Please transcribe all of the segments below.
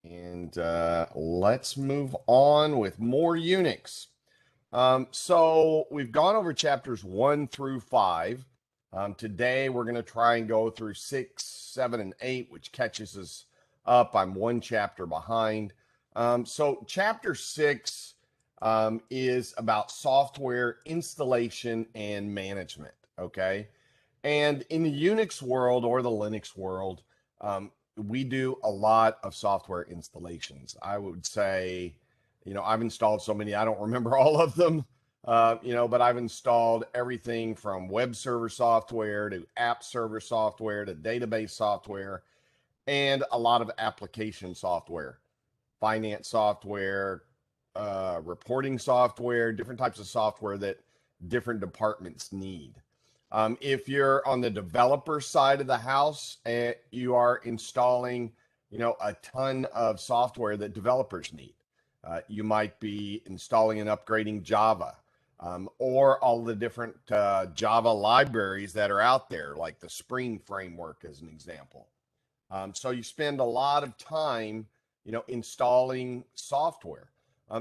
And let's move on with more Unix. So we've gone over chapters 1 through 5. Today we're going to try and go through 6, 7, and 8, which catches us up. I'm one chapter behind. So chapter 6 is about software installation and management, okay? And in the Unix world or the Linux world, we do a lot of software installations. I would say, I've installed so many, I don't remember all of them, but I've installed everything from web server software to app server software to database software and a lot of application software, finance software, reporting software, different types of software that different departments need. If you're on the developer side of the house and you are installing, a ton of software that developers need, you might be installing and upgrading Java, or all the different Java libraries that are out there, like the Spring framework as an example. So you spend a lot of time, installing software.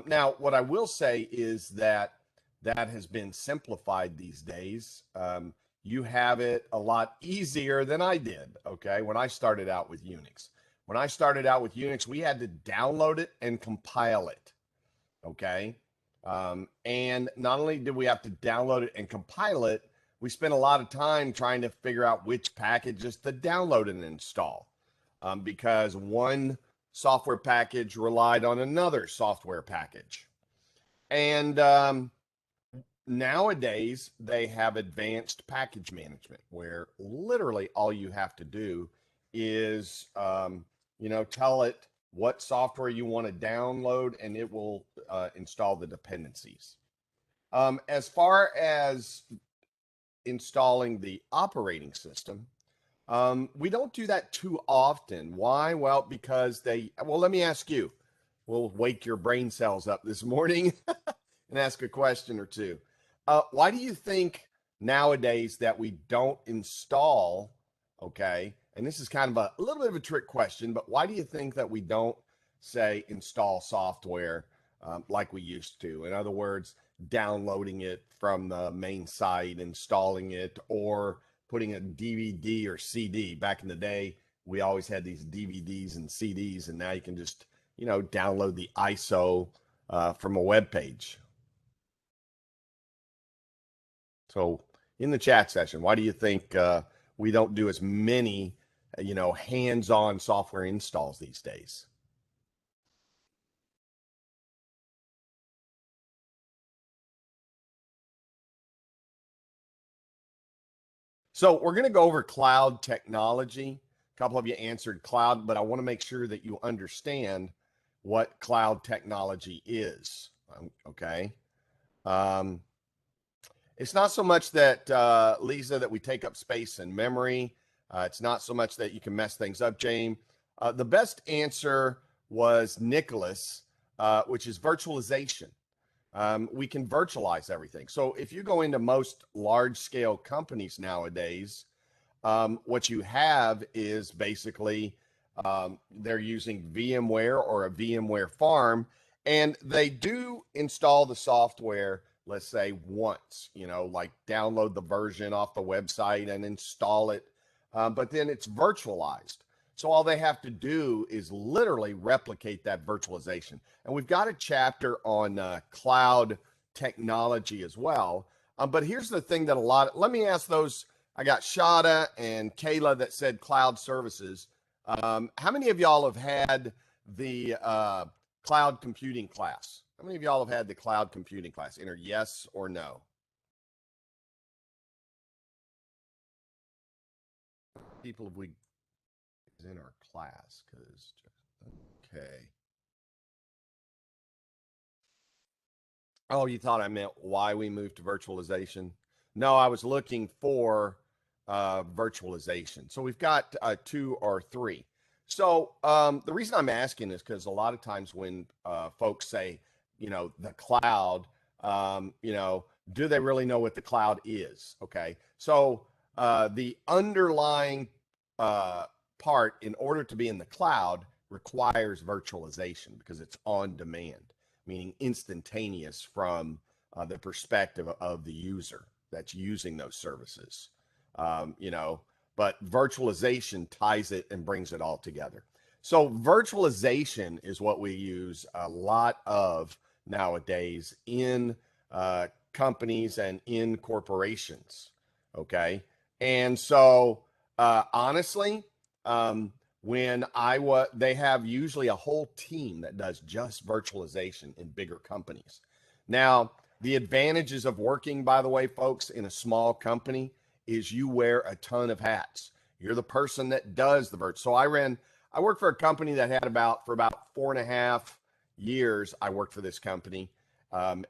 Now, what I will say is that has been simplified these days. You have it a lot easier than I did, okay, when I started out with Unix. When I started out with Unix, we had to download it and compile it, okay? And not only did we have to download it and compile it, we spent a lot of time trying to figure out which packages to download and install, because one software package relied on another software package. And nowadays, they have advanced package management where literally all you have to do is, tell it what software you want to download and it will install the dependencies. As far as installing the operating system, we don't do that too often. Why? Well, because let me ask you, we'll wake your brain cells up this morning and ask a question or two. Why do you think nowadays that we don't install, okay, and this is kind of a little bit of a trick question, but why do you think that we don't, say, install software like we used to? In other words, downloading it from the main site, installing it, or putting a DVD or CD. Back in the day, we always had these DVDs and CDs, and now you can just, download the ISO from a web page. So in the chat session, why do you think we don't do as many, hands-on software installs these days? So we're going to go over cloud technology. A couple of you answered cloud, but I want to make sure that you understand what cloud technology is, okay? It's not so much that, Lisa, that we take up space and memory. It's not so much that you can mess things up, James. The best answer was Nicholas, which is virtualization. We can virtualize everything. So if you go into most large-scale companies nowadays, what you have is basically they're using VMware or a VMware farm, and they do install the software, let's say once, like download the version off the website and install it, but then it's virtualized. So all they have to do is literally replicate that virtualization. And we've got a chapter on cloud technology as well. But here's the thing that let me ask those, I got Shada and Kayla that said cloud services. How many of y'all have had the cloud computing class? How many of y'all have had the cloud computing class? Enter yes or no. People have we in our class, because okay. Oh, you thought I meant why we moved to virtualization? No, I was looking for virtualization. So we've got 2 or 3. So the reason I'm asking is because a lot of times when folks say, the cloud, do they really know what the cloud is? Okay. So the underlying part in order to be in the cloud requires virtualization because it's on demand, meaning instantaneous from the perspective of the user that's using those services. You know, but virtualization ties it and brings it all together. So virtualization is what we use a lot of nowadays in companies and in corporations. Okay. And so honestly, when they have usually a whole team that does just virtualization in bigger companies. Now, the advantages of working, by the way, folks, in a small company is you wear a ton of hats. You're the person that does the virtual. So I worked for a company that had for about 4.5 years, I worked for this company. I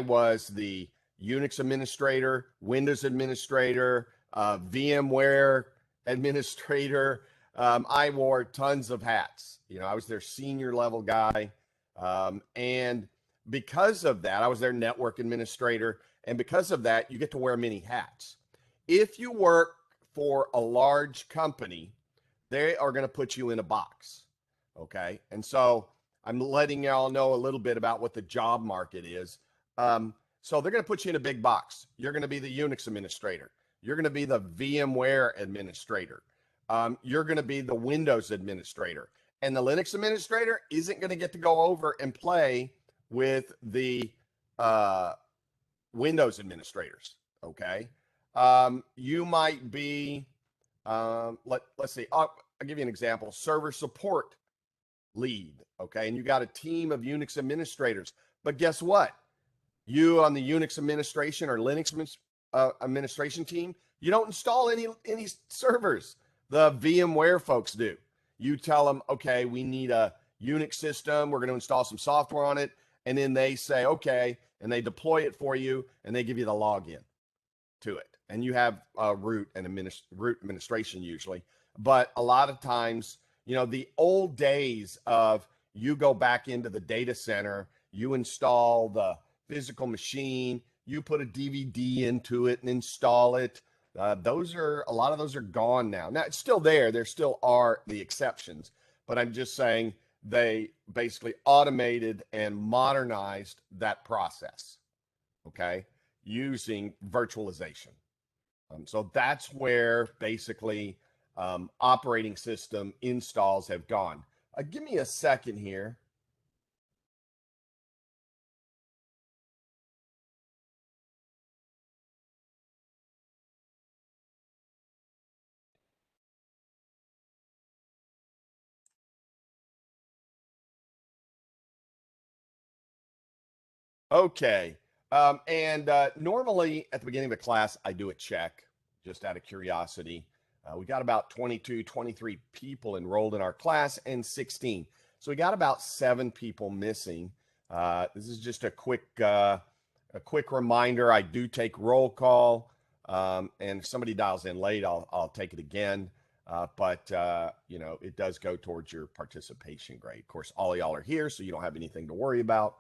was the Unix administrator, Windows administrator, VMware administrator. I wore tons of hats. You know, I was their senior level guy. And because of that, I was their network administrator. And because of that, you get to wear many hats. If you work for a large company, they are going to put you in a box. Okay. And so I'm letting y'all know a little bit about what the job market is. So they're going to put you in a big box. You're going to be the Unix administrator. You're going to be the VMware administrator. You're going to be the Windows administrator. And the Linux administrator isn't going to get to go over and play with the Windows administrators. Okay. You might be, let's see, I'll give you an example, server support lead. Okay. And you got a team of Unix administrators. But guess what? You on the Unix administration or Linux administration team, you don't install any servers. The VMware folks do. You tell them, okay, we need a Unix system. We're going to install some software on it. And then they say, okay, and they deploy it for you and they give you the login to it. And you have root administration usually. But a lot of times, you know, the old days of you go back into the data center, you install the physical machine, you put a DVD into it and install it. A lot of those are gone now. Now it's still there. There still are the exceptions, but I'm just saying they basically automated and modernized that process. Okay. Using virtualization. So that's where basically operating system installs have gone. Give me a second here. Okay. Normally at the beginning of a class, I do a check just out of curiosity. We got about 22, 23 people enrolled in our class and 16. So we got about 7 people missing. This is just a quick reminder. I do take roll call. And if somebody dials in late, I'll take it again. But you know, it does go towards your participation grade. Of course, all y'all are here, so you don't have anything to worry about.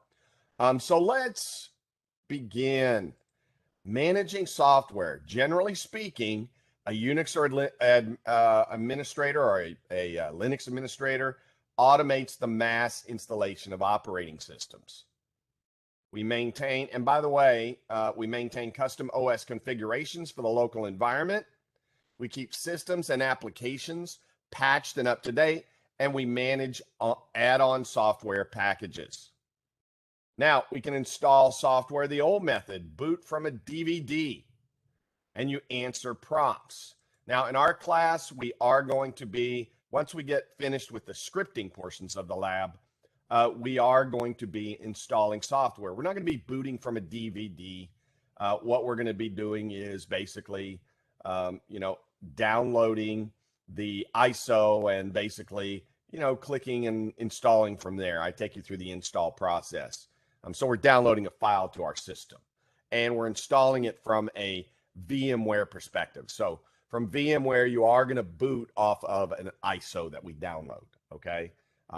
So let's begin. Managing software. Generally speaking, a Unix or administrator or a Linux administrator automates the mass installation of operating systems. We maintain, and by the way, we maintain custom OS configurations for the local environment. We keep systems and applications patched and up to date, and we manage add-on software packages. Now, we can install software the old method, boot from a DVD, and you answer prompts. Now, in our class, we are going to be, once we get finished with the scripting portions of the lab, we are going to be installing software. We're not going to be booting from a DVD. What we're going to be doing is basically, you know, downloading the ISO and basically, you know, clicking and installing from there. I take you through the install process. So we're downloading a file to our system and we're installing it from a VMware perspective. So from VMware, you are going to boot off of an ISO that we download. Okay.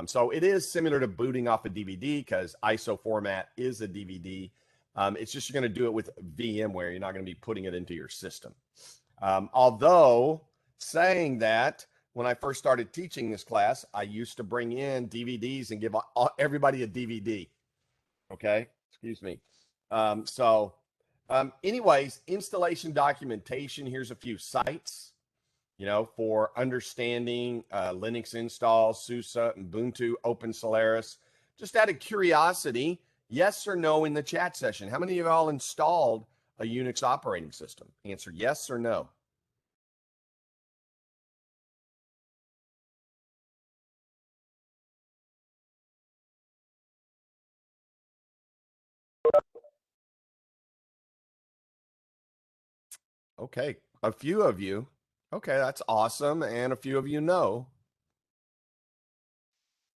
So it is similar to booting off a DVD because ISO format is a DVD. It's just you're going to do it with VMware. You're not going to be putting it into your system. Although saying that, when I first started teaching this class, I used to bring in DVDs and give everybody a DVD. Okay, excuse me. Anyways, installation documentation. Here's a few sites, for understanding Linux installs, SUSE, Ubuntu, Open Solaris. Just out of curiosity, yes or no in the chat session. How many of y'all installed a Unix operating system? Answer yes or no. Okay, a few of you. Okay, that's awesome. And a few of you know.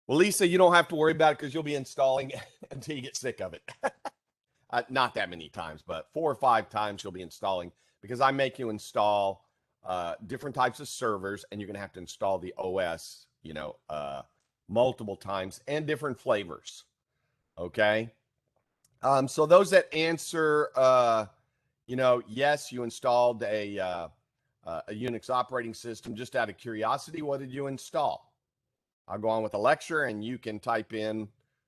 Well, Lisa, you don't have to worry about it because you'll be installing until you get sick of it. Not that many times, but 4 or 5 times you'll be installing because I make you install different types of servers, and you're going to have to install the OS, multiple times and different flavors. Okay. So those that answer, yes, you installed a Unix operating system. Just out of curiosity, what did you install? I'll go on with the lecture, and you can type in.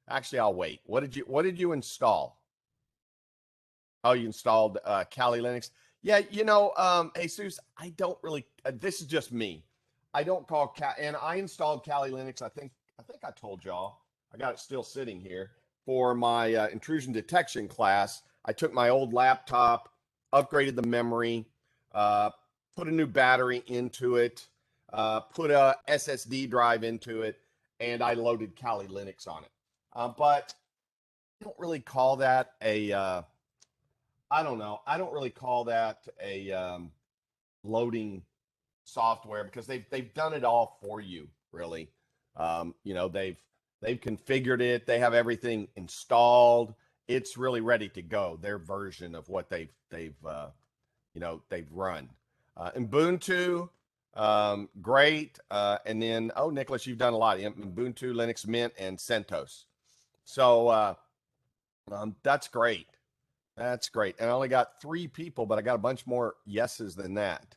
Actually, I'll wait. What did you install? Oh, you installed Kali Linux. Yeah, Jesus, I don't really. This is just me. I don't call and I installed Kali Linux. I think I told y'all. I got it still sitting here for my intrusion detection class. I took my old laptop, upgraded the memory, put a new battery into it, put a SSD drive into it, and I loaded Kali Linux on it. But I don't really call that a I don't know. I don't really call that a loading software because they've done it all for you, really. They've configured it. They have everything installed. It's really ready to go. Their version of what they've run. Ubuntu, great. And then, Nicholas, you've done a lot. Ubuntu, Linux Mint, and CentOS. So that's great. That's great. And I only got 3 people, but I got a bunch more yeses than that.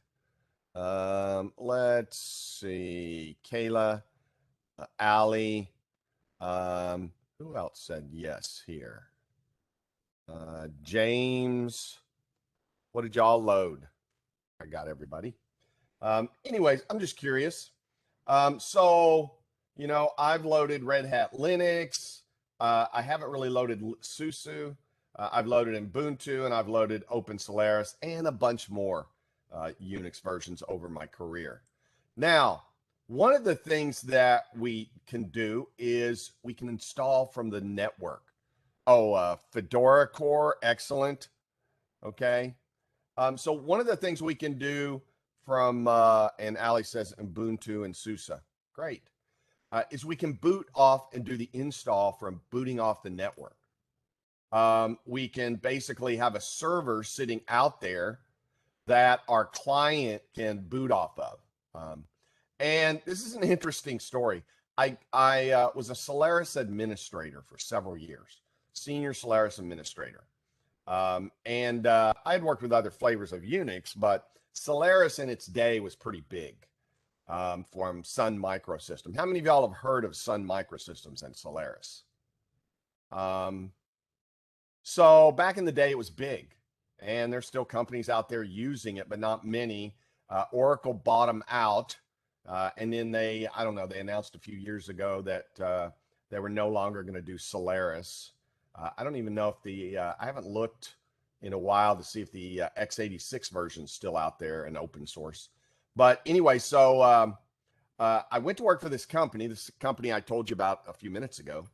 Let's see. Kayla, Allie. Who else said yes here? James. What did y'all load? I got everybody. Anyways, I'm just curious. So, I've loaded Red Hat Linux. I haven't really loaded SUSE. I've loaded Ubuntu, and I've loaded Open Solaris and a bunch more Unix versions over my career. Now, one of the things that we can do is we can install from the network. Fedora core, excellent. Okay. So one of the things we can do from, and Ali says Ubuntu and SUSE, great, is we can boot off and do the install from booting off the network. We can basically have a server sitting out there that our client can boot off of. And this is an interesting story. I was a Solaris administrator for several years, senior Solaris administrator. And I had worked with other flavors of Unix, but Solaris in its day was pretty big from Sun Microsystems. How many of y'all have heard of Sun Microsystems and Solaris? So back in the day, it was big, and there's still companies out there using it, but not many. Oracle bought them out, and then they announced a few years ago that they were no longer going to do Solaris. I don't even know if I haven't looked in a while to see if the x86 version is still out there and open source. But anyway, so I went to work for this company I told you about a few minutes ago,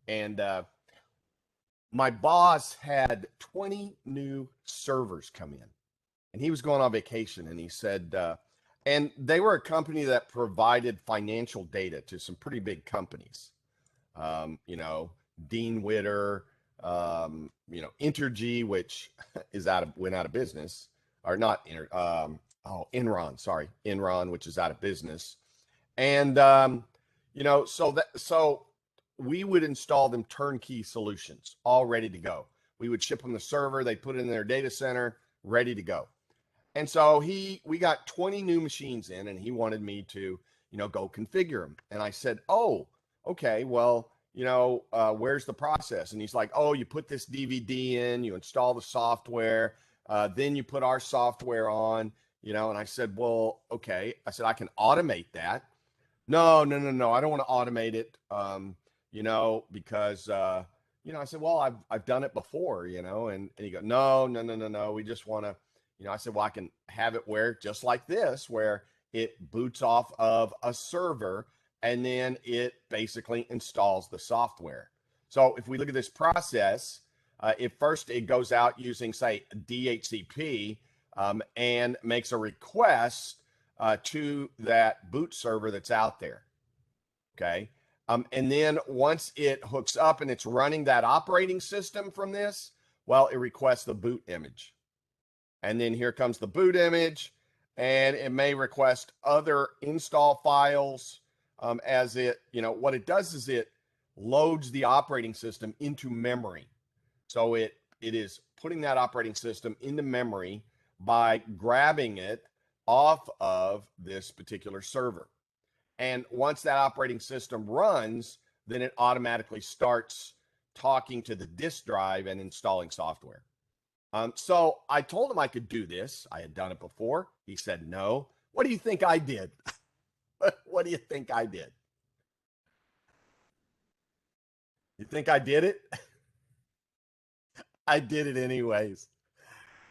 and my boss had 20 new servers come in, and he was going on vacation, and he said, and they were a company that provided financial data to some pretty big companies. Dean Witter, Entergy, which went out of business, or not, Enron, sorry, Enron, which is out of business. And, so we would install them turnkey solutions, all ready to go. We would ship them the server, they put it in their data center, ready to go. And so we got 20 new machines in, and he wanted me to, go configure them. And I said, oh, okay, well, where's the process? And he's like, oh, you put this DVD in, you install the software, then you put our software on, and I said, well, okay. I said, I can automate that. No, no, no, no. I don't want to automate it. Because I said, well, I've done it before, and he goes, no, no, no, no, no. We just want to, I said, well, I can have it where just like this, where it boots off of a server and then it basically installs the software. So if we look at this process, it goes out using, say, DHCP, and makes a request to that boot server that's out there. Okay. And then once it hooks up and it's running that operating system from this, well, it requests the boot image. And then here comes the boot image, and it may request other install files as it, what it does is it loads the operating system into memory. So it is putting that operating system into memory by grabbing it off of this particular server. And once that operating system runs, then it automatically starts talking to the disk drive and installing software. So I told him I could do this. I had done it before. He said, no. What do you think I did? What do you think I did? You think I did it? I did it anyways.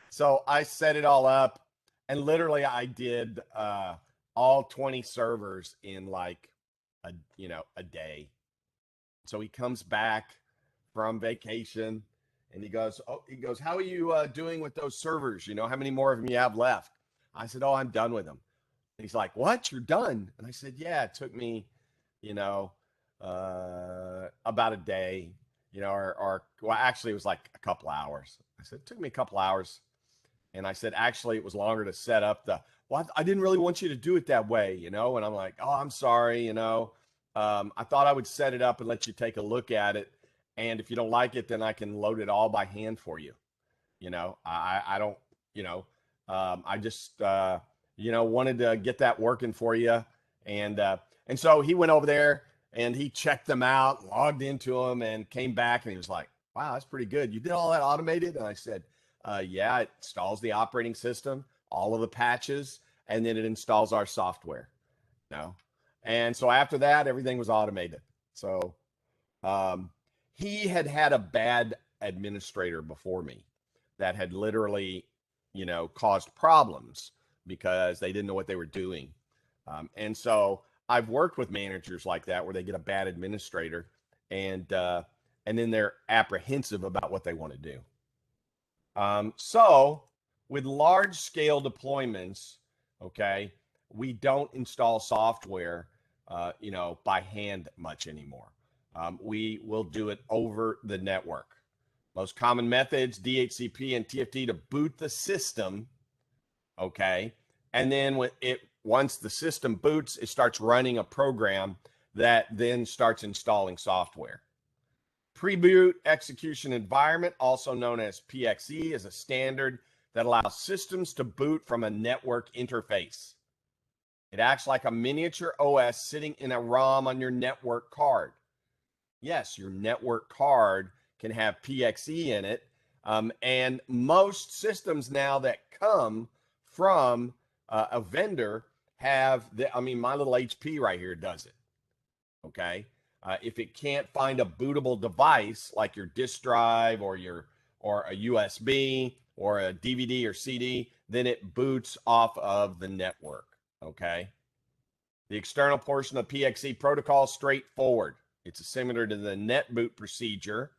So I set it all up, and literally I did all 20 servers in like a day. So he comes back from vacation and he goes, how are you doing with those servers? How many more of them you have left? I said, oh, I'm done with them. And he's like, what? You're done? And I said, yeah, it took me, about a day, or well, actually it was like a couple hours. I said, it took me a couple hours. And I said, actually, it was longer to set up well, I didn't really want you to do it that way, And I'm like, oh, I'm sorry, I thought I would set it up and let you take a look at it. And if you don't like it, then I can load it all by hand for you. I don't, I just, wanted to get that working for you. And so he went over there and he checked them out, logged into them, and came back and he was like, wow, that's pretty good. You did all that automated? And I said, yeah, it installs the operating system, all of the patches, and then it installs our software. And so after that, everything was automated. So he had a bad administrator before me that had literally, caused problems because they didn't know what they were doing. And so I've worked with managers like that where they get a bad administrator and then they're apprehensive about what they want to do. So with large scale deployments, okay, we don't install software, by hand much anymore. We will do it over the network. Most common methods, DHCP and TFT to boot the system, okay? And then once the system boots, it starts running a program that then starts installing software. Pre-boot execution environment, also known as PXE, is a standard that allows systems to boot from a network interface. It acts like a miniature OS sitting in a ROM on your network card. Yes, your network card can have PXE in it. And most systems now that come from a vendor have my little HP right here does it. Okay. If it can't find a bootable device like your disk drive or a USB or a DVD or CD, then it boots off of the network. Okay. The external portion of PXE protocol is straightforward. It's similar to the net boot procedure.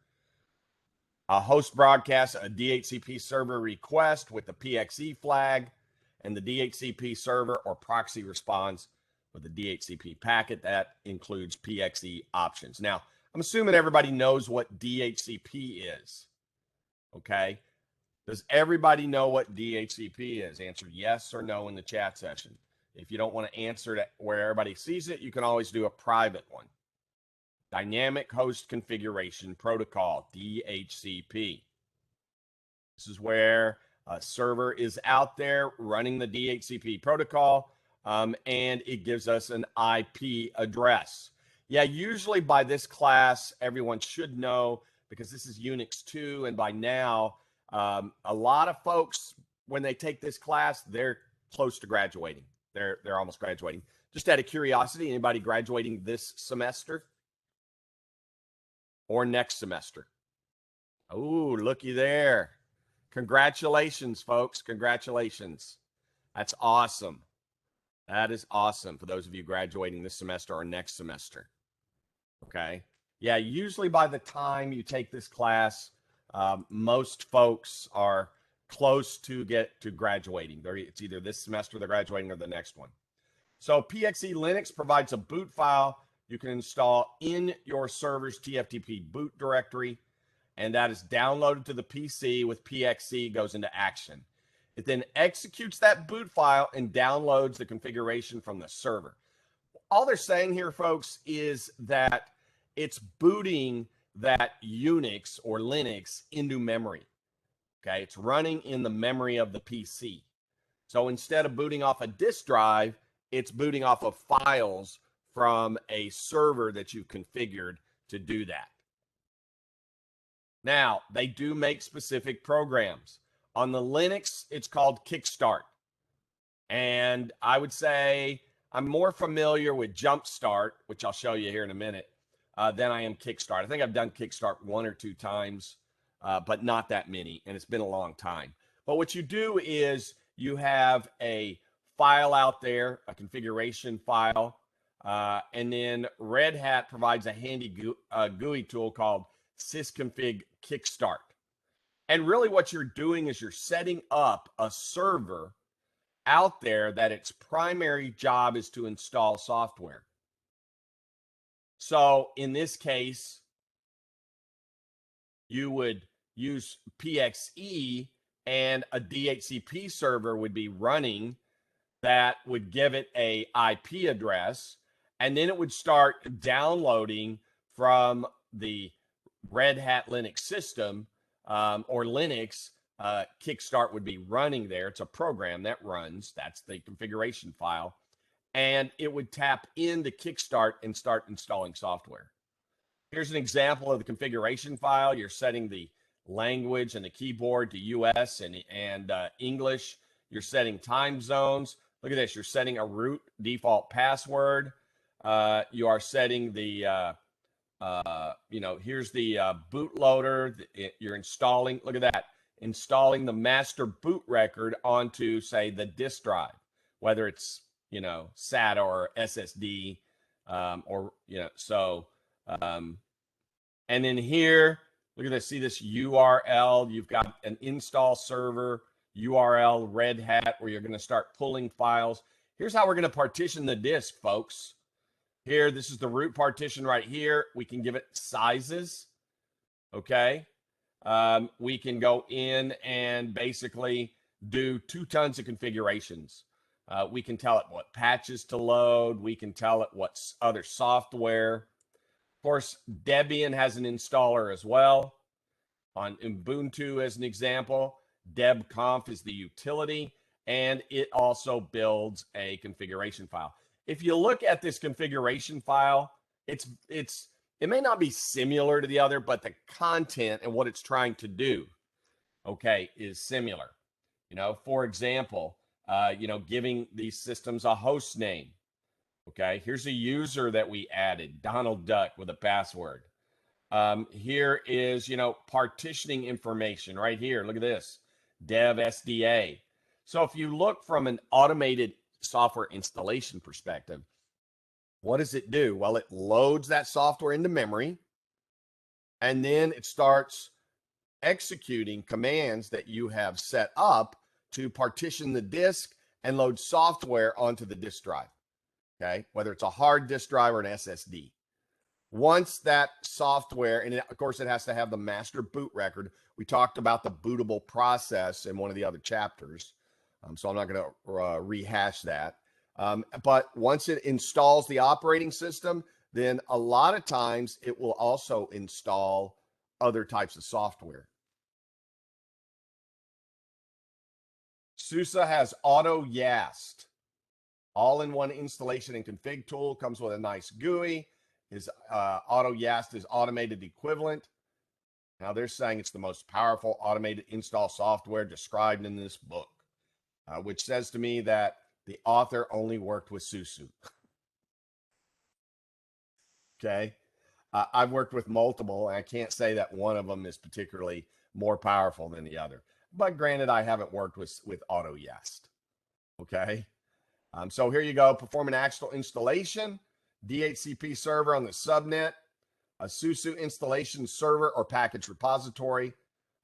A host broadcasts a DHCP server request with the PXE flag, and the DHCP server or proxy responds with the DHCP packet that includes PXE options. Now, I'm assuming everybody knows what DHCP is. Okay. Does everybody know what DHCP is? Answer yes or no in the chat session. If you don't want to answer to where everybody sees it, you can always do a private one. Dynamic Host Configuration Protocol, DHCP. This is where a server is out there running the DHCP protocol. and it gives us an IP address. Yeah, usually by this class, everyone should know because this is Unix 2, and by now, a lot of folks, when they take this class, they're close to graduating. They're almost graduating. Just out of curiosity, anybody graduating this semester or next semester? Oh, looky there. Congratulations, folks. Congratulations. That's awesome. That is awesome for those of you graduating this semester or next semester. Okay. Yeah, usually by the time you take this class, most folks are close to get to graduating. It's either this semester they're graduating or the next one. So PXE Linux provides a boot file you can install in your server's TFTP boot directory, and that is downloaded to the PC with PXE goes into action. It then executes that boot file and downloads the configuration from the server. All they're saying here, folks, is that it's booting that Unix or Linux into memory. Okay, it's running in the memory of the PC. So instead of booting off a disk drive, it's booting off of files from a server that you've configured to do that. Now, they do make specific programs. On the Linux, it's called Kickstart. And I would say I'm more familiar with Jumpstart, which I'll show you here in a minute, than I am Kickstart. I think I've done Kickstart 1 or 2 times, but not that many, and it's been a long time. But what you do is you have a file out there, a configuration file, and then Red Hat provides a handy GUI tool called sysconfig kickstart. And really what you're doing is you're setting up a server out there that its primary job is to install software. So in this case, you would use PXE and a DHCP server would be running that would give it a IP address, and then it would start downloading from the Red Hat Linux system or Linux. Kickstart would be running there. It's a program that runs. That's the configuration file. And it would tap into Kickstart and start installing software. Here's an example of the configuration file. You're setting the language and the keyboard to US and English. You're setting time zones. Look at this. You're setting a root default password. You are setting the, here's the bootloader. You're installing, look at that, installing the master boot record onto, say, the disk drive, whether it's, SATA or SSD, and then here, look at this, see this URL, you've got an install server, URL, Red Hat, where you're going to start pulling files. Here's how we're going to partition the disk, folks. Here, this is the root partition right here. We can give it sizes, okay? We can go in and basically do 2 tons of configurations. We can tell it what patches to load. We can tell it what other software. Of course, Debian has an installer as well. On Ubuntu, as an example, debconf is the utility, and it also builds a configuration file. If you look at this configuration file, it may not be similar to the other, but the content and what it's trying to do, okay, is similar. For example, giving these systems a host name. Okay, here's a user that we added, Donald Duck, with a password. Here is, partitioning information right here. Look at this, dev SDA. So if you look from an automated software installation perspective, what does it do? Well, it loads that software into memory, and then it starts executing commands that you have set up to partition the disk and load software onto the disk drive, okay? Whether it's a hard disk drive or an SSD. Once that software, and of course it has to have the master boot record. We talked about the bootable process in one of the other chapters, so I'm not going to rehash that. But once it installs the operating system, then a lot of times it will also install other types of software. SUSE has auto YAST. All-in-one installation and config tool, comes with a nice GUI. His AutoYast is automated equivalent. Now they're saying it's the most powerful automated install software described in this book, which says to me that the author only worked with Susu. Okay. I've worked with multiple, and I can't say that one of them is particularly more powerful than the other. But granted, I haven't worked with AutoYast. Okay. So here you go. Perform an actual installation, DHCP server on the subnet, a SUSE installation server or package repository,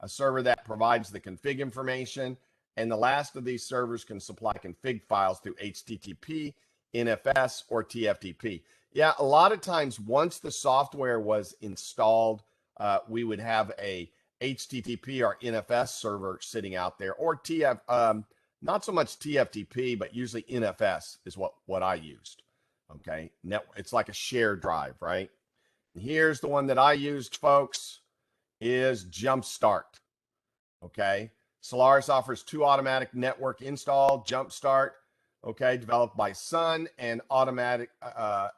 a server that provides the config information, and the last of these servers can supply config files through HTTP, NFS, or TFTP. Yeah, a lot of times once the software was installed, we would have a HTTP or NFS server sitting out there, or not so much TFTP, but usually NFS is what I used. Okay, it's like a shared drive, right? And here's the one that I used, folks, is Jumpstart. Okay, Solaris offers 2 automatic network install, Jumpstart, okay, developed by Sun, and automatic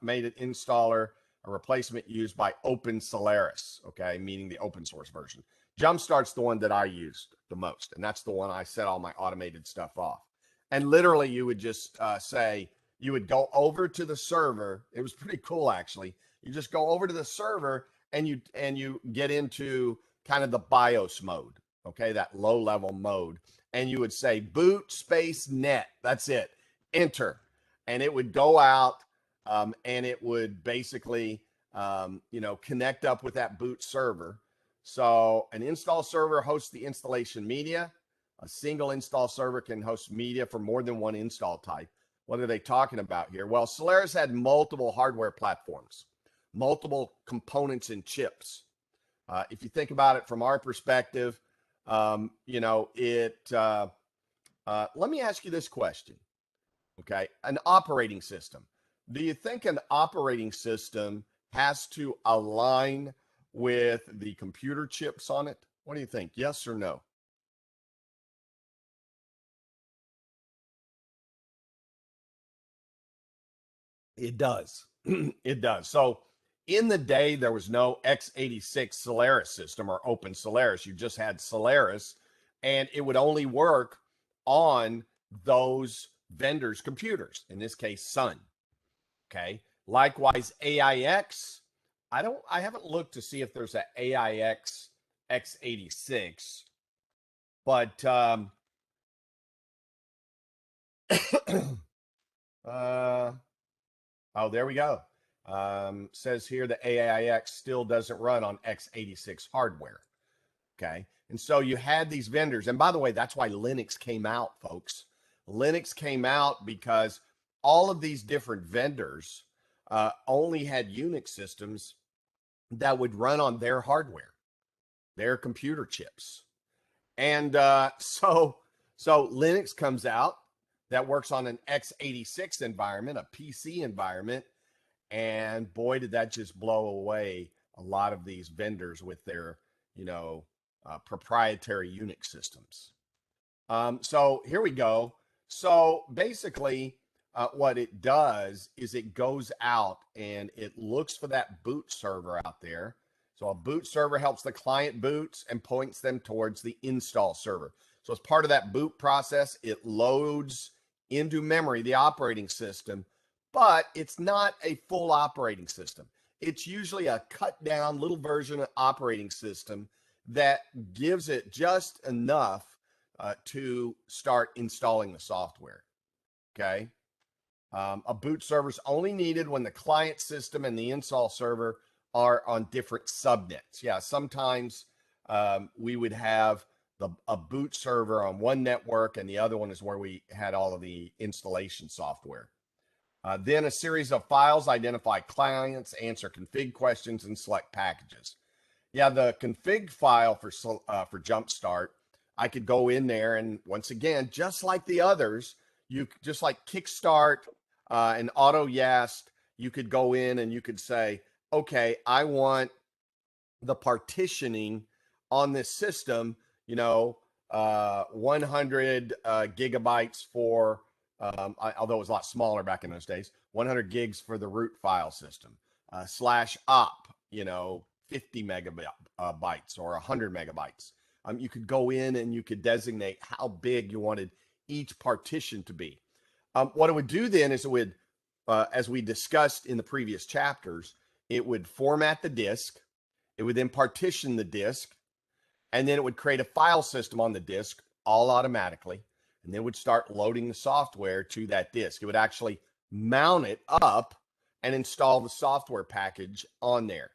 made it installer, a replacement used by Open Solaris, okay, meaning the open source version. Jumpstart's the one that I used the most, and that's the one I set all my automated stuff off. And literally, you would just say, you would go over to the server. It was pretty cool, actually. You just go over to the server, and you get into kind of the BIOS mode, okay, that low-level mode, and you would say boot space net. That's it. Enter, and it would go out, and it would basically, connect up with that boot server. So an install server hosts the installation media. A single install server can host media for more than one install type. What are they talking about here? Well, Solaris had multiple hardware platforms, multiple components and chips. If you think about it from our perspective, let me ask you this question. Okay, an operating system. Do you think an operating system has to align with the computer chips on it? What do you think? Yes or no? It does. It does. So in the day, there was no x86 Solaris system or Open Solaris. You just had Solaris, and it would only work on those vendors' computers, in this case, Sun. Okay. Likewise, AIX. I haven't looked to see if there's an AIX x86, but oh, there we go. Says here the AIX still doesn't run on x86 hardware. Okay. And so you had these vendors. And by the way, that's why Linux came out, folks. Linux came out because all of these different vendors only had Unix systems that would run on their hardware, their computer chips. And so Linux comes out that works on an x86 environment, a PC environment. And boy, did that just blow away a lot of these vendors with their, proprietary Unix systems. So here we go. So basically, what it does is it goes out and it looks for that boot server out there. So a boot server helps the client boots and points them towards the install server. So as part of that boot process, it loads into memory the operating system, but it's not a full operating system. It's usually a cut down little version of operating system that gives it just enough to start installing the software. Okay. A boot server is only needed when the client system and the install server are on different subnets. Yeah, sometimes we would have a boot server on one network, and the other one is where we had all of the installation software. Then a series of files identify clients, answer config questions, and select packages. Yeah, the config file for Jumpstart, I could go in there, and once again, just like the others, you just like Kickstart and AutoYast, you could go in and you could say, okay, I want the partitioning on this system, 100 gigabytes for although it was a lot smaller back in those days, 100 gigs for the root file system, slash op, 50 megabytes or 100 megabytes. You could go in and you could designate how big you wanted each partition to be. What it would do then is it would, as we discussed in the previous chapters, it would format the disk. It would then partition the disk, and then it would create a file system on the disk all automatically, and then would start loading the software to that disk. It would actually mount it up and install the software package on there.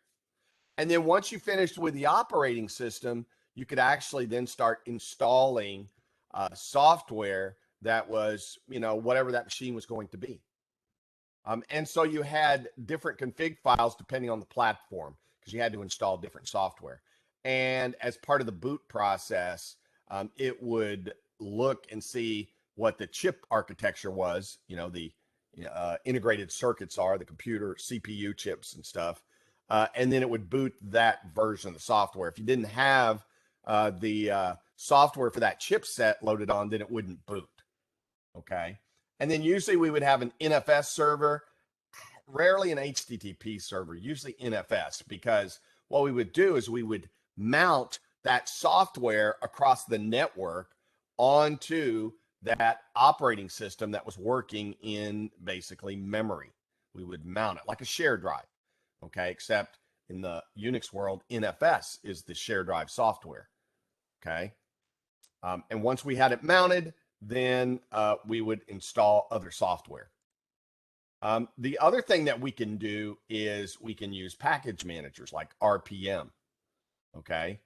And then once you finished with the operating system, you could actually then start installing software that was, whatever that machine was going to be. And so you had different config files depending on the platform because you had to install different software. And as part of the boot process, it would look and see what the chip architecture was, the integrated circuits are, the computer CPU chips and stuff. And then it would boot that version of the software. If you didn't have the software for that chipset loaded on, then it wouldn't boot. Okay. And then usually we would have an NFS server, rarely an HTTP server, usually NFS, because what we would do is we would mount that software across the network onto that operating system that was working in basically memory. We would mount it like a shared drive, okay? Except in the Unix world, NFS is the shared drive software, okay? And once we had it mounted, then we would install other software. The other thing that we can do is we can use package managers like RPM, okay?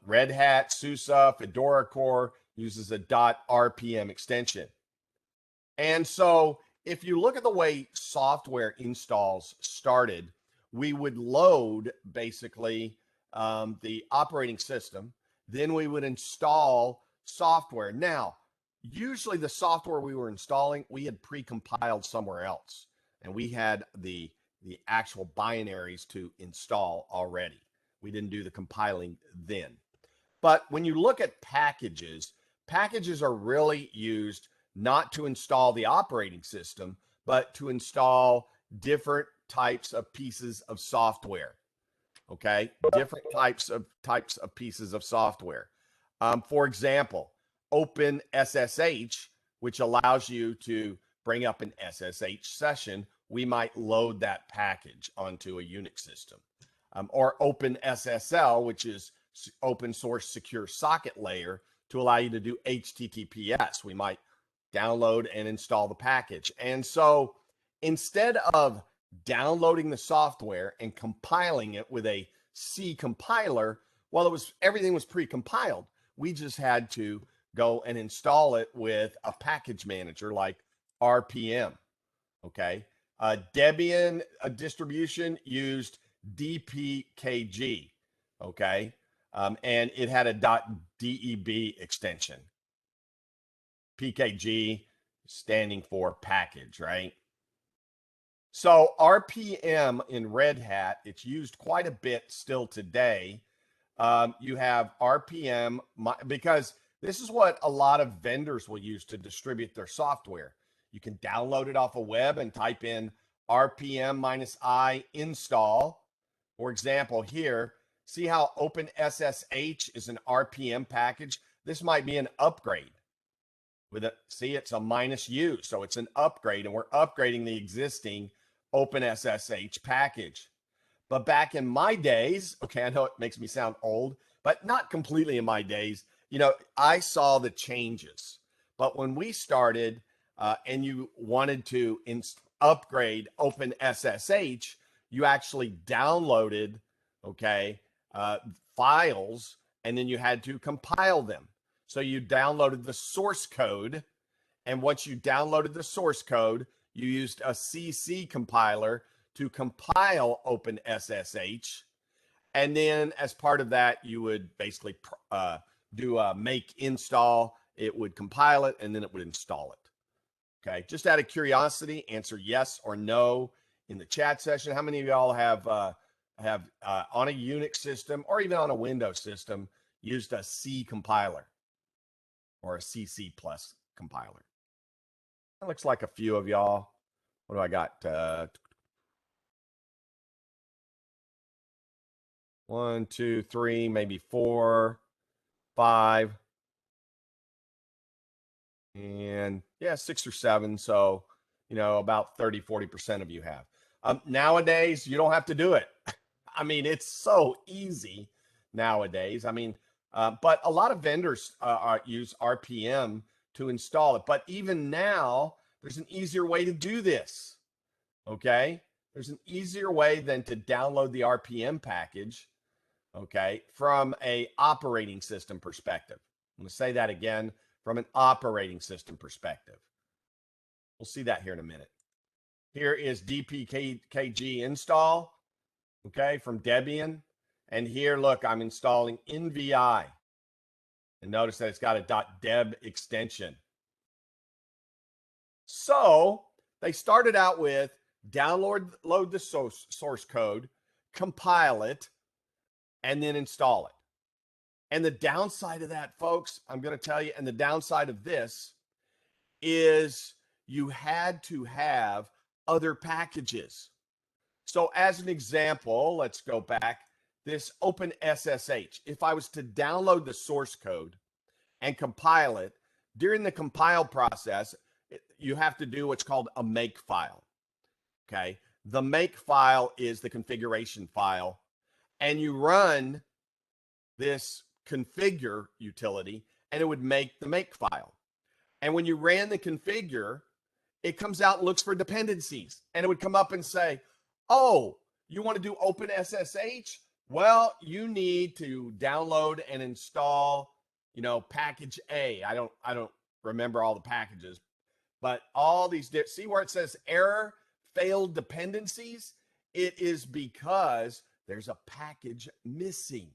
Red Hat, SUSE, Fedora Core uses a .rpm extension. And so if you look at the way software installs started, we would load basically the operating system, then we would install software. Now, usually the software we were installing, we had pre-compiled somewhere else, and we had the actual binaries to install already. We didn't do the compiling then. But when you look at packages, packages are really used not to install the operating system, but to install different types of pieces of software. Okay, different types of pieces of software. For example, OpenSSH, which allows you to bring up an SSH session, we might load that package onto a Unix system. Or OpenSSL, which is open source secure socket layer to allow you to do HTTPS. We might download and install the package. And so instead of downloading the software and compiling it with a C compiler, well, everything was pre-compiled. We just had to go and install it with a package manager like RPM. Okay. Debian distribution used DPKG. Okay. And it had a .deb extension. PKG standing for package, right? So RPM in Red Hat, it's used quite a bit still today. You have RPM because this is what a lot of vendors will use to distribute their software. You can download it off a web and type in RPM-I install. For example, here, see how OpenSSH is an RPM package? This might be an upgrade. See, it's a -U, so it's an upgrade, and we're upgrading the existing OpenSSH package. But back in my days, okay, I know it makes me sound old, but not completely in my days, I saw the changes. But when we started and you wanted to upgrade OpenSSH, you actually downloaded, okay, files, and then you had to compile them. So you downloaded the source code, and once you downloaded the source code, you used a CC compiler to compile OpenSSH. And then as part of that, you would basically do a make install. It would compile it, and then it would install it. Okay, just out of curiosity, answer yes or no in the chat session. How many of y'all have on a Unix system or even on a Windows system used a C compiler or a CC plus compiler? That looks like a few of y'all. What do I got? 1, 2, 3, maybe 4, 5, and yeah, 6 or 7. So, about 30-40% of you have. Nowadays, you don't have to do it. I mean, it's so easy nowadays. I mean, but a lot of vendors use RPM to install it. But even now, there's an easier way to do this. Okay, there's an easier way than to download the RPM package. Okay, from a operating system perspective. I'm going to say that again, from an operating system perspective. We'll see that here in a minute. Here is dpkg install, okay, from Debian. And here, look, I'm installing NVI. And notice that it's got a .deb extension. So they started out with load the source code, compile it, and then install it. And the downside of that, folks, I'm going to tell you, and the downside of this is you had to have other packages. So as an example, let's go back, this OpenSSH. If I was to download the source code and compile it, during the compile process, you have to do what's called a make file. Okay. The make file is the configuration file, and you run this configure utility and it would make the make file. And when you ran the configure, it comes out and looks for dependencies, and it would come up and say, oh, you want to do OpenSSH? Well, you need to download and install, package A. I don't remember all the packages, but all these, see where it says error, failed dependencies? It is because there's a package missing.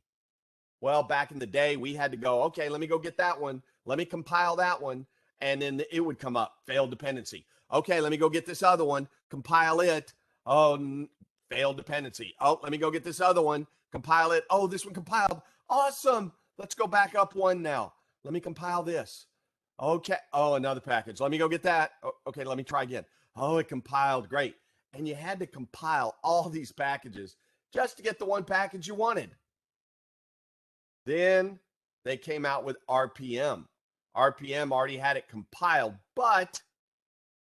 Well, back in the day, we had to go, okay, let me go get that one. Let me compile that one. And then it would come up, failed dependency. Okay, let me go get this other one, compile it. Oh, failed dependency. Oh, let me go get this other one, compile it. Oh, this one compiled. Awesome. Let's go back up one now. Let me compile this. Okay. Oh, another package. Let me go get that. Okay, let me try again. Oh, it compiled. Great. And you had to compile all these packages just to get the one package you wanted. Then they came out with RPM. RPM already had it compiled, but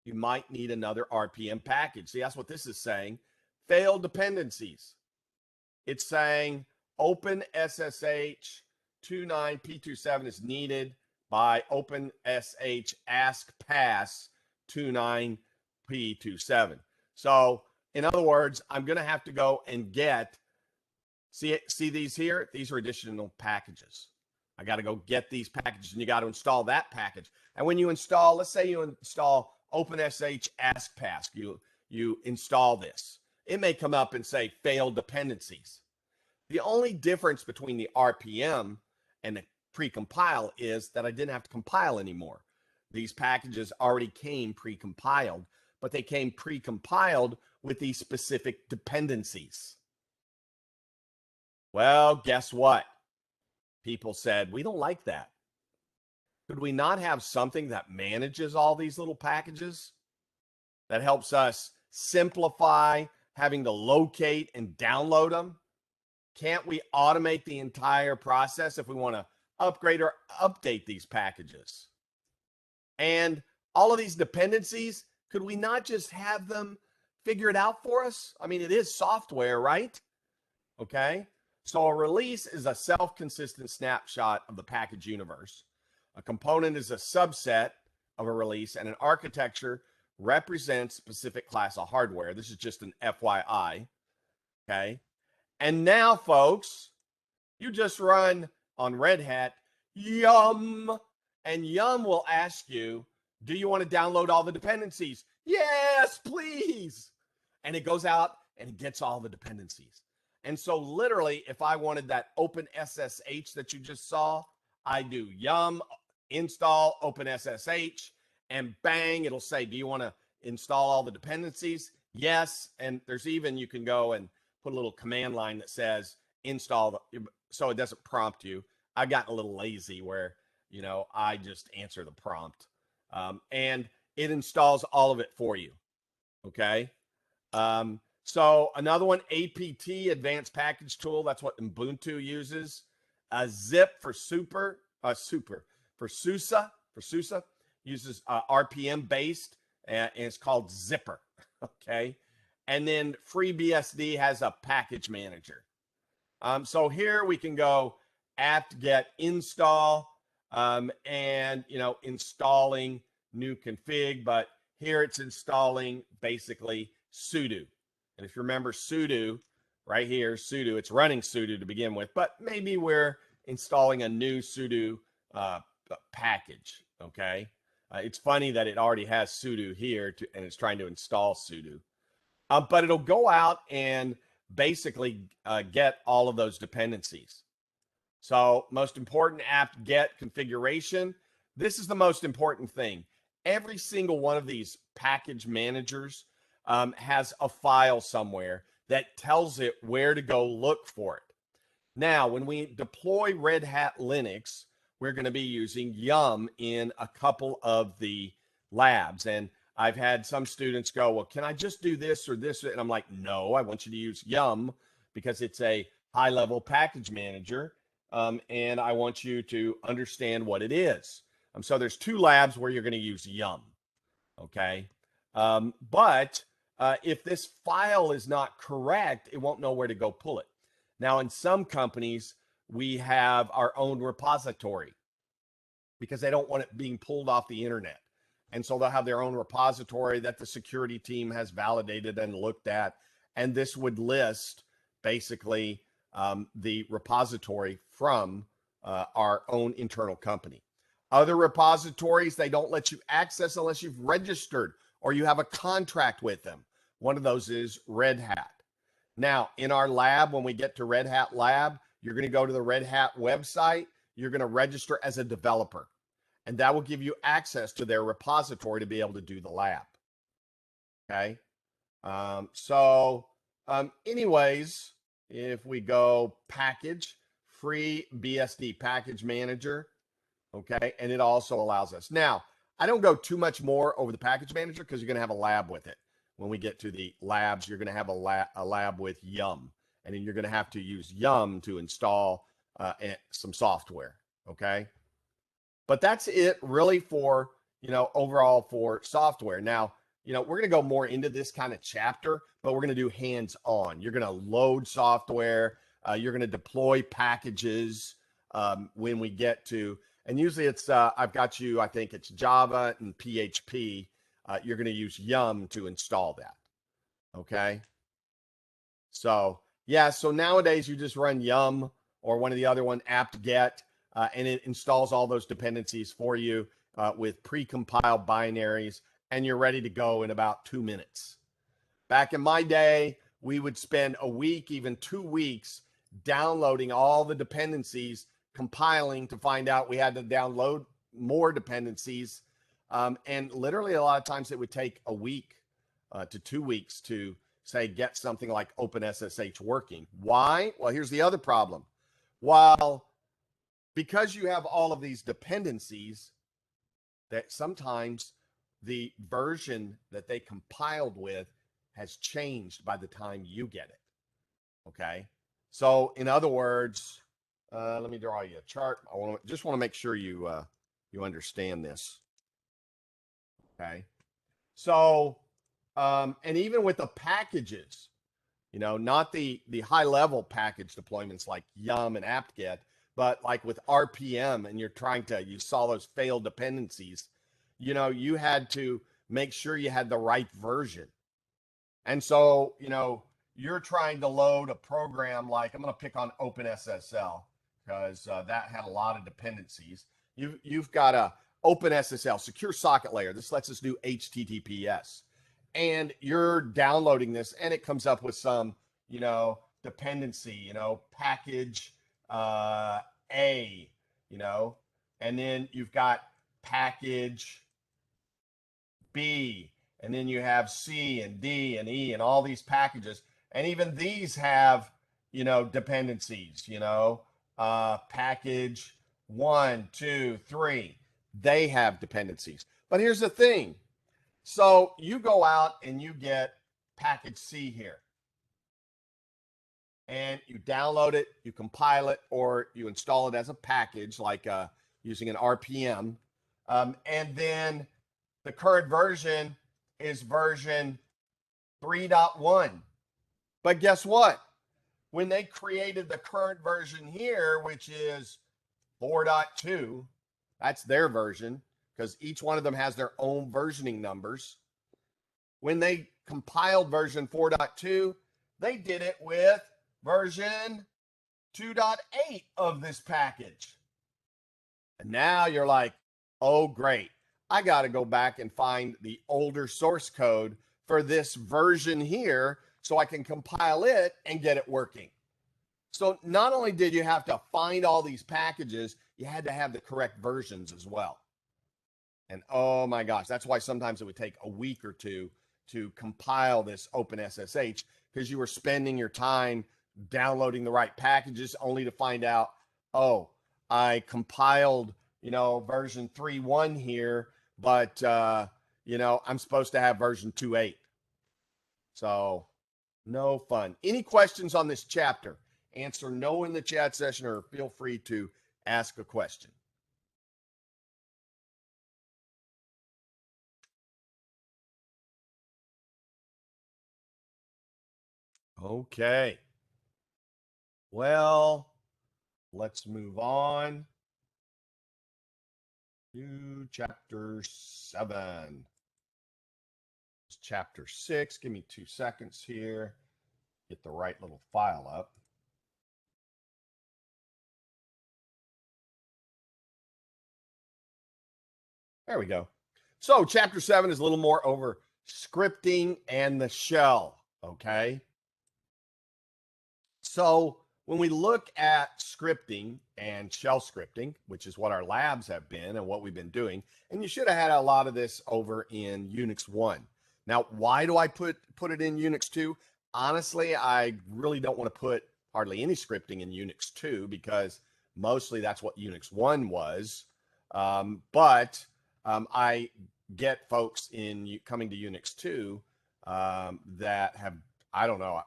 you might need another RPM package. See, that's what this is saying. Failed dependencies. It's saying OpenSSH 29P27 is needed by OpenSH ask pass 29P27. So in other words, I'm going to have to go and get, see these here? These are additional packages. I got to go get these packages, and you got to install that package. And when you install, let's say you install OpenSH ask pass, you install this. It may come up and say failed dependencies. The only difference between the RPM and the pre-compile is that I didn't have to compile anymore. These packages already came pre-compiled, but they came pre-compiled with these specific dependencies. Well, guess what? People said, we don't like that. Could we not have something that manages all these little packages, that helps us simplify having to locate and download them? Can't we automate the entire process if we want to upgrade or update these packages? And all of these dependencies, could we not just have them figure it out for us? I mean, it is software, right? Okay. So a release is a self-consistent snapshot of the package universe. A component is a subset of a release, and an architecture represents a specific class of hardware. This is just an FYI. Okay. And now, folks, you just run on Red Hat yum, and yum will ask you, do you want to download all the dependencies? Yes, please. And it goes out and it gets all the dependencies. And so literally, if I wanted that OpenSSH that you just saw, I do yum install OpenSSH, and bang, it'll say, do you want to install all the dependencies? Yes. And there's even, you can go and put a little command line that says install, so it doesn't prompt you. I've gotten a little lazy where, I just answer the prompt. And it installs all of it for you. Okay. So another one, APT, Advanced Package Tool. That's what Ubuntu uses. Zip for for SUSE uses RPM based, and it's called Zipper. Okay. And then FreeBSD has a package manager. So here we can go apt-get install, and installing new config, but here it's installing basically sudo. And if you remember sudo, right here, sudo, it's running sudo to begin with, but maybe we're installing a new sudo package. Okay. It's funny that it already has sudo here and it's trying to install sudo. But it'll go out and basically get all of those dependencies. So most important, apt-get configuration. This is the most important thing. Every single one of these package managers has a file somewhere that tells it where to go look for it. Now, when we deploy Red Hat Linux, we're going to be using Yum in a couple of the labs. And I've had some students go, well, can I just do this or this? And I'm like, no, I want you to use Yum because it's a high-level package manager, and I want you to understand what it is. So there's 2 labs where you're going to use Yum, okay? But if this file is not correct, it won't know where to go pull it. Now, in some companies, we have our own repository because they don't want it being pulled off the internet. And so they'll have their own repository that the security team has validated and looked at. And this would list basically the repository from our own internal company. Other repositories, they don't let you access unless you've registered or you have a contract with them. One of those is Red Hat. Now, in our lab, when we get to Red Hat Lab, you're going to go to the Red Hat website. You're going to register as a developer, and that will give you access to their repository to be able to do the lab. Okay. Anyways, if we go package, FreeBSD package manager, okay, and it also allows us. Now, I don't go too much more over the package manager because you're going to have a lab with it. When we get to the labs, you're going to have a lab with Yum, and then you're going to have to use Yum to install some software, okay? But that's it really for, overall for software. Now, we're going to go more into this kind of chapter, but we're going to do hands-on. You're going to load software. You're going to deploy packages when we get to, and usually it's, I've got you, I think it's Java and PHP. You're going to use Yum to install that. Okay. So yeah, so nowadays you just run Yum or one of the other one, apt-get, and it installs all those dependencies for you with pre-compiled binaries, and you're ready to go in about 2 minutes. Back in my day, we would spend a week, even 2 weeks, downloading all the dependencies, compiling to find out we had to download more dependencies. And literally a lot of times it would take a week to 2 weeks to say, get something like OpenSSH working. Why? Well, here's the other problem. Because you have all of these dependencies, that sometimes the version that they compiled with has changed by the time you get it. Okay. So in other words, let me draw you a chart. I just want to make sure you understand this. Okay. So, and even with the packages, not the high level package deployments like Yum and apt-get, but like with RPM, and you saw those failed dependencies, you had to make sure you had the right version. And so, you're trying to load a program like, I'm going to pick on OpenSSL because that had a lot of dependencies. You've got a OpenSSL, secure socket layer. This lets us do HTTPS. And you're downloading this, and it comes up with some, dependency, package A, and then you've got package B, and then you have C and D and E and all these packages. And even these have, dependencies, package 1, 2, 3. They have dependencies. But here's the thing. So you go out and you get package C here. And you download it, you compile it, or you install it as a package, like using an RPM. And then the current version is version 3.1. But guess what? When they created the current version here, which is 4.2, that's their version, because each one of them has their own versioning numbers. When they compiled version 4.2, they did it with version 2.8 of this package. And now you're like, oh, great. I got to go back and find the older source code for this version here so I can compile it and get it working. So not only did you have to find all these packages, you had to have the correct versions as well. And oh my gosh, that's why sometimes it would take a week or two to compile this OpenSSH, because you were spending your time downloading the right packages only to find out, oh, I compiled, version 3.1 here, but, I'm supposed to have version 2.8. So no fun. Any questions on this chapter? Answer no in the chat session, or feel free to ask a question. Okay. Well, let's move on to chapter 7. It's chapter 6. Give me 2 seconds here. Get the right little file up. There we go. So chapter 7 is a little more over scripting and the shell, okay? So when we look at scripting and shell scripting, which is what our labs have been and what we've been doing, and you should have had a lot of this over in Unix 1. Now, why do I put it in Unix 2? Honestly, I really don't want to put hardly any scripting in Unix 2, because mostly that's what Unix 1 was. But I get folks coming to Unix 2 that have, I don't know,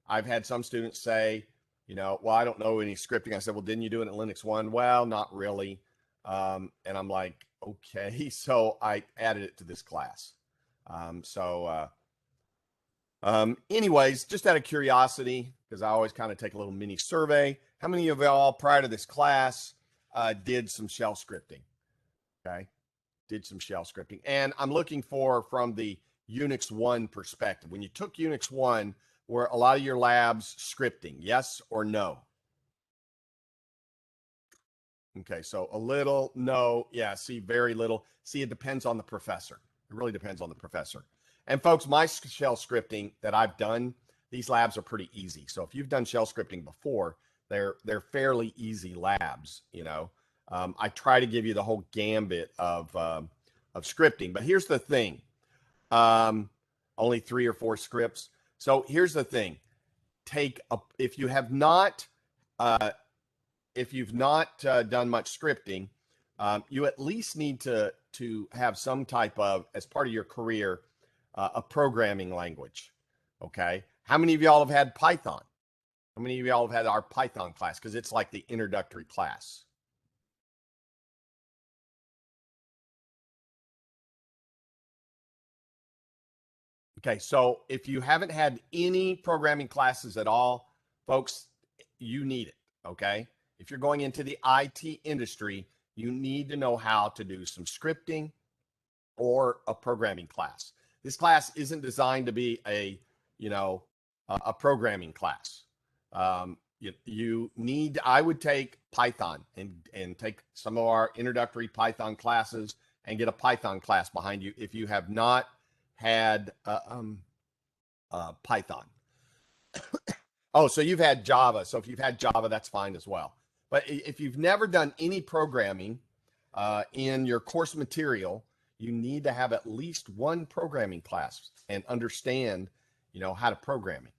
I've had some students say, well, I don't know any scripting. I said, well, didn't you do it in Linux 1? Well, not really. And I'm like, okay. So I added it to this class. Anyways, just out of curiosity, because I always kind of take a little mini survey, how many of y'all prior to this class did some shell scripting? Okay. Did some shell scripting. And I'm looking for from the Unix 1 perspective. When you took Unix 1, were a lot of your labs scripting, yes or no? Okay, so a little, no, yeah, see, very little. See, it depends on the professor. It really depends on the professor. And folks, my shell scripting that I've done, these labs are pretty easy. So if you've done shell scripting before, they're fairly easy labs, I try to give you the whole gambit of scripting. But here's the thing. Only 3 or 4 scripts. So here's the thing. If you've not done much scripting, you at least need to have some type of, as part of your career, a programming language. Okay. How many of y'all have had Python? How many of y'all have had our Python class? Because it's like the introductory class. Okay, so if you haven't had any programming classes at all, folks, you need it, okay? If you're going into the IT industry, you need to know how to do some scripting or a programming class. This class isn't designed to be a programming class. I would take Python and take some of our introductory Python classes and get a Python class behind you if you have not had Python. Oh, so you've had Java. So if you've had Java, that's fine as well. But if you've never done any programming in your course material, you need to have at least one programming class and understand, how to program it.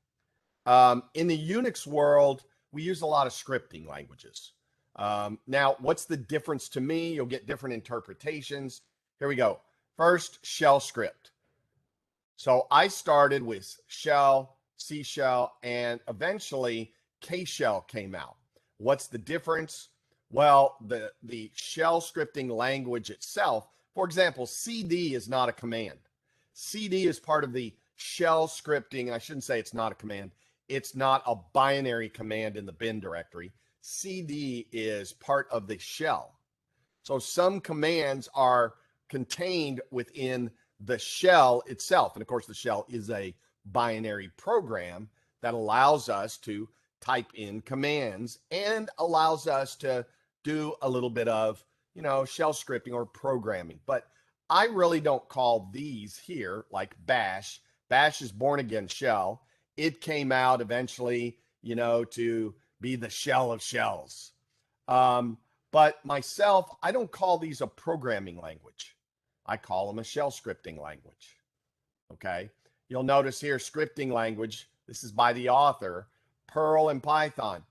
In the Unix world, we use a lot of scripting languages. Now, what's the difference to me? You'll get different interpretations. Here we go. First, shell script. So I started with shell, C shell, and eventually K shell came out. What's the difference? Well, the shell scripting language itself, for example, CD is not a command. CD is part of the shell scripting. I shouldn't say it's not a command. It's not a binary command in the bin directory. CD is part of the shell. So some commands are contained within the shell itself. And of course, the shell is a binary program that allows us to type in commands and allows us to do a little bit of, shell scripting or programming. But I really don't call these here like bash. Bash is born again shell. It came out eventually, to be the shell of shells. But myself, I don't call these a programming language. I call them a shell scripting language. Okay. You'll notice here scripting language. This is by the author, Perl and Python.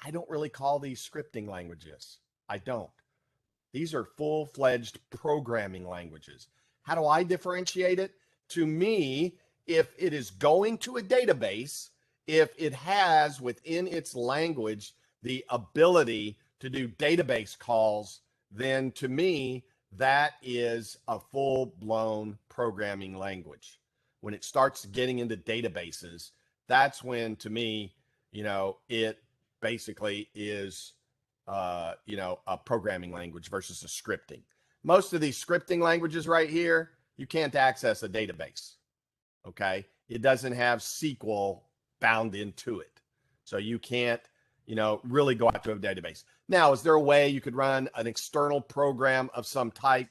I don't really call these scripting languages. I don't. These are full-fledged programming languages. How do I differentiate it? To me, if it is going to a database, if it has within its language the ability to do database calls, then to me, that is a full-blown programming language. When it starts getting into databases, that's when, to me, it basically is, a programming language versus a scripting. Most of these scripting languages right here, you can't access a database, okay? It doesn't have SQL bound into it. So you can't, really go out to a database. Now, is there a way you could run an external program of some type,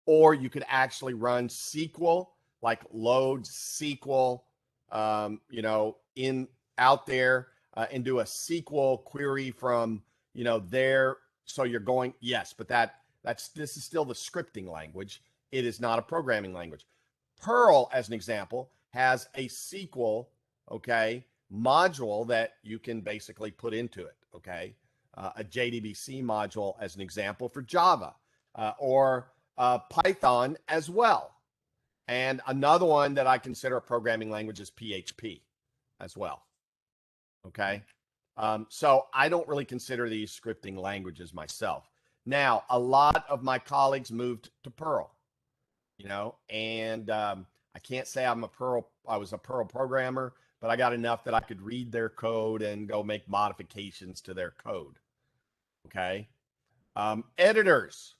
or you could actually run SQL, like load SQL, in out there and do a SQL query from, there. So you're going, yes, but this is still the scripting language. It is not a programming language. Perl, as an example, has a SQL, okay, module that you can basically put into it, okay? A JDBC module as an example for Java, or Python as well. And another one that I consider a programming language is PHP as well, okay? So I don't really consider these scripting languages myself. Now, a lot of my colleagues moved to Perl, and I can't say I was a Perl programmer, but I got enough that I could read their code and go make modifications to their code. Okay. Editors,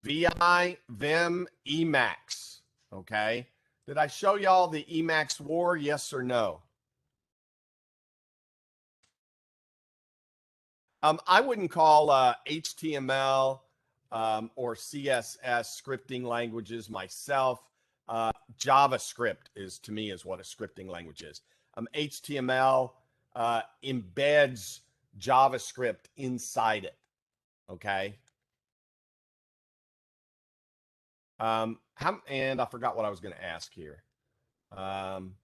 VI, Vim, Emacs. Okay. Did I show y'all the Emacs war? Yes or no? I wouldn't call HTML or CSS scripting languages myself. JavaScript to me is what a scripting language is. HTML embeds JavaScript inside it. Okay. And I forgot what I was going to ask here. And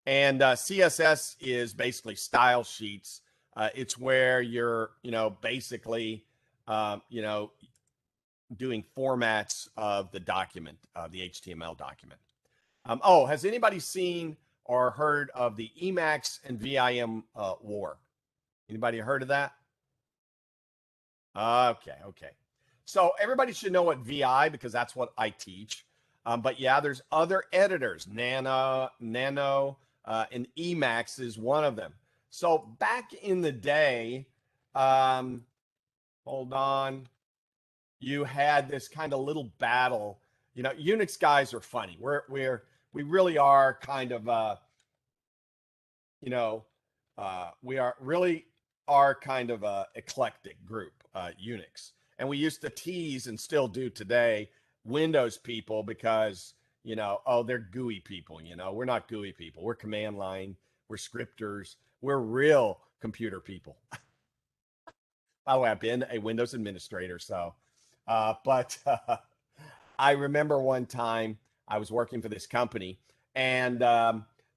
CSS is basically style sheets. It's where you're, basically, doing formats of the document, the HTML document. Has anybody seen or heard of the Emacs and VIM war? Anybody heard of that? Okay. So everybody should know what VI, because that's what I teach. But yeah, there's other editors. Nano, and Emacs is one of them. So back in the day, hold on, you had this kind of little battle. Unix guys are funny. We really are kind of, we are kind of a eclectic group, Unix. And we used to tease, and still do today, Windows people because, they're GUI people. We're not GUI people. We're command line. We're scripters. We're real computer people. By the way, I've been a Windows administrator, so, but I remember one time I was working for this company, and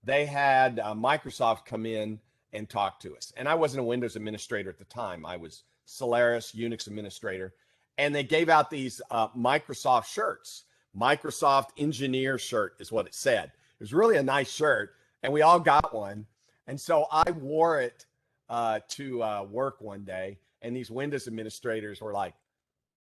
they had Microsoft come in and talk to us. And I wasn't a Windows administrator at the time. I was Solaris Unix administrator. And they gave out these Microsoft shirts Microsoft engineer shirt is what it said. It was really a nice shirt, and we all got one. And so I wore it to work one day, and these Windows administrators were like,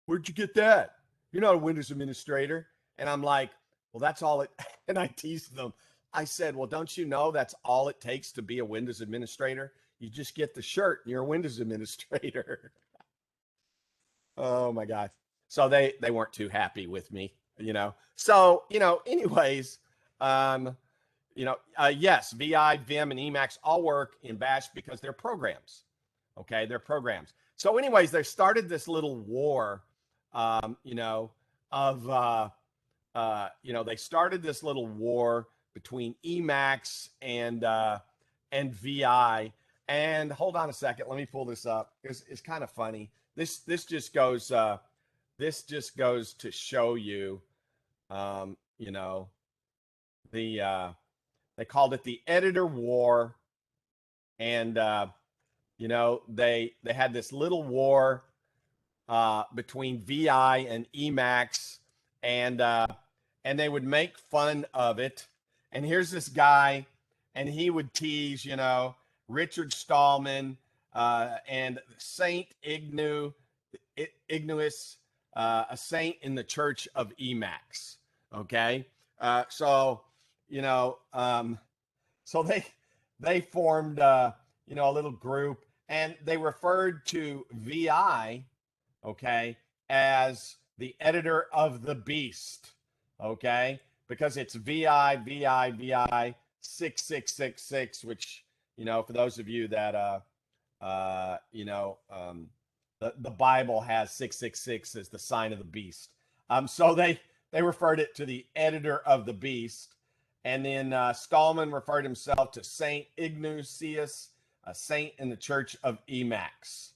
"Where'd you get that? You're not a Windows administrator." And I'm like, "Well, that's all it." And I teased them. I said, "Well, don't you know that's all it takes to be a Windows administrator? You just get the shirt, and you're a Windows administrator." Oh my God. So they weren't too happy with me, you know. So, anyways, um, yes, VI, Vim, and Emacs all work in Bash because they're programs. Okay, they're programs. So, anyways, they started this little war, they started this little war between Emacs and VI. And hold on a second, let me pull this up. It's kind of funny. This just goes to show you, the they called it the editor war, and they had this little war between VI and Emacs, and they would make fun of it. And here's this guy, and he would tease, Richard Stallman and Saint Ignace, a saint in the Church of Emacs. Okay, so so they formed a little group, and they referred to VI, okay, as the editor of the beast, okay, because it's VI 6666, which for those of you that the Bible has 666 as the sign of the beast. So they referred it to the editor of the beast. And then Stallman referred himself to Saint Ignatius, a saint in the Church of Emacs.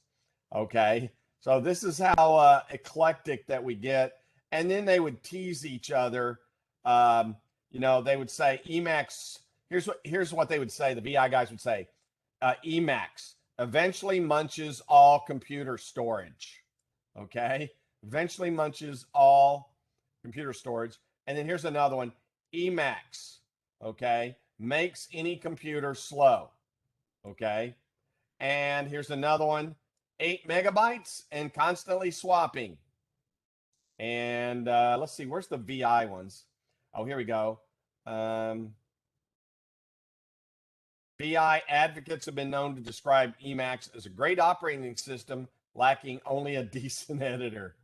Okay, so this is how eclectic that we get. And then they would tease each other. They would say Emacs. Here's what they would say. The VI guys would say, Emacs eventually munches all computer storage. Okay, eventually munches all computer storage. And then here's another one. Emacs, okay, makes any computer slow. Okay, and here's another one. 8 megabytes and constantly swapping. And let's see, where's the VI ones? Oh, here we go. VI advocates have been known to describe Emacs as a great operating system lacking only a decent editor.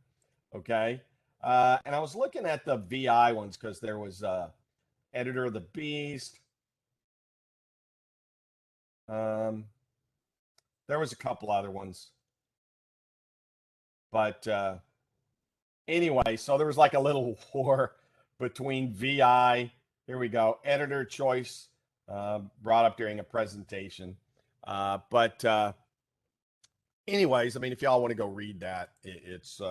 Okay. And I was looking at the VI ones because there was Editor of the Beast. There was a couple other ones. But anyway, so there was like a little war between VI. Here we go. Editor choice brought up during a presentation. But anyways, I mean, if y'all want to go read that, it's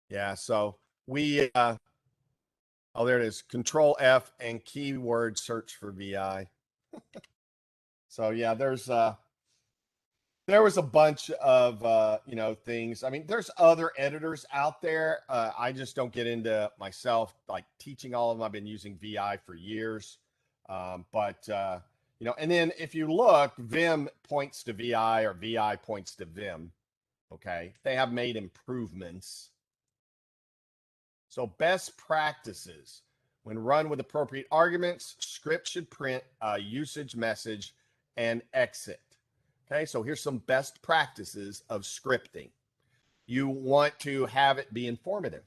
yeah. So we oh, there it is. Control F and keyword search for VI. So yeah, there was a bunch of things. I mean, there's other editors out there. I just don't get into myself like teaching all of them. I've been using VI for years. And then if you look, Vim points to VI or VI points to Vim. Okay, they have made improvements. So best practices. When run with appropriate arguments, script should print a usage message and exit. Okay, so here's some best practices of scripting. You want to have it be informative.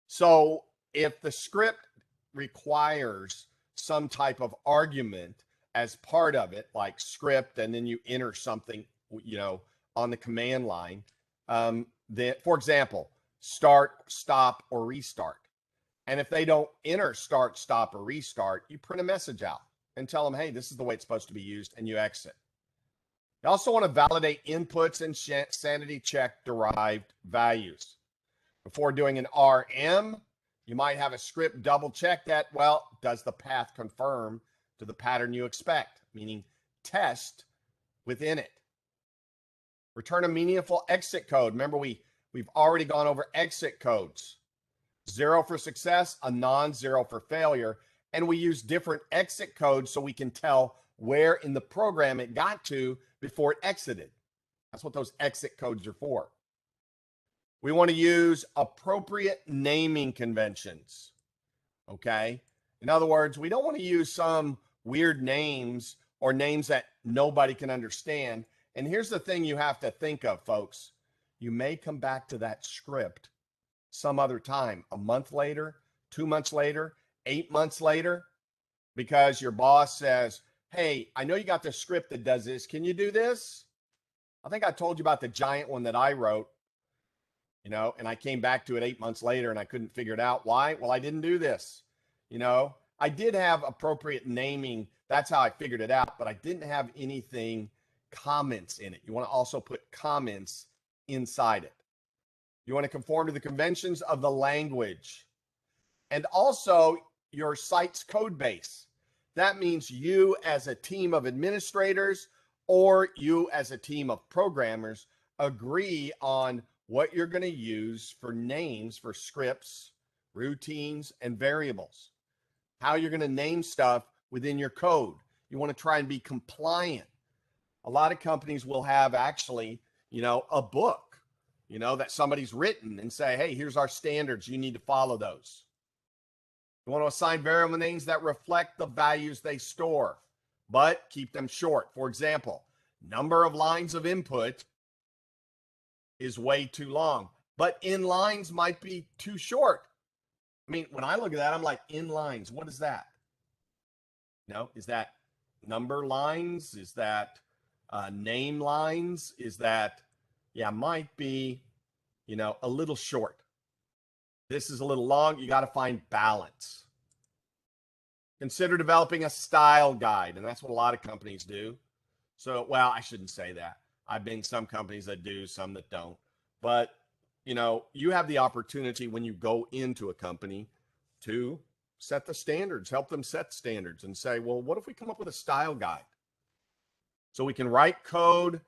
So if the script requires some type of argument as part of it, like script, and then you enter something, on the command line, then, for example, start, stop, or restart. And if they don't enter start, stop, or restart, you print a message out and tell them, hey, this is the way it's supposed to be used, and you exit. You also want to validate inputs and sanity check derived values. Before doing an RM, you might have a script double check that, well, does the path conform to the pattern you expect? Meaning test within it. Return a meaningful exit code. Remember, we've already gone over exit codes. 0 for success, a non-zero for failure. And we use different exit codes so we can tell where in the program it got to before it exited. That's what those exit codes are for. We want to use appropriate naming conventions. Okay. In other words, we don't want to use some weird names or names that nobody can understand. And here's the thing you have to think of, folks. You may come back to that script some other time, a month later, 2 months later, 8 months later, because your boss says, hey, I know you got this script that does this. Can you do this? I think I told you about the giant one that I wrote, and I came back to it 8 months later and I couldn't figure it out. Why? Well, I didn't do this. I did have appropriate naming. That's how I figured it out, but I didn't have anything comments in it. You want to also put comments inside it. You want to conform to the conventions of the language and also your site's code base. That means you as a team of administrators or you as a team of programmers agree on what you're going to use for names for scripts, routines, and variables. How you're going to name stuff within your code. You want to try and be compliant. A lot of companies will have actually, a book, that somebody's written and say, hey, here's our standards. You need to follow those. You want to assign variable names that reflect the values they store, but keep them short. For example, number of lines of input is way too long, but in lines might be too short. I mean, when I look at that, I'm like, in lines, what is that? Is that number lines? Is that name lines? Is that, might be, a little short. This is a little long. You got to find balance. Consider developing a style guide, and that's what a lot of companies do. So, well, I shouldn't say that. I've been some companies that do, some that don't. But, you have the opportunity when you go into a company to set the standards, help them set standards and say, well, what if we come up with a style guide? So we can write code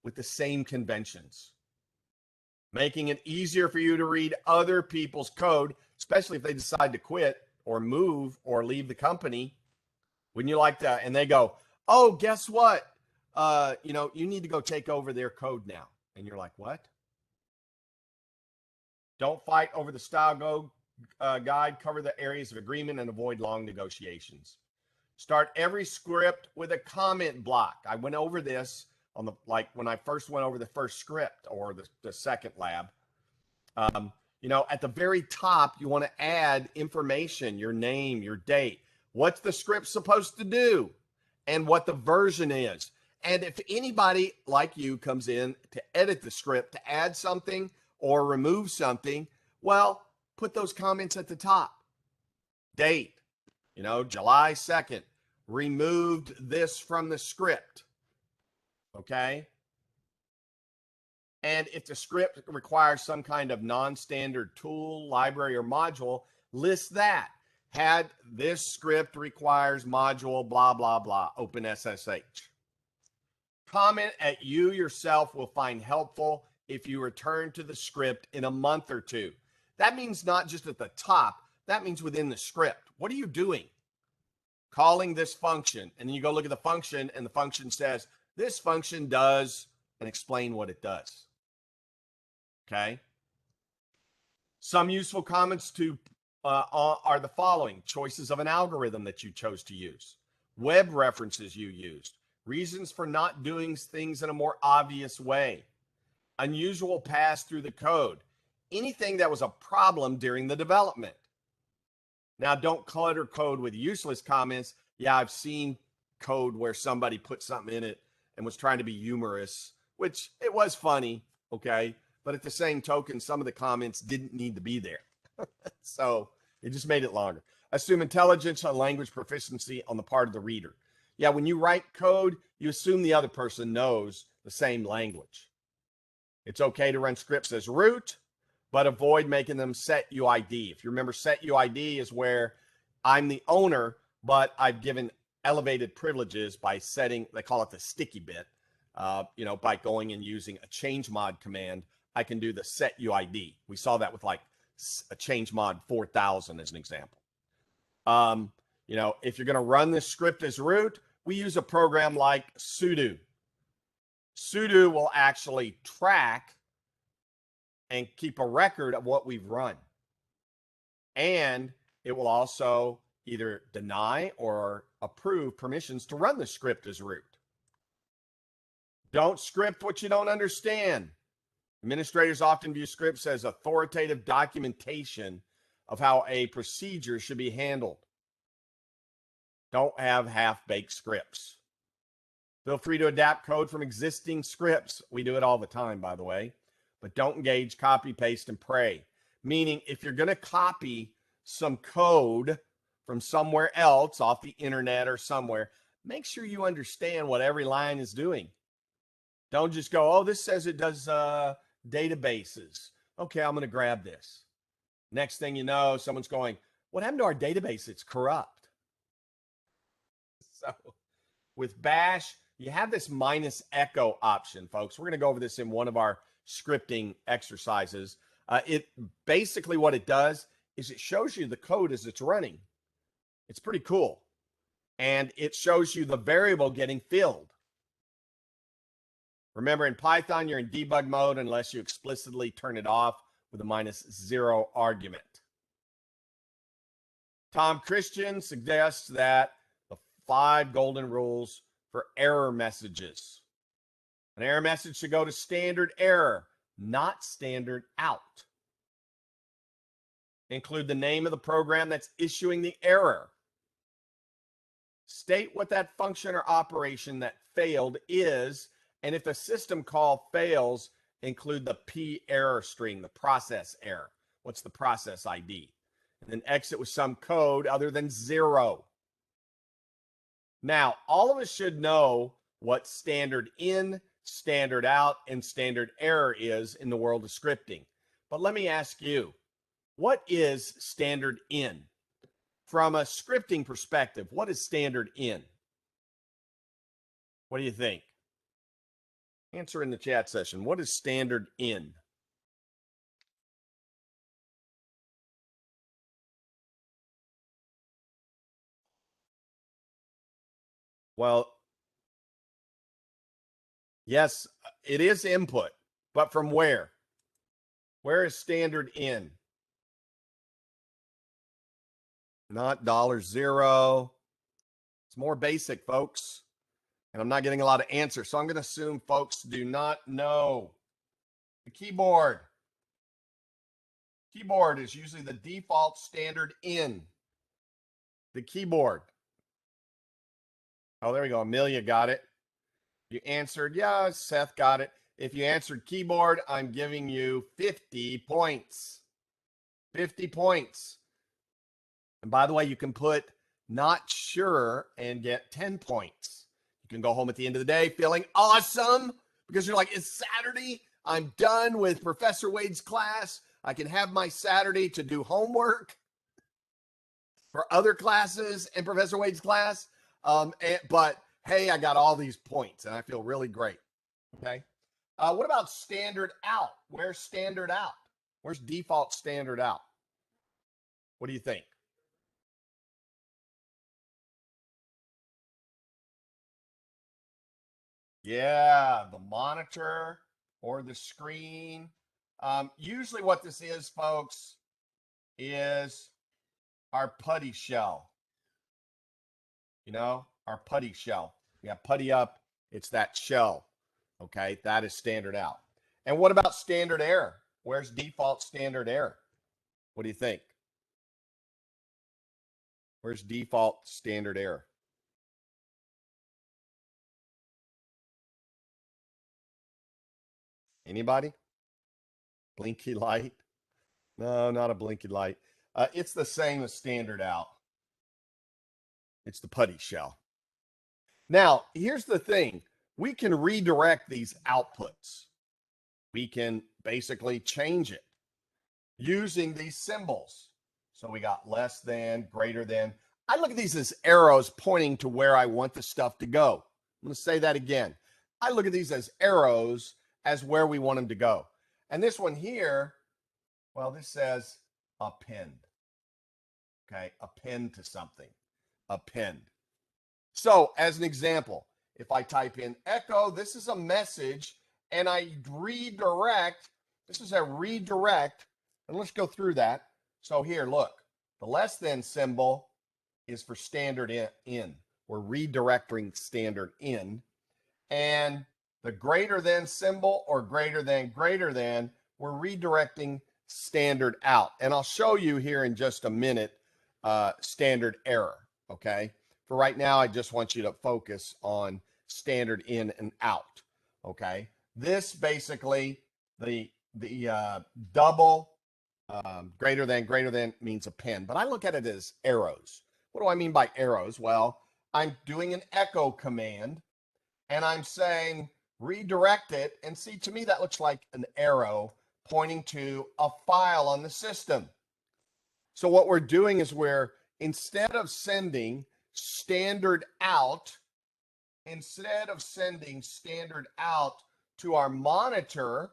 with the same conventions, making it easier for you to read other people's code, especially if they decide to quit or move or leave the company. Wouldn't you like that? And they go, oh, guess what? You need to go take over their code now. And you're like, what? Don't fight over the style guide. Cover the areas of agreement and avoid long negotiations. Start every script with a comment block. I went over this when I first went over the first script or the second lab. At the very top, you want to add information, your name, your date, what's the script supposed to do, and what the version is. And if anybody like you comes in to edit the script, to add something or remove something, well, put those comments at the top. Date, July 2nd, removed this from the script. Okay. And if the script requires some kind of non-standard tool, library, or module, list that. Had this script requires module, blah, blah, blah, OpenSSH. Comment at you yourself will find helpful if you return to the script in a month or two. That means not just at the top, that means within the script. What are you doing? Calling this function, and then you go look at the function, and the function says, this function does, and explain what it does. Okay. Some useful comments are the following: choices of an algorithm that you chose to use, web references you used, reasons for not doing things in a more obvious way, unusual pass through the code, anything that was a problem during the development. Now, don't clutter code with useless comments. Yeah, I've seen code where somebody put something in it and was trying to be humorous, which it was funny, okay? But at the same token, some of the comments didn't need to be there. So it just made it longer. Assume intelligence and language proficiency on the part of the reader. Yeah, when you write code, you assume the other person knows the same language. It's okay to run scripts as root, but avoid making them set UID. If you remember, set UID is where I'm the owner, but I've given elevated privileges by setting, they call it the sticky bit. By going and using a change mod command, I can do the set UID. We saw that with like change mod 4000 as an example. You know, if you're going to run this script as root, we use a program like sudo. Sudo will actually track and keep a record of what we've run. And it will also either deny or approve permissions to run the script as root. Don't script what you don't understand. Administrators often view scripts as authoritative documentation of how a procedure should be handled. Don't have half-baked scripts. Feel free to adapt code from existing scripts. We do it all the time, by the way. But don't engage, copy, paste, and pray. Meaning, if you're going to copy some code from somewhere else, off the internet or somewhere, make sure you understand what every line is doing. Don't just go, oh, this says it does databases. Okay, I'm going to grab this. Next thing you know, someone's going, what happened to our database? It's corrupt. So with Bash, you have this -echo option, folks. We're going to go over this in one of our scripting exercises. It basically what it does is it shows you the code as it's running. It's pretty cool. And it shows you the variable getting filled. Remember, in Python, you're in debug mode unless you explicitly turn it off with a -0 argument. Tom Christian suggests that the 5 golden rules for error messages. An error message should go to standard error, not standard out. Include the name of the program that's issuing the error. State what that function or operation that failed is, and if the system call fails, include the P error string, the process error. What's the process ID? And then exit with some code other than 0. Now, all of us should know what standard in, standard out, and standard error is in the world of scripting. But let me ask you, what is standard in? From a scripting perspective, what is standard in? What do you think? Answer in the chat session. What is standard in? Well, yes, it is input, but from where? Where is standard in? Not $0. It's more basic, folks. And I'm not getting a lot of answers. So I'm going to assume folks do not know. The keyboard. Keyboard is usually the default standard in. The keyboard. Oh, there we go. Amelia got it. You answered, yeah, Seth got it. If you answered keyboard, I'm giving you 50 points. 50 points. And by the way, you can put not sure and get 10 points. You can go home at the end of the day feeling awesome because you're like, it's Saturday. I'm done with Professor Wade's class. I can have my Saturday to do homework for other classes and Professor Wade's class. But hey, I got all these points and I feel really great. Okay. What about standard out? Where's standard out? Where's default standard out? What do you think? Yeah, the monitor or the screen. Usually what this is, folks, is our putty shell. You know, our putty shell. We have putty up. It's that shell. Okay, that is standard out. And what about standard error? Where's default standard error? What do you think? Where's default standard error? Anybody? Blinky light? No, not a blinky light. It's the same as standard out. It's the putty shell. Now, here's the thing. We can redirect these outputs. We can basically change it using these symbols. So we got less than, greater than. I look at these as arrows pointing to where I want the stuff to go. I'm going to say that again. I look at these as arrows as where we want them to go. And this one here, well, this says append. Okay, append to something, append. So as an example, if I type in echo, this is a message, and I redirect, this is a redirect, and let's go through that. So here, look, the less than symbol is for standard in. We're redirecting standard in. And the greater than symbol or greater than, we're redirecting standard out. And I'll show you here in just a minute standard error, okay? For right now, I just want you to focus on standard in and out, okay? This basically, the double greater than means append, but I look at it as arrows. What do I mean by arrows? Well, I'm doing an echo command, and I'm saying redirect it, and see, to me, that looks like an arrow pointing to a file on the system. So what we're doing is instead of sending standard out to our monitor,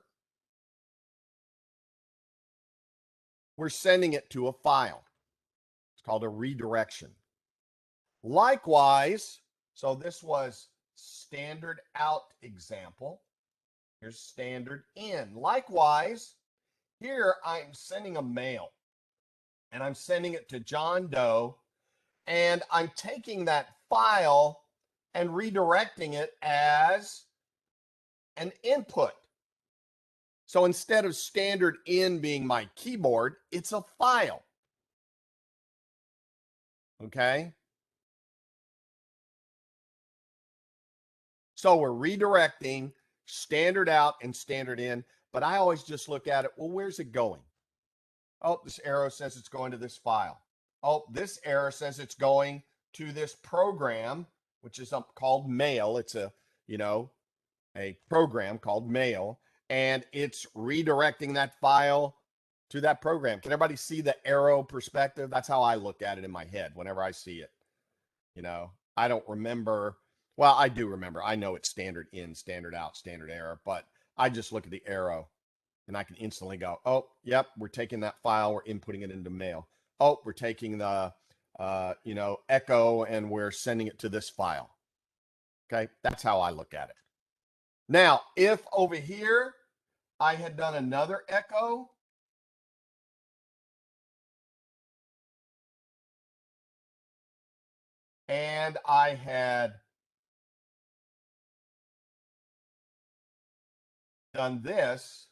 we're sending it to a file. It's called a redirection. Likewise, so this was standard out example. Here's standard in. Likewise, here I'm sending a mail, and I'm sending it to John Doe, and I'm taking that file and redirecting it as an input. So instead of standard in being my keyboard, it's a file. Okay? So we're redirecting standard out and standard in, but I always just look at it, well, where's it going? Oh, this arrow says it's going to this file. Oh, this arrow says it's going to this program, which is called mail. It's a program called mail, and it's redirecting that file to that program. Can everybody see the arrow perspective? That's how I look at it in my head whenever I see it. I don't remember. Well, I do remember. I know it's standard in, standard out, standard error, but I just look at the arrow and I can instantly go, oh, yep, we're taking that file, we're inputting it into mail. Oh, we're taking the, echo, and we're sending it to this file. Okay, that's how I look at it. Now, if over here I had done another echo, and I had done this,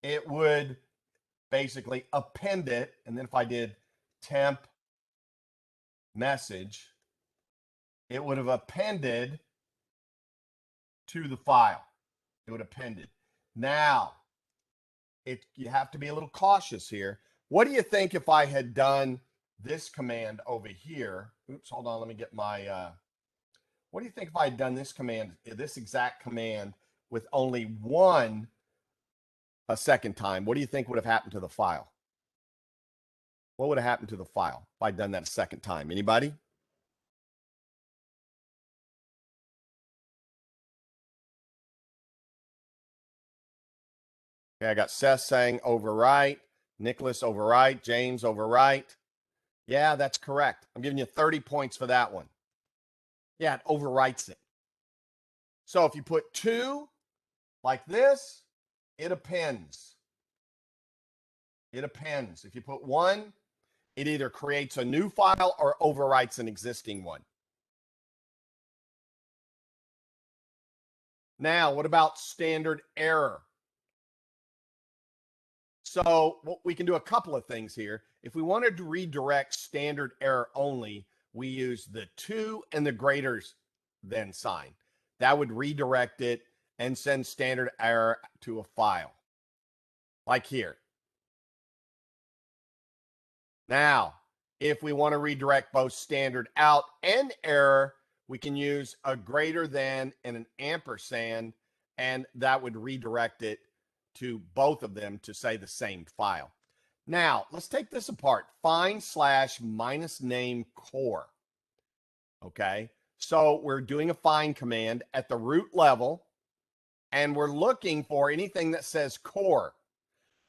it would basically append it. And then if I did temp message, it would have appended to the file. It would append it. Now, you have to be a little cautious here. What do you think if I had done this command over here? Oops, hold on. Let me get my, what do you think if I had done this command, this exact command with only one a second time? What do you think would have happened to the file? What would have happened to the file if I'd done that a second time? Anybody? Okay, I got Seth saying overwrite, Nicholas overwrite, James overwrite. Yeah, that's correct. I'm giving you 30 points for that one. Yeah, it overwrites it. So if you put 2 like this, it appends. It appends. If you put 1, it either creates a new file or overwrites an existing one. Now, what about standard error? So we can do a couple of things here. If we wanted to redirect standard error only, we use the to and the greater than sign. That would redirect it and send standard error to a file, like here. Now, if we want to redirect both standard out and error, we can use a greater than and an ampersand, and that would redirect it to both of them to say the same file. Now, let's take this apart. Find / minus name core. Okay, so we're doing a find command at the root level, and we're looking for anything that says core.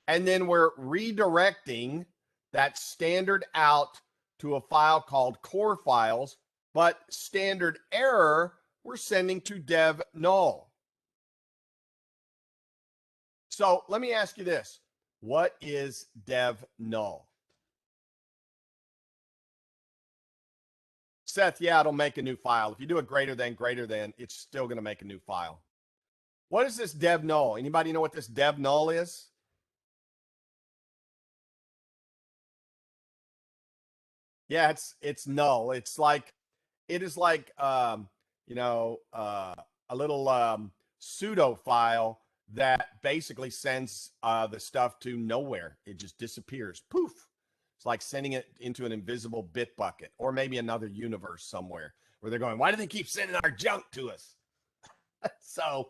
And then we're redirecting that standard out to a file called core files, but standard error we're sending to dev null. So let me ask you this. What is dev null? Seth, yeah, it'll make a new file. If you do a greater than, it's still going to make a new file. What is this dev null? Anybody know what this dev null is? Yeah, it's null. It's like, it is like, you know, a little pseudo file that basically sends the stuff to nowhere. It just disappears. Poof. It's like sending it into an invisible bit bucket, or maybe another universe somewhere where they're going, why do they keep sending our junk to us? So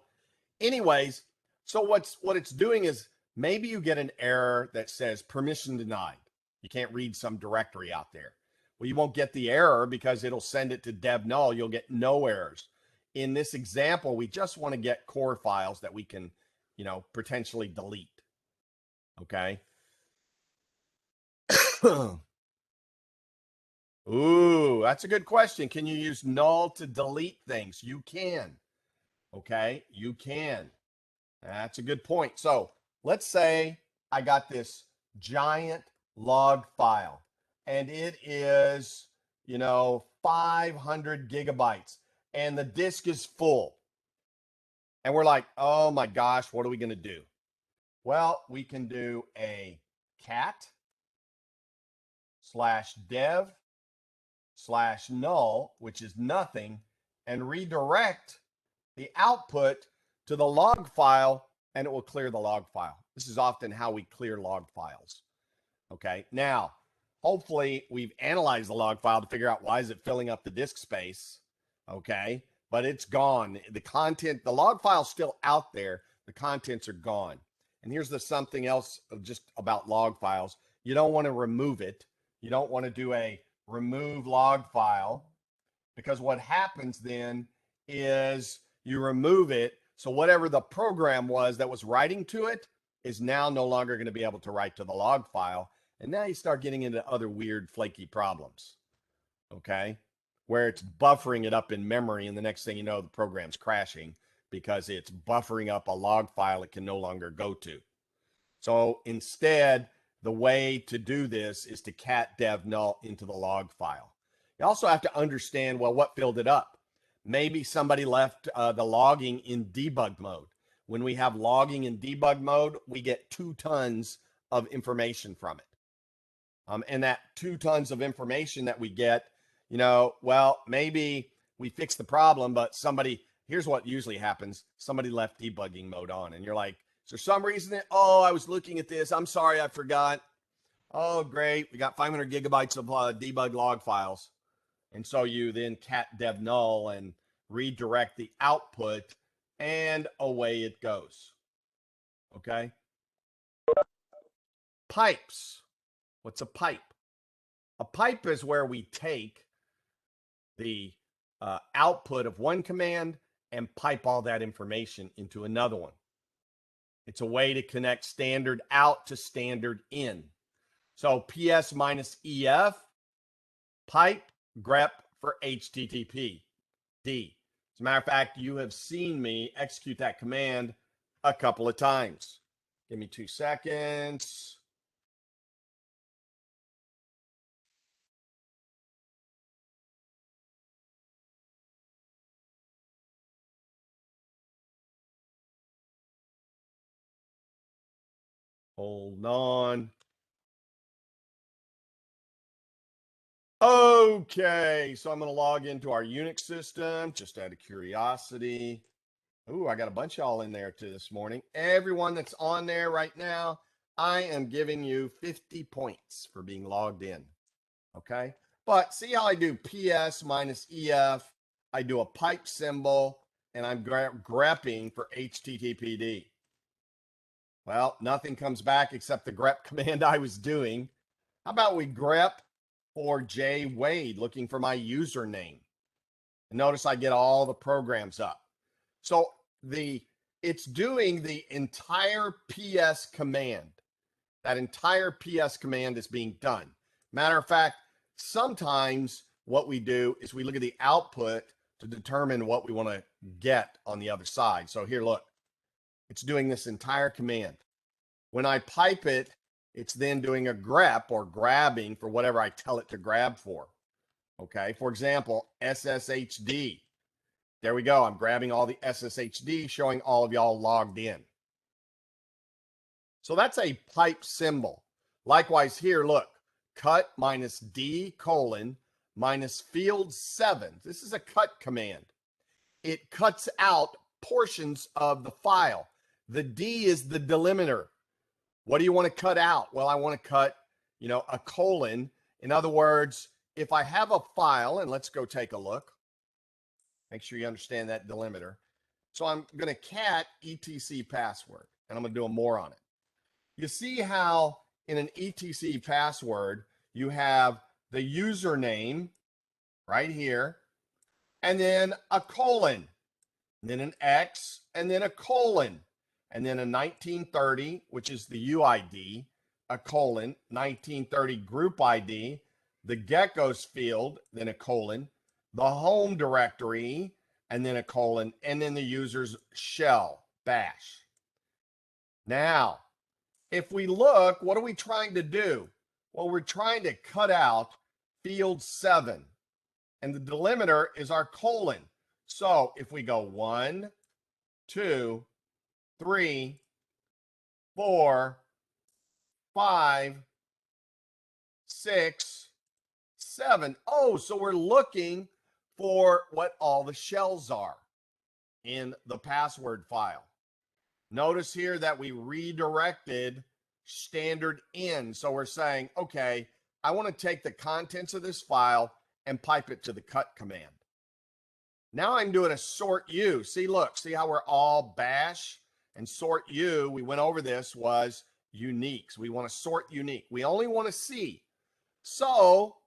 anyways, so what it's doing is maybe you get an error that says permission denied. You can't read some directory out there. Well, you won't get the error because it'll send it to dev null. You'll get no errors. In this example, we just want to get core files that we can, you know, potentially delete. Okay. Ooh, that's a good question. Can you use null to delete things? You can. Okay, you can. That's a good point. So let's say I got this giant log file and it is, you know, 500 gigabytes and the disk is full. And we're like, oh my gosh, what are we going to do? Well, we can do a cat /dev/null, which is nothing, and redirect the output to the log file, and it will clear the log file. This is often how we clear log files. Okay, now, hopefully we've analyzed the log file to figure out why is it filling up the disk space, okay? But it's gone. The content, the log file's still out there. The contents are gone. And here's the something else just about log files. You don't want to remove it. You don't want to do a remove log file, because what happens then is you remove it. So whatever the program was that was writing to it is now no longer going to be able to write to the log file. And now you start getting into other weird flaky problems, okay? Where it's buffering it up in memory, and the next thing you know, the program's crashing because it's buffering up a log file it can no longer go to. So instead, the way to do this is to cat dev null into the log file. You also have to understand, well, what filled it up? Maybe somebody left the logging in debug mode. When we have logging in debug mode, we get 2 tons of information from it. And that 2 tons of information that we get, you know, well, maybe we fix the problem, but somebody, here's what usually happens. Somebody left debugging mode on, and you're like, is there some reason that, oh, I was looking at this. I'm sorry, I forgot. Oh, great. We got 500 gigabytes of debug log files. And so you then cat dev null and redirect the output, and away it goes. Okay. Pipes. What's a pipe? A pipe is where we take the output of one command and pipe all that information into another one. It's a way to connect standard out to standard in. So PS minus EF, pipe, grep for HTTP. D. As a matter of fact, you have seen me execute that command a couple of times. Give me 2 seconds. Hold on. Okay, so I'm going to log into our UNIX system just out of curiosity. Ooh, I got a bunch of y'all in there too this morning. Everyone that's on there right now, I am giving you 50 points for being logged in. Okay, but see how I do PS minus EF. I do a pipe symbol, and I'm grepping for HTTPD. Well, nothing comes back except the grep command I was doing. How about we grep for J Wade, looking for my username? And notice I get all the programs up. So it's doing the entire PS command. That entire PS command is being done. Matter of fact, sometimes what we do is we look at the output to determine what we want to get on the other side. So here, look, it's doing this entire command. When I pipe it, it's then doing a grep or grabbing for whatever I tell it to grab for. Okay, for example, SSHD. There we go. I'm grabbing all the SSHD, showing all of y'all logged in. So that's a pipe symbol. Likewise here, look, cut minus D colon minus field 7. This is a cut command. It cuts out portions of the file. The D is the delimiter. What do you want to cut out? Well, I want to cut, a colon. In other words, if I have a file, and let's go take a look. Make sure you understand that delimiter. So I'm going to cat etc password, and I'm going to do a more on it. You see how in an etc password, you have the username right here, and then a colon, and then an X, and then a colon, and then a 1930, which is the UID, a colon, 1930 group ID, the geckos field, then a colon, the home directory, and then a colon, and then the user's shell, bash. Now, if we look, what are we trying to do? Well, we're trying to cut out field 7, and the delimiter is our colon. So if we go 1, 2, 3, 4, 5, 6, 7. Oh, so we're looking for what all the shells are in the password file. Notice here that we redirected standard in. So we're saying, okay, I want to take the contents of this file and pipe it to the cut command. Now I'm doing a sort U. See, look, see how we're all bash and sort U. We went over this was uniques. We want to sort unique. We only want to see. So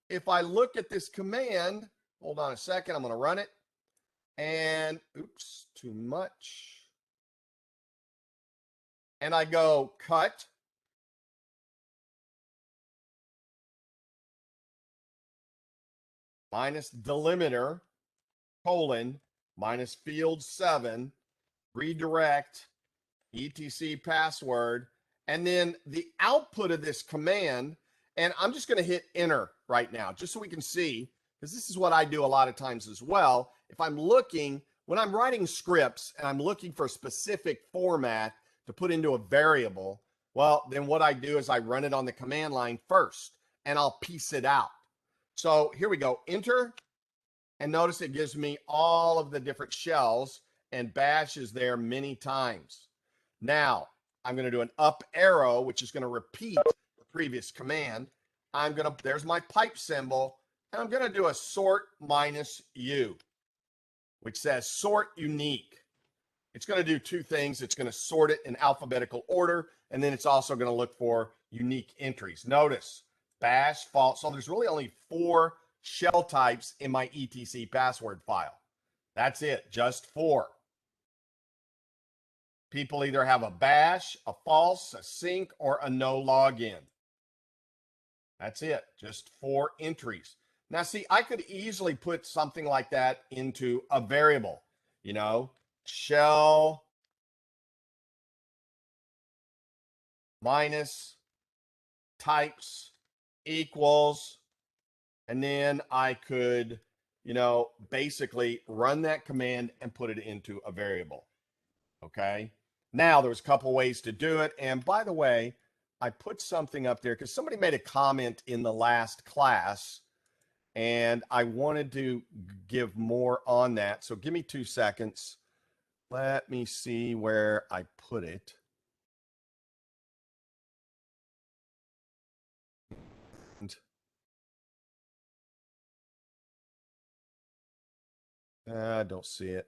if I look at this command, hold on a second, I'm going to run it. And oops, too much. And I go cut minus delimiter colon minus field 7 redirect etc password, and then the output of this command, and I'm just going to hit enter right now just so we can see, because this is what I do a lot of times as well. If I'm looking, when I'm writing scripts and I'm looking for a specific format to put into a variable, well, then what I do is I run it on the command line first, and I'll piece it out. So here we go, enter, and notice it gives me all of the different shells, and bash is there many times. Now, I'm going to do an up arrow, which is going to repeat the previous command. There's my pipe symbol, and I'm going to do a sort minus U, which says sort unique. It's going to do two things. It's going to sort it in alphabetical order, and then it's also going to look for unique entries. Notice bash, false. So there's really only 4 shell types in my etc password file. That's it, just 4. People either have a bash, a false, a sync, or a no login. That's it, just 4 entries. Now, see, I could easily put something like that into a variable, shell minus types equals, and then I could, basically run that command and put it into a variable. Okay. Now there's a couple ways to do it. And by the way, I put something up there because somebody made a comment in the last class and I wanted to give more on that. So give me 2 seconds. Let me see where I put it. I don't see it.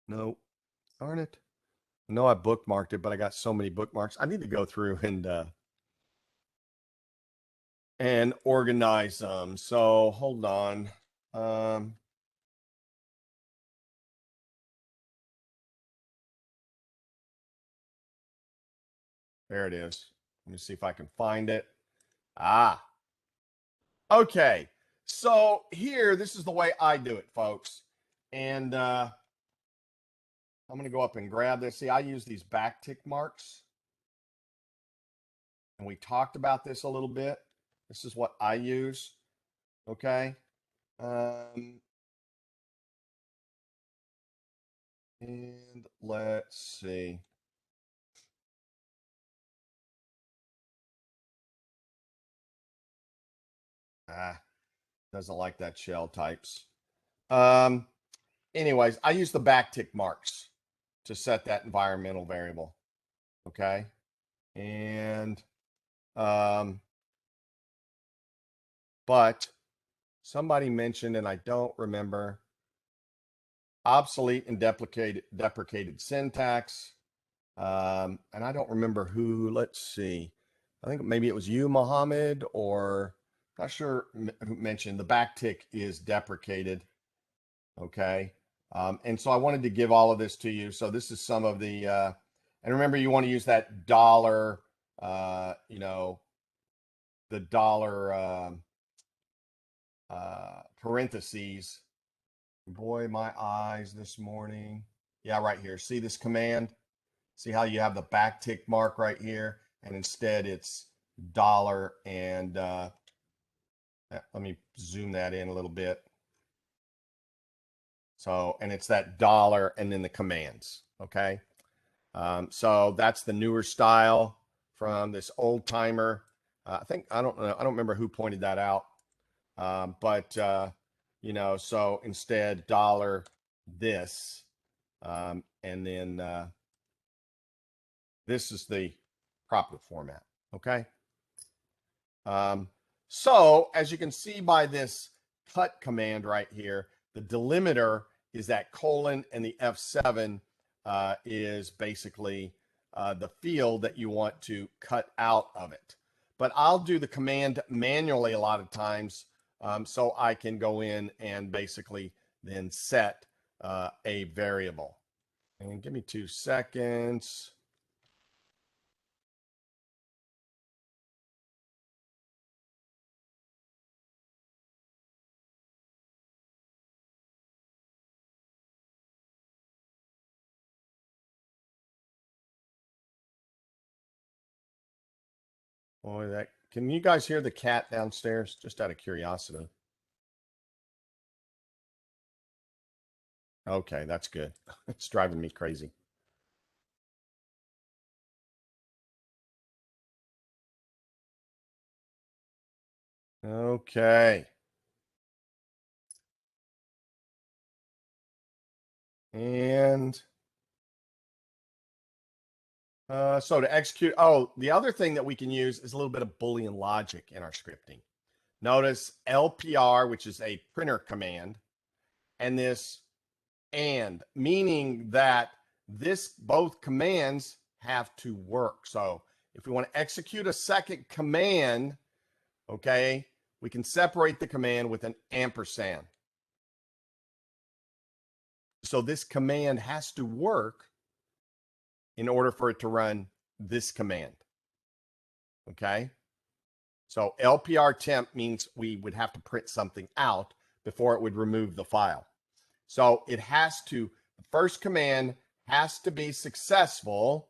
No, darn it. No, I bookmarked it, but I got so many bookmarks. I need to go through and organize them. So hold on. There it is. Let me see if I can find it. Ah, okay. So here, this is the way I do it, folks. And I'm going to go up and grab this. See, I use these backtick marks. And we talked about this a little bit. This is what I use. Okay. And let's see. Doesn't like that shell types. Anyways, I use the backtick marks to set that environmental variable. Okay. And, but somebody mentioned, and I don't remember, obsolete and deprecated syntax. And I don't remember who, let's see. I think maybe it was you, Mohammed, or not sure who mentioned the backtick is deprecated. Okay. And so I wanted to give all of this to you. So this is some of the, and remember you want to use that dollar, you know, the dollar parentheses. Boy, my eyes this morning. Yeah, right here. See this command? See how you have the backtick mark right here? And instead it's dollar and let me zoom that in a little bit. So, and it's that dollar and then the commands. Okay. So that's the newer style from this old timer. I think, I don't know, I don't remember who pointed that out. But you know, so instead dollar this, and then this is the proper format. Okay. So as you can see by this cut command right here, the delimiter is that colon, and the F7 is basically the field that you want to cut out of it. But I'll do the command manually a lot of times, so I can go in and basically then set a variable. And give me 2 seconds. Boy, that, can you guys hear the cat downstairs? Just out of curiosity. Okay, that's good. It's driving me crazy. Okay. And so to execute, oh, the other thing that we can use is a little bit of Boolean logic in our scripting. Notice LPR, which is a printer command, and this and, meaning that this both commands have to work. So if we want to execute a second command, okay, we can separate the command with an ampersand. So this command has to work in order for it to run this command. Okay. So LPR temp means we would have to print something out before it would remove the file. So it has to, the first command has to be successful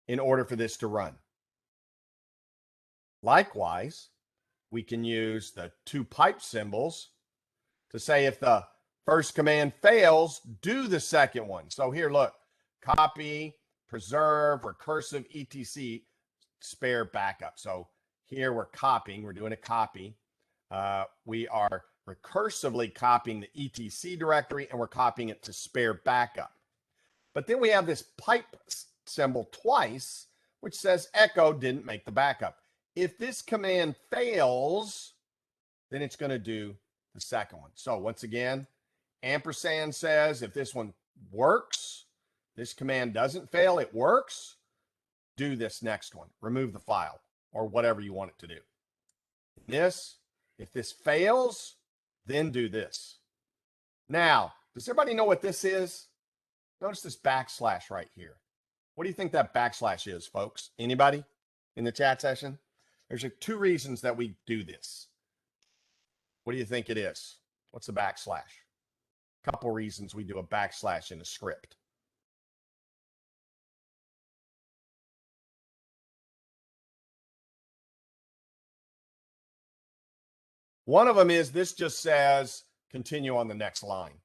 in order for this to run. Likewise, we can use the 2 pipe symbols to say if the first command fails, do the second one. So here, look, copy, preserve, recursive, etc, spare backup. So here we're copying, we're doing a copy. We are recursively copying the etc directory, and we're copying it to spare backup. But then we have this pipe symbol twice, which says echo didn't make the backup. If this command fails, then it's going to do the second one. So once again, ampersand says if this one works, this command doesn't fail, it works, do this next one, remove the file, or whatever you want it to do. This, if this fails, then do this. Now, does everybody know what this is? Notice this backslash right here. What do you think that backslash is, folks? Anybody in the chat session? There's two reasons that we do this. What do you think it is? What's the backslash? A couple reasons we do a backslash in a script. One of them is this just says continue on the next line.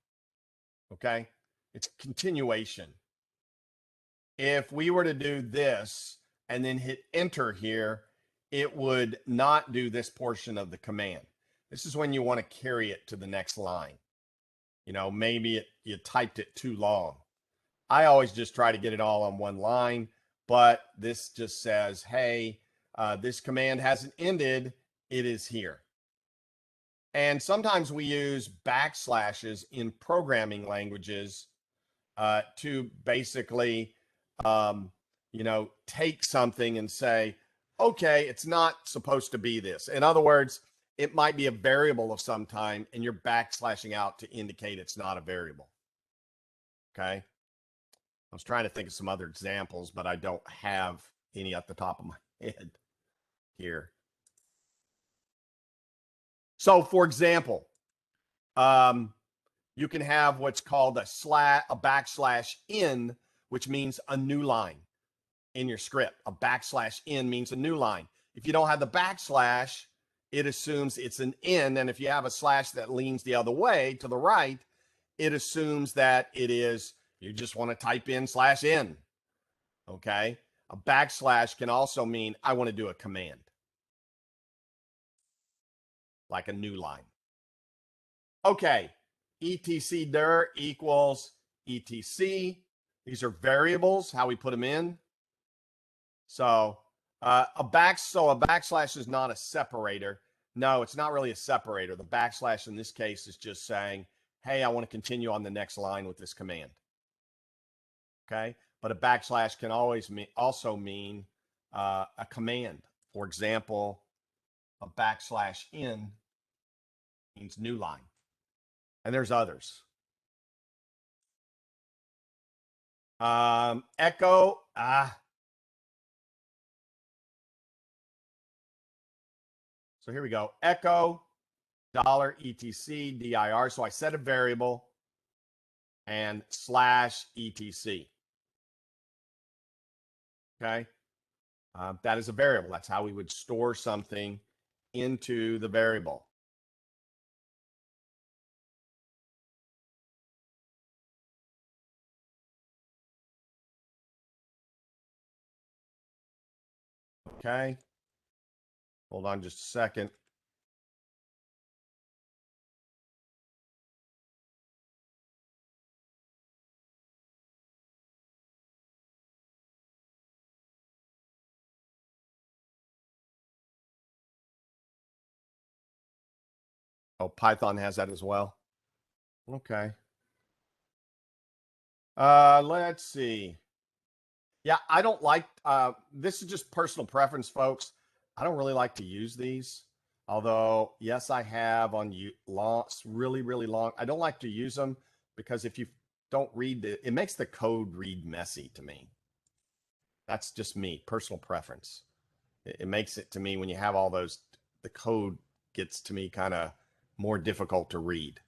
Okay? It's continuation. If we were to do this and then hit enter here, it would not do this portion of the command. This is when you want to carry it to the next line. You know, maybe you typed it too long. I always just try to get it all on one line, but this just says, hey, this command hasn't ended. It is here. And sometimes we use backslashes in programming languages to basically, you know, take something and say, okay, it's not supposed to be this. In other words, it might be a variable of some time and you're backslashing out to indicate it's not a variable. Okay. I was trying to think of some other examples, but I don't have any at the top of my head here. So for example, you can have what's called a backslash in, which means a new line in your script. A backslash in means a new line. If you don't have the backslash, it assumes it's an in. And if you have a slash that leans the other way to the right, it assumes that it is, you just want to type in /n. Okay. A backslash can also mean I want to do a command, like a new line. Okay. etc dir equals etc. These are variables, how we put them in. So a backslash is not a separator. No, it's not really a separator. The backslash in this case is just saying, hey, I want to continue on the next line with this command. Okay, but a backslash can always also mean a command. For example, a backslash in means new line. And there's others. Echo, so here we go. Echo $etc dir. So I set a variable and /etc. Okay. That is a variable. That's how we would store something into the variable. Okay. Hold on just a second. Oh, Python has that as well. Okay. Let's see. Yeah, I don't like, this is just personal preference, folks. I don't really like to use these. Although, yes, I have on really, really long. I don't like to use them because if you don't read it makes the code read messy to me. That's just me, personal preference. It makes it to me when you have all those, the code gets to me kind of more difficult to read.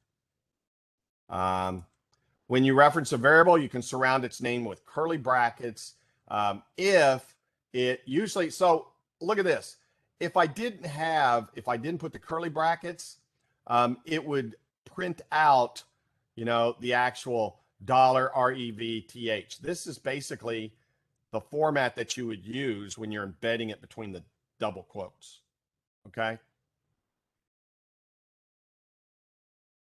When you reference a variable, you can surround its name with curly brackets. If it usually, so look at this. If I didn't put the curly brackets, it would print out, you know, the actual $REVTH. This is basically the format that you would use when you're embedding it between the double quotes. Okay.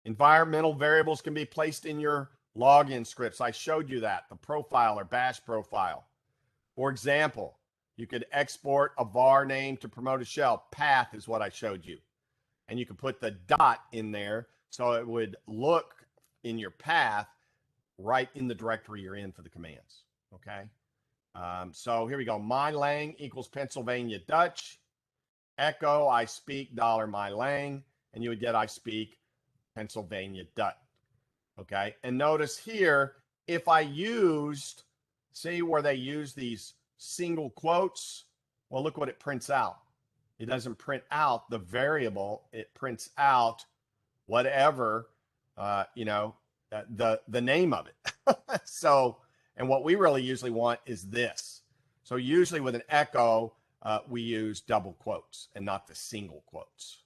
Environmental variables can be placed in your login scripts. I showed you that, the profile or bash profile. For example, you could export a var name to promote a shell. Path is what I showed you. And you could put the dot in there so it would look in your path right in the directory you're in for the commands. Okay. So here we go. MyLang equals Pennsylvania Dutch. Echo, I speak $mylang. And you would get I speak Pennsylvania Dutch. Okay. And notice here, if I used See where they use these single quotes? Well, look what it prints out. It doesn't print out the variable. It prints out whatever, the name of it. So, and what we really usually want is this. So usually with an echo, we use double quotes and not the single quotes.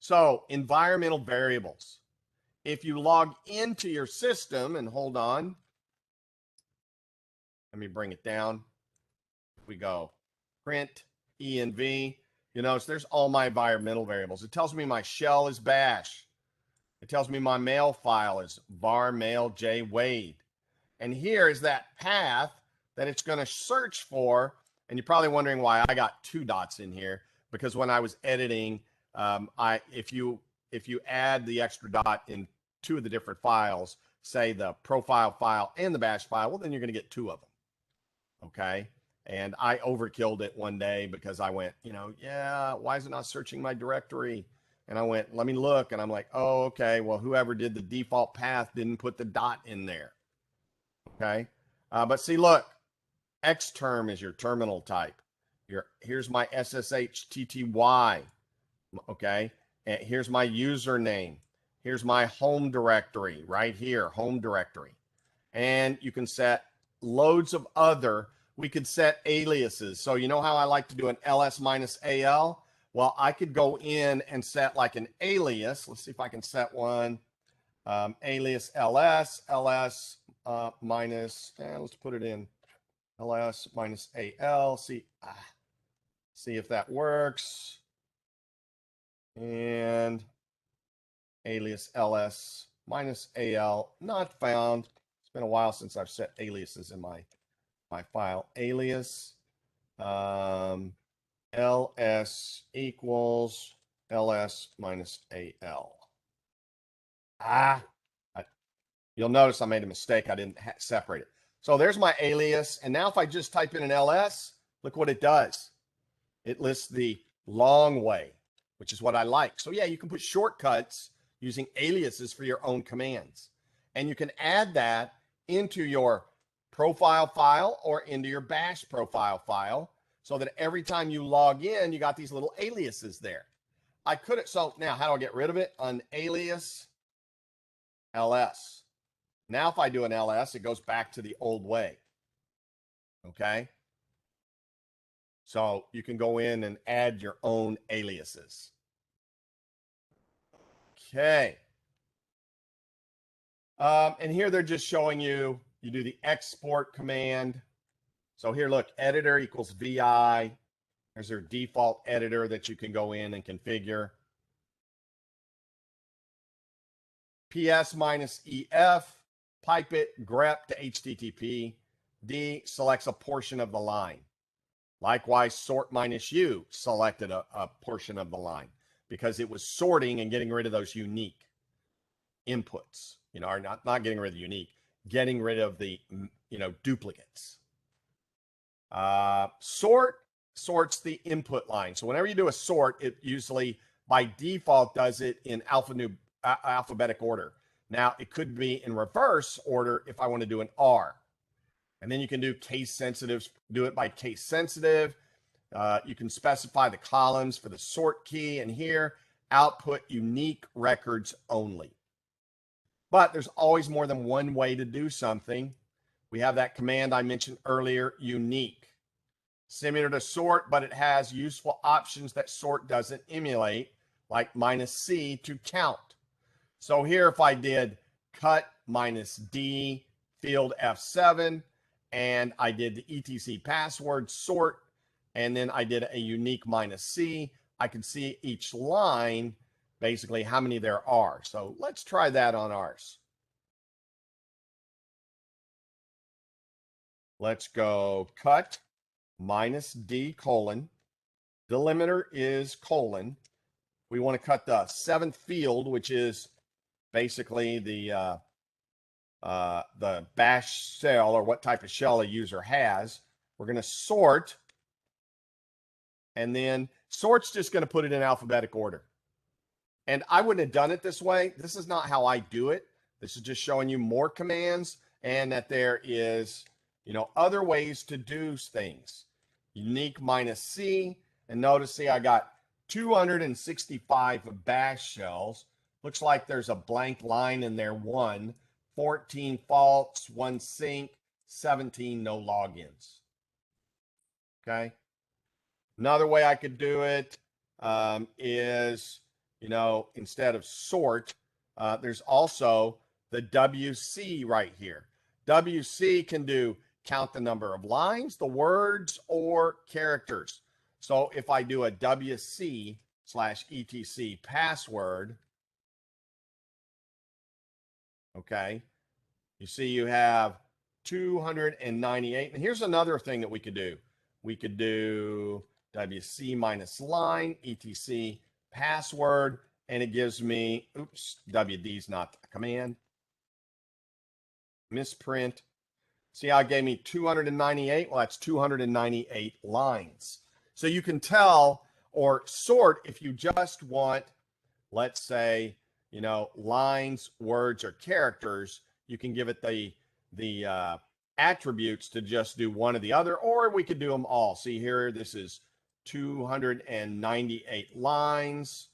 So environmental variables. If you log into your system, and hold on, let me bring it down. We go print env. You notice there's all my environmental variables. It tells me my shell is bash. It tells me my mail file is var mail j wade. And here is that path that it's going to search for. And you're probably wondering why I got 2 dots in here, because when I was editing, if you add the extra dot in 2 of the different files, say the profile file and the bash file, well, then you're going to get 2 of them. Okay. And I overkilled it one day because I went, yeah, why is it not searching my directory? And I went, let me look. And I'm like, oh, okay. Well, whoever did the default path didn't put the dot in there. Okay. But see, look, xterm is your terminal type. Here's my SSHTTY. Okay. And here's my username. Here's my home directory right here, home directory. And you can set loads of other, we could set aliases. So you know how I like to do an ls-al? Well, I could go in and set like an alias. Let's see if I can set one. Alias ls, minus, let's put it in ls minus al. See if that works. And alias ls minus al, not found. It's been a while since I've set aliases in my file. Alias ls equals ls minus al. You'll notice I made a mistake. I didn't separate it. So there's my alias. And now if I just type in an ls, look what it does. It lists the long way, which is what I like. So yeah, you can put shortcuts using aliases for your own commands. And you can add that into your profile file or into your bash profile file so that every time you log in, you got these little aliases there. I could, so now how do I get rid of it? An alias ls. Now, if I do an ls, it goes back to the old way. Okay. So you can go in and add your own aliases. Okay. And here they're just showing you, you do the export command. So here, look, editor equals VI. There's their default editor that you can go in and configure. PS minus EF, pipe it, grep to HTTP. D selects a portion of the line. Likewise, sort minus U selected a portion of the line because it was sorting and getting rid of those unique inputs, or not getting rid of the unique, getting rid of the, duplicates. Sort sorts the input line. So whenever you do a sort, it usually by default does it in alphabetic order. Now it could be in reverse order if I want to do an R. And then you can do case sensitives, do it by case sensitive. You can specify the columns for the sort key, and here output unique records only. But there's always more than one way to do something. We have that command I mentioned earlier, unique. Similar to sort, but it has useful options that sort doesn't emulate, like -C to count. So here, if I did cut -D field F7, and I did the ETC password sort, and then I did a unique -C, I can see each line, basically how many there are. So let's try that on ours. Let's go cut -D colon. Delimiter is colon. We want to cut the 7th field, which is basically the bash shell, or what type of shell a user has. We're going to sort, and then sort's just going to put it in alphabetic order. And I wouldn't have done it this way. This is not how I do it. This is just showing you more commands and that there is, other ways to do things. Unique minus C, and notice, see, I got 265 bash shells. Looks like there's a blank line in there, 14 faults, 1 sync, 17 no logins. Okay. Another way I could do it is, instead of sort, there's also the WC right here. WC can do count the number of lines, the words, or characters. So if I do a WC/etc password, okay, you see you have 298. And here's another thing that we could do. We could do WC minus line, etc password, and it gives me, oops, WD is not a command. Misprint. See how it gave me 298? Well, that's 298 lines. So you can tell or sort if you just want, let's say, lines, words, or characters, you can give it the attributes to just do one or the other, or we could do them all. See here, this is 298 lines,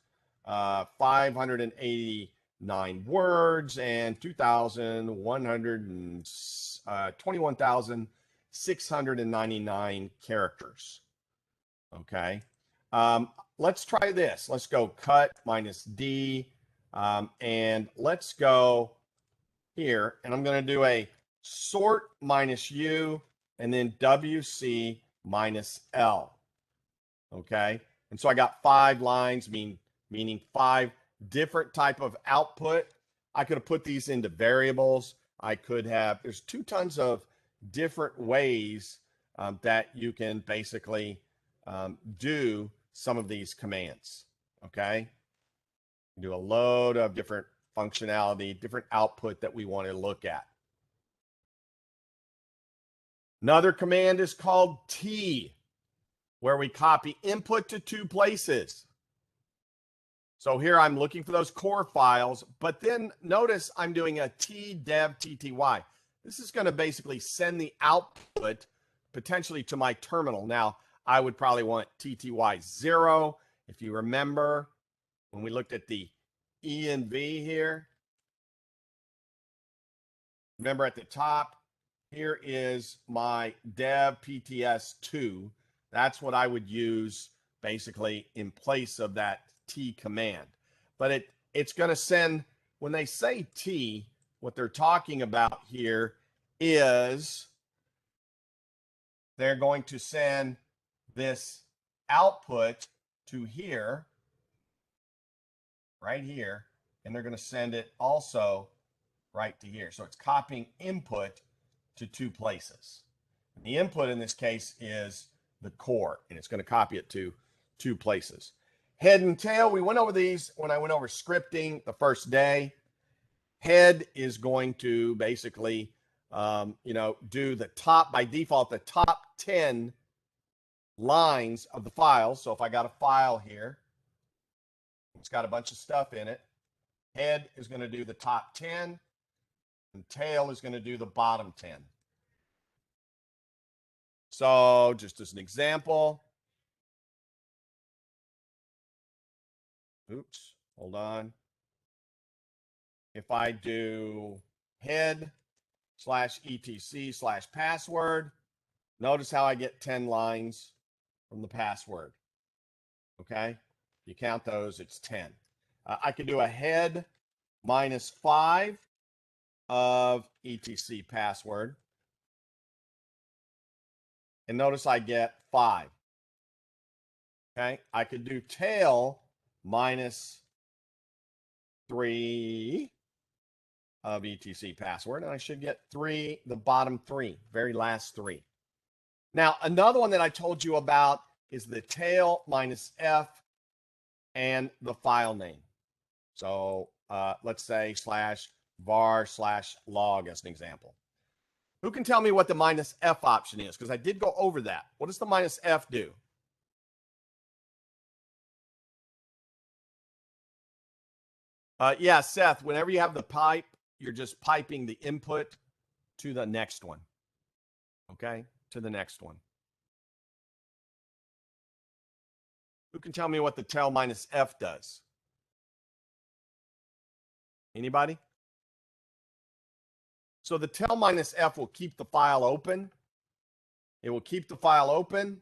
589 words, and 21,699 characters. Okay. Let's try this. Let's go cut minus D, and let's go here, and I'm going to do a sort minus U, and then WC minus L. Okay, and so I got 5 lines, meaning 5 different type of output. I could have put these into variables. I could have, there's 2 tons of different ways that you can basically do some of these commands. Okay, do a load of different functionality, different output that we want to look at. Another command is called T, where we copy input to 2 places. So here I'm looking for those core files, but then notice I'm doing a tdev tty. This is going to basically send the output potentially to my terminal. Now, I would probably want tty0. If you remember, when we looked at the env here, remember at the top, here is my dev pts2. That's what I would use basically in place of that T command. But it's going to send, when they say T, what they're talking about here is they're going to send this output to here, right here, and they're going to send it also right to here. So it's copying input to 2 places. And the input in this case is the core, and it's going to copy it to 2 places. Head and tail, we went over these when I went over scripting the first day. Head is going to basically, do the top, by default, the top 10 lines of the file. So if I got a file here, it's got a bunch of stuff in it. Head is going to do the top 10, and tail is going to do the bottom 10. So just as an example, oops, hold on. If I do head/etc/password, notice how I get 10 lines from the password. Okay, you count those, it's 10. I could do a head -5 of etc password, and notice I get 5. Okay, I could do tail -3 of etc password, and I should get 3, the bottom 3, very last 3. Now, another one that I told you about is the tail -f and the file name. So let's say /var/log as an example. Who can tell me what the -f option is? Because I did go over that. What does the -f do? Yeah, Seth, whenever you have the pipe, you're just piping the input to the next one. Okay, to the next one. Who can tell me what the tel minus F does? Anybody? So the tel minus F will keep the file open. It will keep the file open.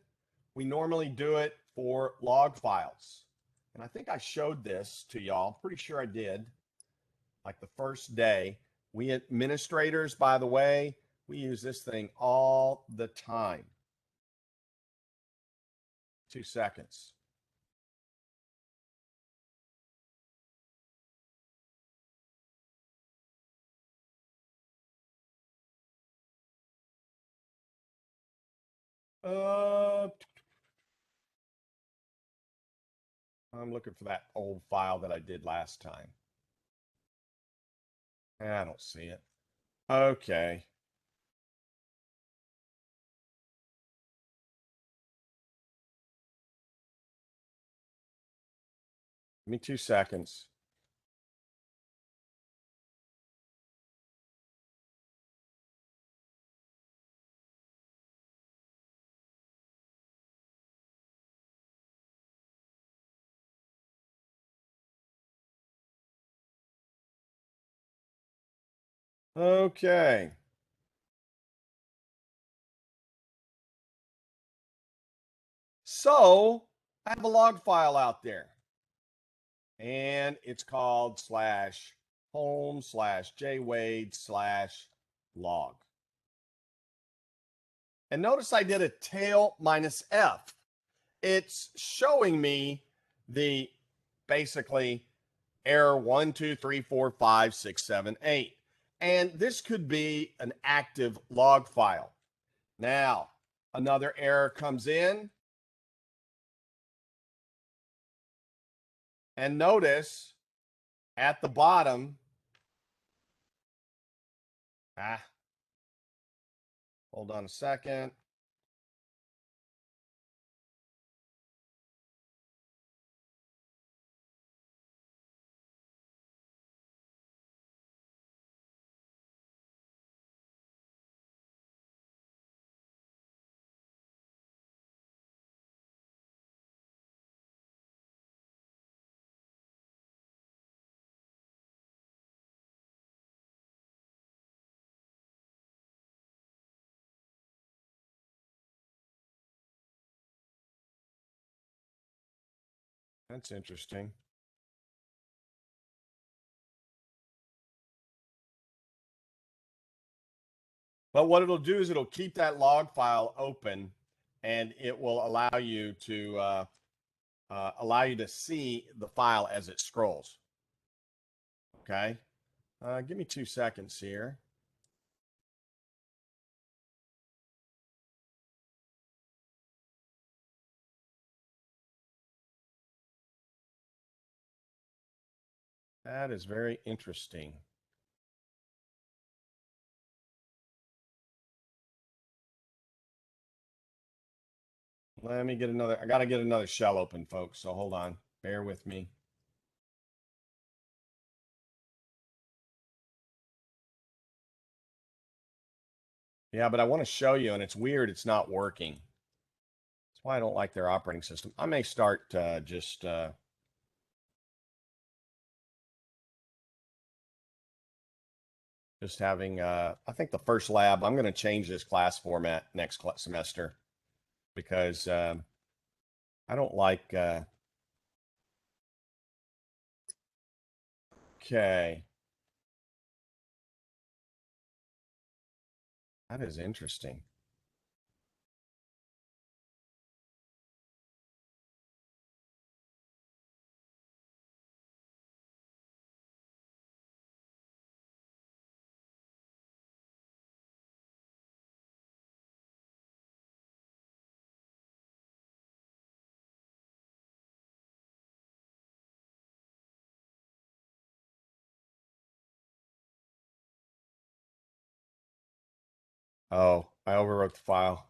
We normally do it for log files. And I think I showed this to y'all. Pretty sure I did. Like the first day. We administrators, by the way, we use this thing all the time. 2 seconds. I'm looking for that old file that I did last time. I don't see it. Okay. Give me 2 seconds. Okay. So I have a log file out there. And it's called /home/jwade/log. And notice I did a tail minus F. It's showing me the basically error 1, 2, 3, 4, 5, 6, 7, 8. And this could be an active log file. Now, another error comes in. And notice at the bottom, hold on a second. That's interesting. But what it'll do is it'll keep that log file open, and it will allow you to see the file as it scrolls. Okay, give me 2 seconds here. That is very interesting. Let me get another. I got to get another shell open, folks. So hold on. Bear with me. Yeah, but I want to show you, and it's weird. It's not working. That's why I don't like their operating system. I may start just having. I think the first lab. I'm going to change this class format next semester because I don't like. Okay, that is interesting. Oh, I overwrote the file.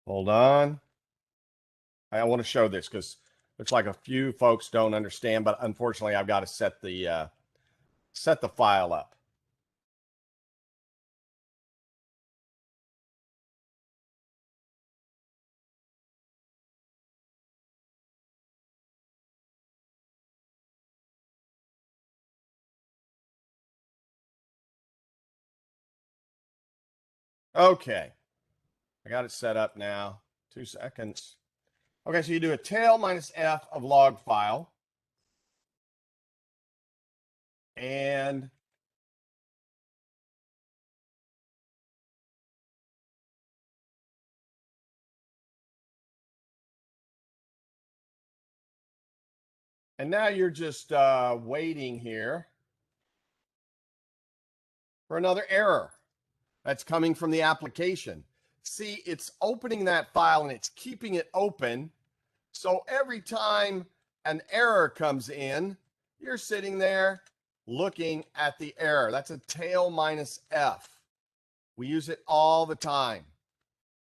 Hold on. I want to show this because Looks like a few folks don't understand, but unfortunately, I've got to set the file up. Okay, I got it set up now. 2 seconds. Okay, so you do a tail minus F of log file. And now you're just waiting here for another error that's coming from the application. See, it's opening that file and it's keeping it open. So every time an error comes in, you're sitting there looking at the error. That's a tail minus F. We use it all the time.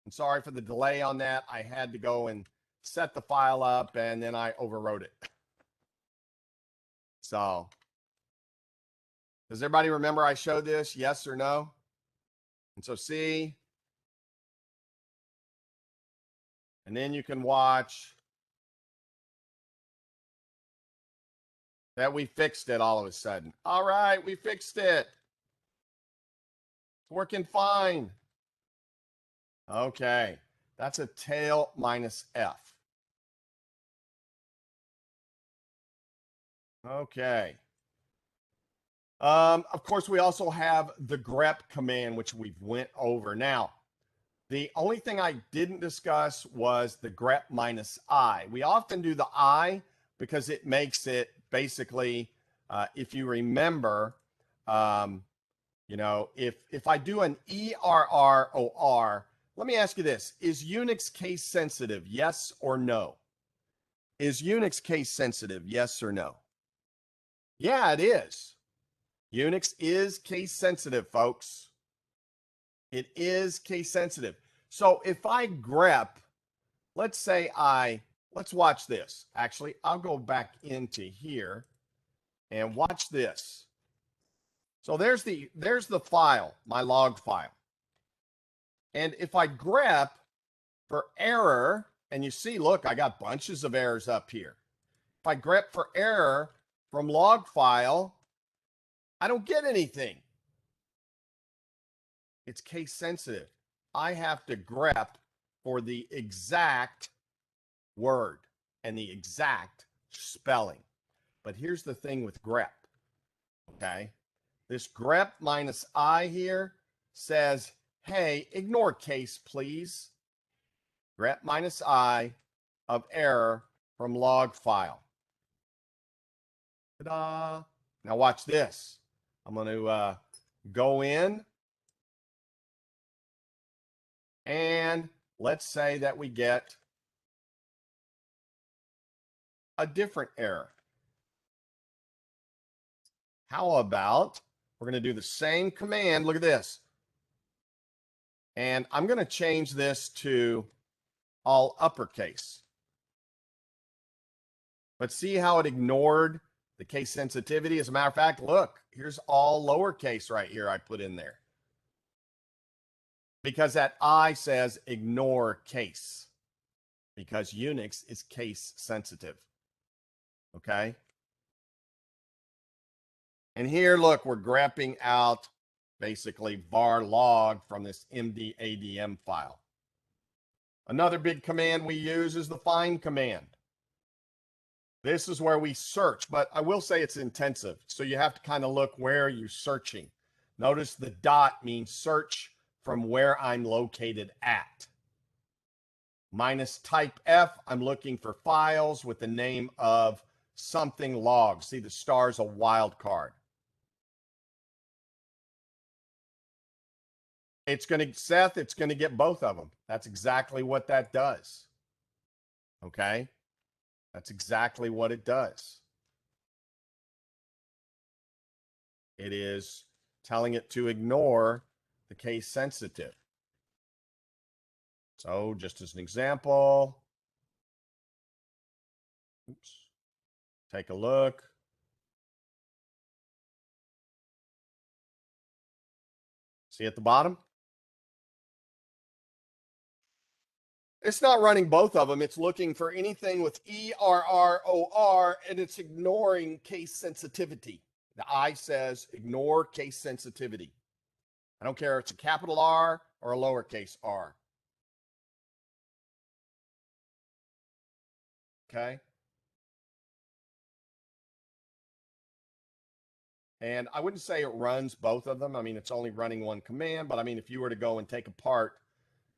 I'm sorry for the delay on that. I had to go and set the file up and then I overwrote it. So, does everybody remember I showed this? Yes or no? And so see, and then you can watch that we fixed it all of a sudden. All right, we fixed it. It's working fine. Okay, that's a tail minus F. Okay. Of course, we also have the grep command, which we've went over. Now, the only thing I didn't discuss was the grep minus I. We often do the I because it makes it basically, if you remember, you know, if I do an ERROR, let me ask you this. Is Unix case sensitive, yes or no? Is Unix case sensitive, yes or no? Yeah, it is. Unix is case sensitive, folks. It is case sensitive. So if I grep, let's say let's watch this. Actually, I'll go back into here and watch this. So there's the file, my log file. And if I grep for error, and you see, look, I got bunches of errors up here. If I grep for error from log file, I don't get anything. It's case sensitive. I have to grep for the exact word and the exact spelling. But here's the thing with grep, okay? This grep minus I here says, hey, ignore case, please. Grep minus I of error from log file. Ta-da! Now watch this. I'm going to go in and let's say that we get a different error. How about we're going to do the same command. Look at this. And I'm going to change this to all uppercase. But see how it ignored the case sensitivity? As a matter of fact, look, here's all lowercase right here I put in there. Because that I says ignore case. Because Unix is case sensitive. Okay? And here, look, we're grepping out basically var log from this mdadm file. Another big command we use is the find command. This is where we search, but I will say it's intensive. So you have to kind of look where you're searching. Notice the dot means search from where I'm located at. Minus type F, I'm looking for files with the name of something log. See, the star is a wildcard. It's going to, Seth, it's going to get both of them. That's exactly what that does. Okay? That's exactly what it does. It is telling it to ignore the case sensitive. So just as an example, Oops. Take a look. See at the bottom? It's not running both of them. It's looking for anything with ERROR, and it's ignoring case sensitivity. The I says ignore case sensitivity. I don't care if it's a capital R or a lowercase r. Okay. And I wouldn't say it runs both of them. I mean, it's only running one command, but I mean, if you were to go and take apart,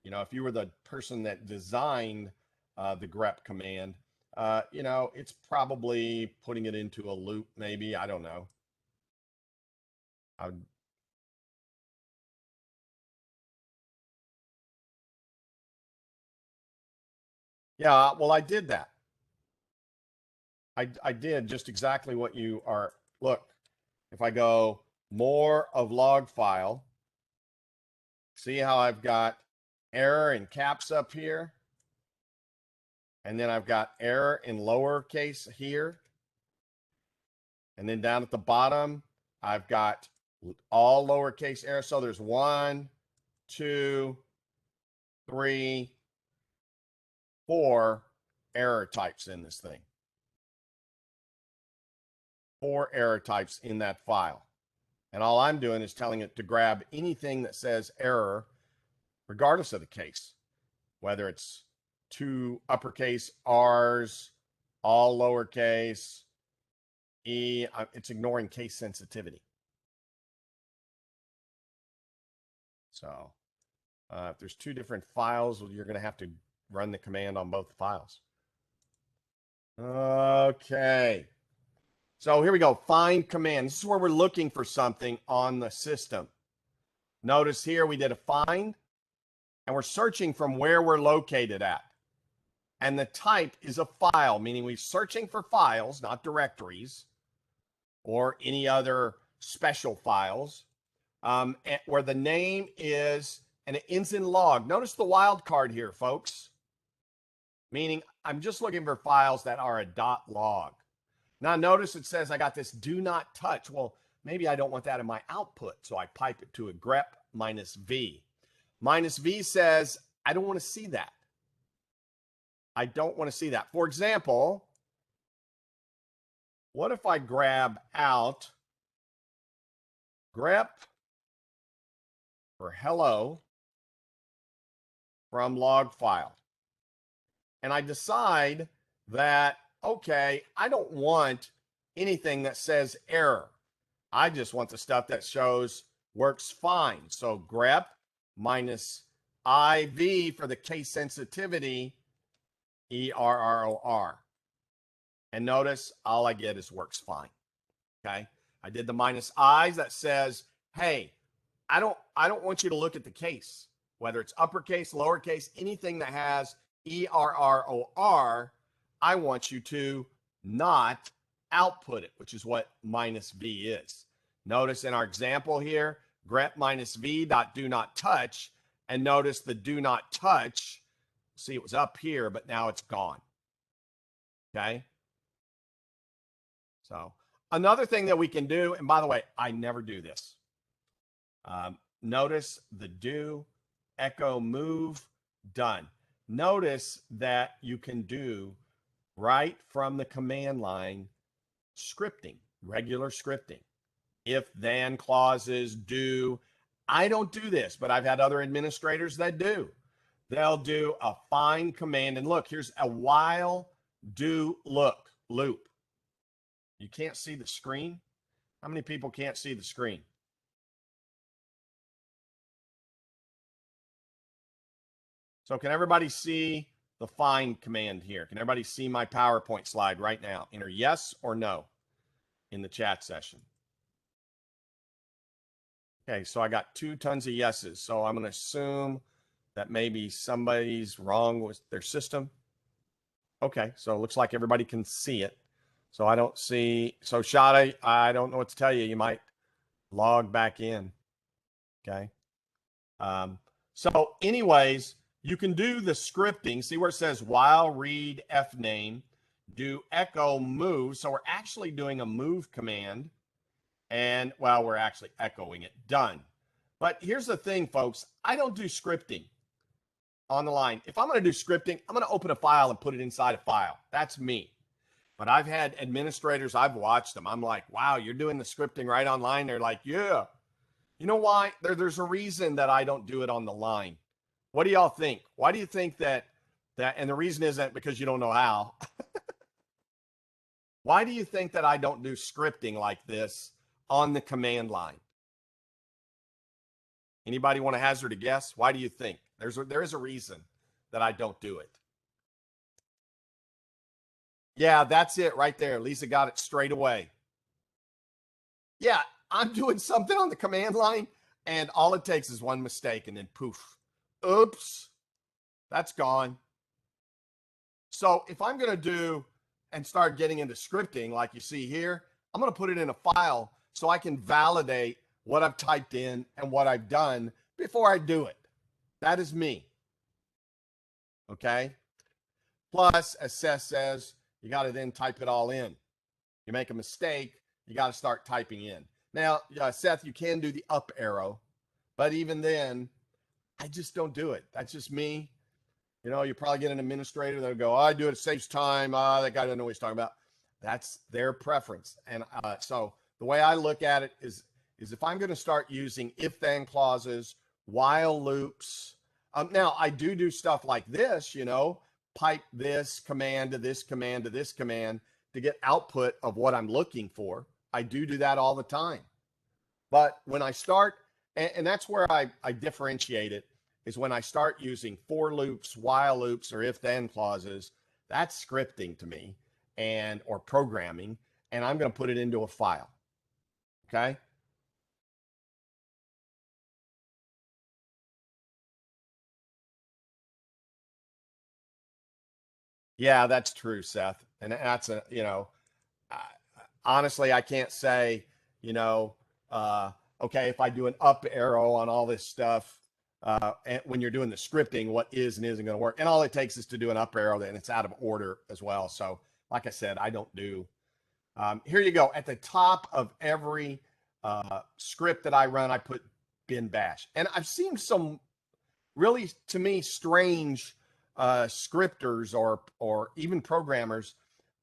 you know, if you were the person that designed the grep command, you know, it's probably putting it into a loop, maybe. I don't know. Yeah, well, I did that. I did just exactly what you are. Look, if I go more of log file, see how I've got error in caps up here? And then I've got error in lowercase here. And then down at the bottom, I've got all lowercase error. So there's 1, 2, 3, 4 error types in this thing. 4 error types in that file. And all I'm doing is telling it to grab anything that says error, regardless of the case, whether it's 2 uppercase R's, all lowercase, E, it's ignoring case sensitivity. So if there's 2 different files, well, you're going to have to run the command on both files. Okay. So here we go. Find command. This is where we're looking for something on the system. Notice here we did a find, and we're searching from where we're located at. And the type is a file, meaning we're searching for files, not directories or any other special files, where the name is, and it ends in log. Notice the wildcard here, folks, meaning I'm just looking for files that are a .log. Now notice it says I got this do not touch. Well, maybe I don't want that in my output, so I pipe it to a grep -v. -v says I don't want to see that. I don't want to see that. For example, what if I grab out grep for hello from log file, and I decide that, okay, I don't want anything that says error. I just want the stuff that shows works fine. So grep -iv for the case sensitivity, ERROR. And notice all I get is works fine. Okay. I did the -i's that says, hey, I don't want you to look at the case, whether it's uppercase, lowercase, anything that has ERROR, I want you to not output it, which is what -v is. Notice in our example here, grep -v dot do not touch, and notice the do not touch. See, it was up here, but now it's gone. Okay. So another thing that we can do, and by the way, I never do this. Notice the do, echo, move, done. Notice that you can do right from the command line scripting, regular scripting. If then clauses, do. I don't do this, but I've had other administrators that do. They'll do a find command, and look, here's a while, do, look, loop. You can't see the screen? How many people can't see the screen? So can everybody see the find command here? Can everybody see my PowerPoint slide right now? Enter yes or no in the chat session. Okay, so I got 2 tons of yeses. So I'm going to assume that maybe somebody's wrong with their system. Okay, so it looks like everybody can see it. So I don't see, so Shada, I don't know what to tell you. You might log back in. Okay. So anyways, you can do the scripting. See where it says while read fname. do echo move. So we're actually doing a move command, and well, we're actually echoing it. Done. But here's the thing, folks. I don't do scripting on the line. If I'm going to do scripting, I'm going to open a file and put it inside a file. That's me. But I've had administrators, I've watched them. I'm like, wow, you're doing the scripting right online. They're like, yeah. You know why? There's a reason that I don't do it on the line. What do y'all think? Why do you think that, and the reason isn't because you don't know how. Why do you think that I don't do scripting like this on the command line? Anybody want to hazard a guess? Why do you think? There is a reason that I don't do it. Yeah, that's it right there. Lisa got it straight away. Yeah, I'm doing something on the command line, and all it takes is one mistake, and then poof. Oops, that's gone. So if I'm going to do and start getting into scripting like you see here, I'm going to put it in a file so I can validate what I've typed in and what I've done before I do it. That is me. Okay. Plus, as Seth says, you got to then type it all in. You make a mistake, you got to start typing in. Now, Seth, you can do the up arrow, but even then, I just don't do it. That's just me. You know, you probably get an administrator that'll go, oh, I do it, it saves time. That guy doesn't know what he's talking about. That's their preference. And so the way I look at it is if I'm going to start using if-then clauses, while loops. Now, I do stuff like this, you know, pipe this command to this command to this command to get output of what I'm looking for. I do that all the time. But when I start, and that's where I differentiate it, is when I start using for loops, while loops, or if-then clauses. That's scripting to me, or programming, and I'm going to put it into a file. Okay. Yeah, that's true, Seth. And that's honestly, I can't say, you know, okay, if I do an up arrow on all this stuff, and when you're doing the scripting, what is and isn't going to work. And all it takes is to do an up arrow, and it's out of order as well. So, like I said, I don't do. Here you go. At the top of every script that I run, I put bin bash. And I've seen some really, to me, strange scripters or even programmers.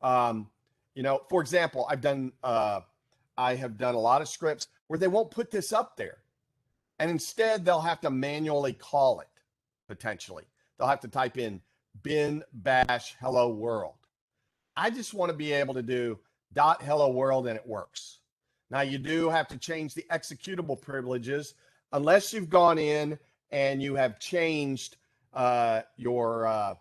You know, for example, I have done a lot of scripts where they won't put this up there, and instead they'll have to manually call it. Potentially, they'll have to type in bin bash hello world. I just want to be able to do .hello world and it works. Now you do have to change the executable privileges unless you've gone in and you have changed your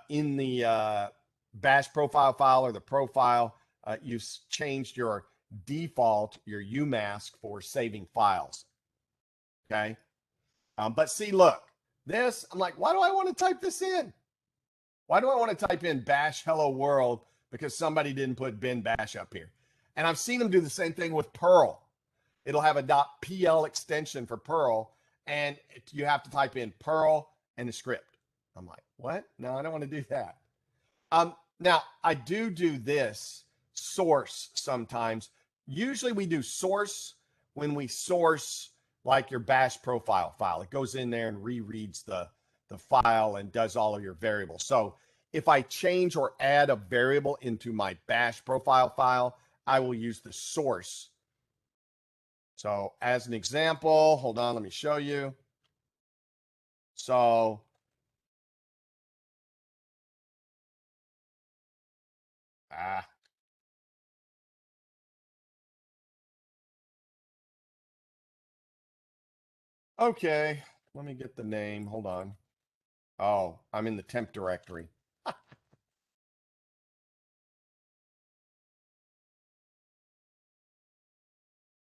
in the bash profile file or the profile, you've changed your default, your UMask for saving files. Okay. But see, look, this, I'm like, why do I want to type this in? Why do I want to type in bash hello world? Because somebody didn't put bin bash up here. And I've seen them do the same thing with Perl. It'll have a .pl extension for Perl, and you have to type in Perl and the script. I'm like, what? No, I don't want to do that. Now, I do this source sometimes. Usually we do source when we source like your bash profile file. It goes in there and rereads the file and does all of your variables. So if I change or add a variable into my bash profile file, I will use the source. So as an example, hold on, let me show you. So okay, let me get the name. Hold on. Oh, I'm in the temp directory.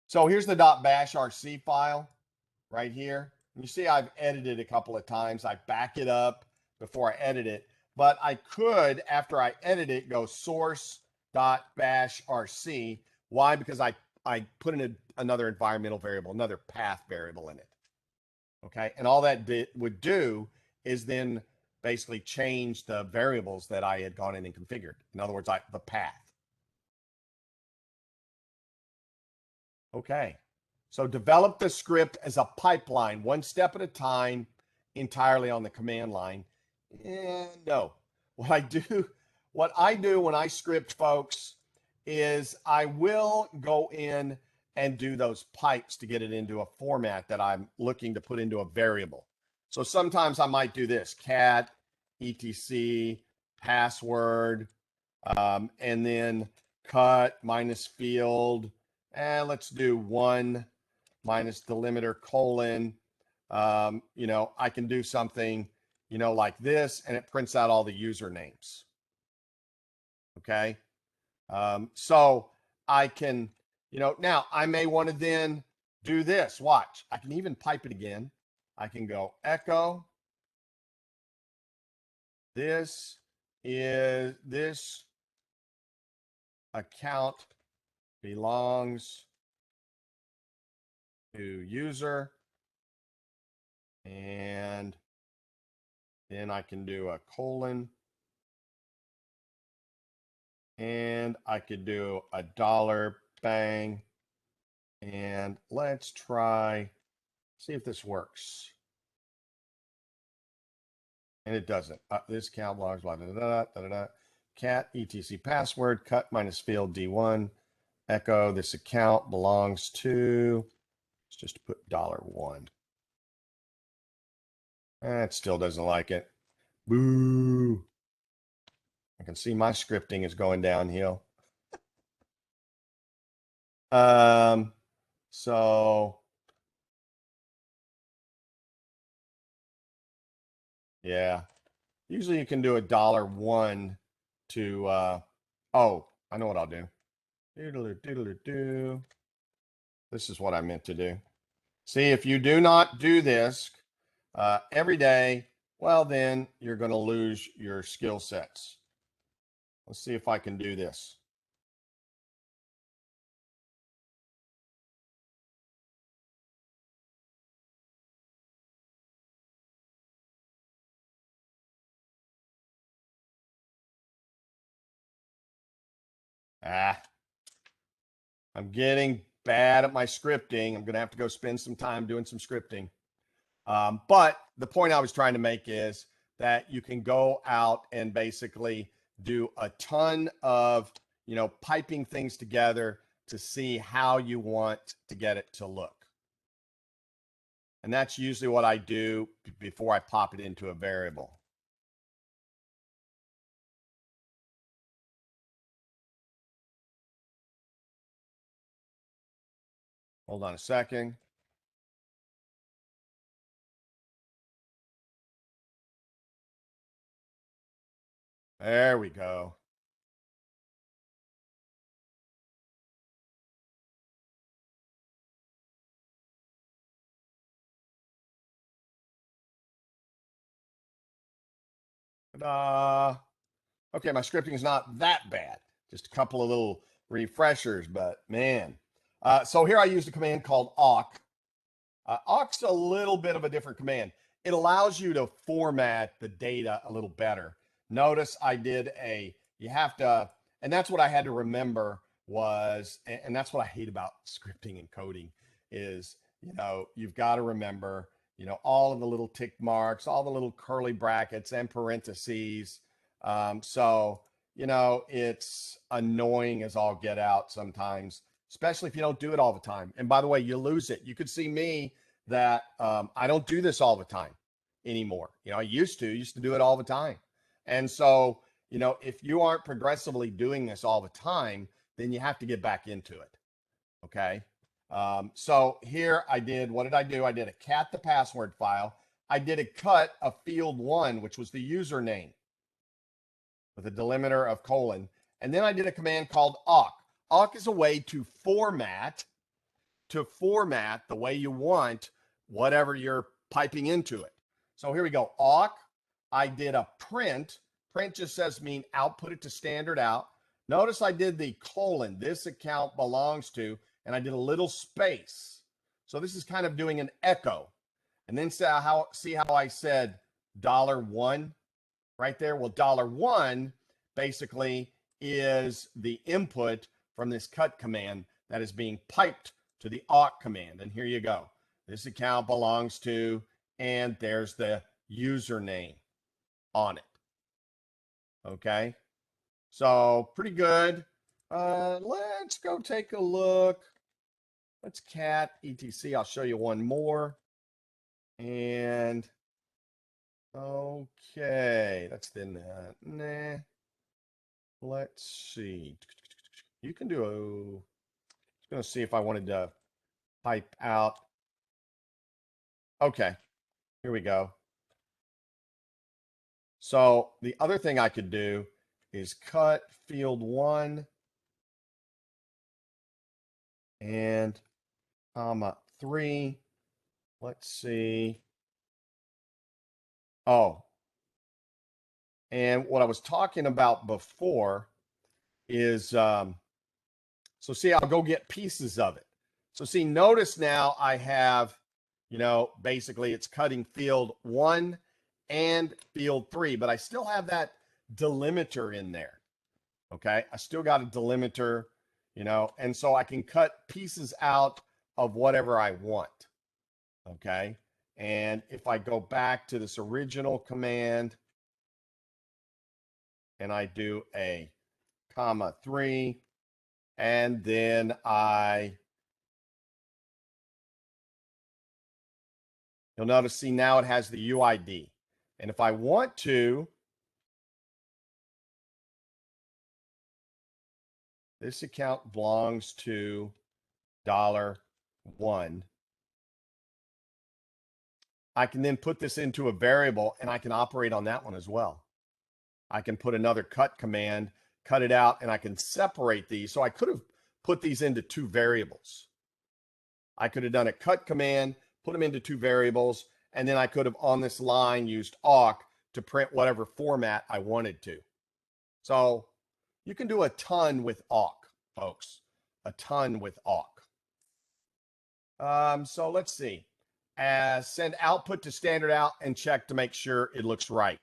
So here's the .bash rc file right here. You see I've edited a couple of times. I back it up before I edit it, but I could, after I edit it, go source.bash rc. Why? Because I put in another environmental variable, another path variable in it. Okay, and all that would do is then basically change the variables that I had gone in and configured. In other words, the path. Okay. So develop the script as a pipeline, one step at a time, entirely on the command line. And no, what I do when I script, folks, is I will go in and do those pipes to get it into a format that I'm looking to put into a variable. So sometimes I might do this, cat, etc, password, and then cut minus field, and let's do 1 minus delimiter colon. You know, I can do something, you know, like this, and it prints out all the usernames. Okay. So I can, you know, now I may want to then do this. Watch, I can even pipe it again. I can go echo. This account belongs to user, and then I can do a colon, and I could do a dollar, bang, and let's try, see if this works. And it doesn't. This account belongs, blah, blah, blah, blah, blah, cat, etc password, cut minus field D1, echo, this account belongs to, let's just put $1. It still doesn't like it. Boo. I can see my scripting is going downhill. So yeah, usually you can do $1 to, oh, I know what I'll do. Doodle-doo. This is what I meant to do. See, if you do not do this every day, well, then you're going to lose your skill sets. Let's see if I can do this. I'm getting bad at my scripting. I'm going to have to go spend some time doing some scripting. But the point I was trying to make is that you can go out and basically do a ton of, you know, piping things together to see how you want to get it to look. And that's usually what I do before I pop it into a variable. Hold on a second. There we go. Ta-da. Okay, my scripting is not that bad. Just a couple of little refreshers, but man. So here I used a command called awk. Awk's a little bit of a different command. It allows you to format the data a little better. Notice I did you have to, and that's what I had to remember was, and that's what I hate about scripting and coding is, you know, you've got to remember, you know, all of the little tick marks, all the little curly brackets and parentheses. So, you know, it's annoying as all get out sometimes, especially if you don't do it all the time. And by the way, you lose it. You could see me that I don't do this all the time anymore. You know, I used to do it all the time. And so, you know, if you aren't progressively doing this all the time, then you have to get back into it. Okay. So here I did, what did I do? I did a cat the password file. I did a cut of field 1, which was the username with a delimiter of colon. And then I did a command called awk. Awk is a way to format the way you want whatever you're piping into it. So here we go. Awk, I did a print. Print just says mean output it to standard out. Notice I did the colon, this account belongs to, and I did a little space. So this is kind of doing an echo. And then see how I said $1. right there. Well, $1 basically is the input from this cut command that is being piped to the awk command. And here you go. This account belongs to, and there's the username on it. Okay, so pretty good. Let's go take a look. Let's cat etc. I'll show you one more. And okay, that's then that. Nah. Let's see. You can do a. I'm going to see if I wanted to type out. Okay, here we go. So the other thing I could do is cut field 1 and comma 3. Let's see. Oh, and what I was talking about before is, so see, I'll go get pieces of it. So see, notice now I have, basically it's cutting field 1 and field 3, but I still have that delimiter in there. Okay, I still got a delimiter, and so I can cut pieces out of whatever I want. Okay, and if I go back to this original command and I do a comma 3, and then you'll notice, see, now it has the UID. And if I want to, this account belongs to $1. I can then put this into a variable and I can operate on that one as well. I can put another cut command, cut it out, and I can separate these. So I could have put these into 2 variables. I could have done a cut command, put them into 2 variables, and then I could have on this line used awk to print whatever format I wanted to. So you can do a ton with awk, folks, a ton with awk. So let's see. Send output to standard out and check to make sure it looks right.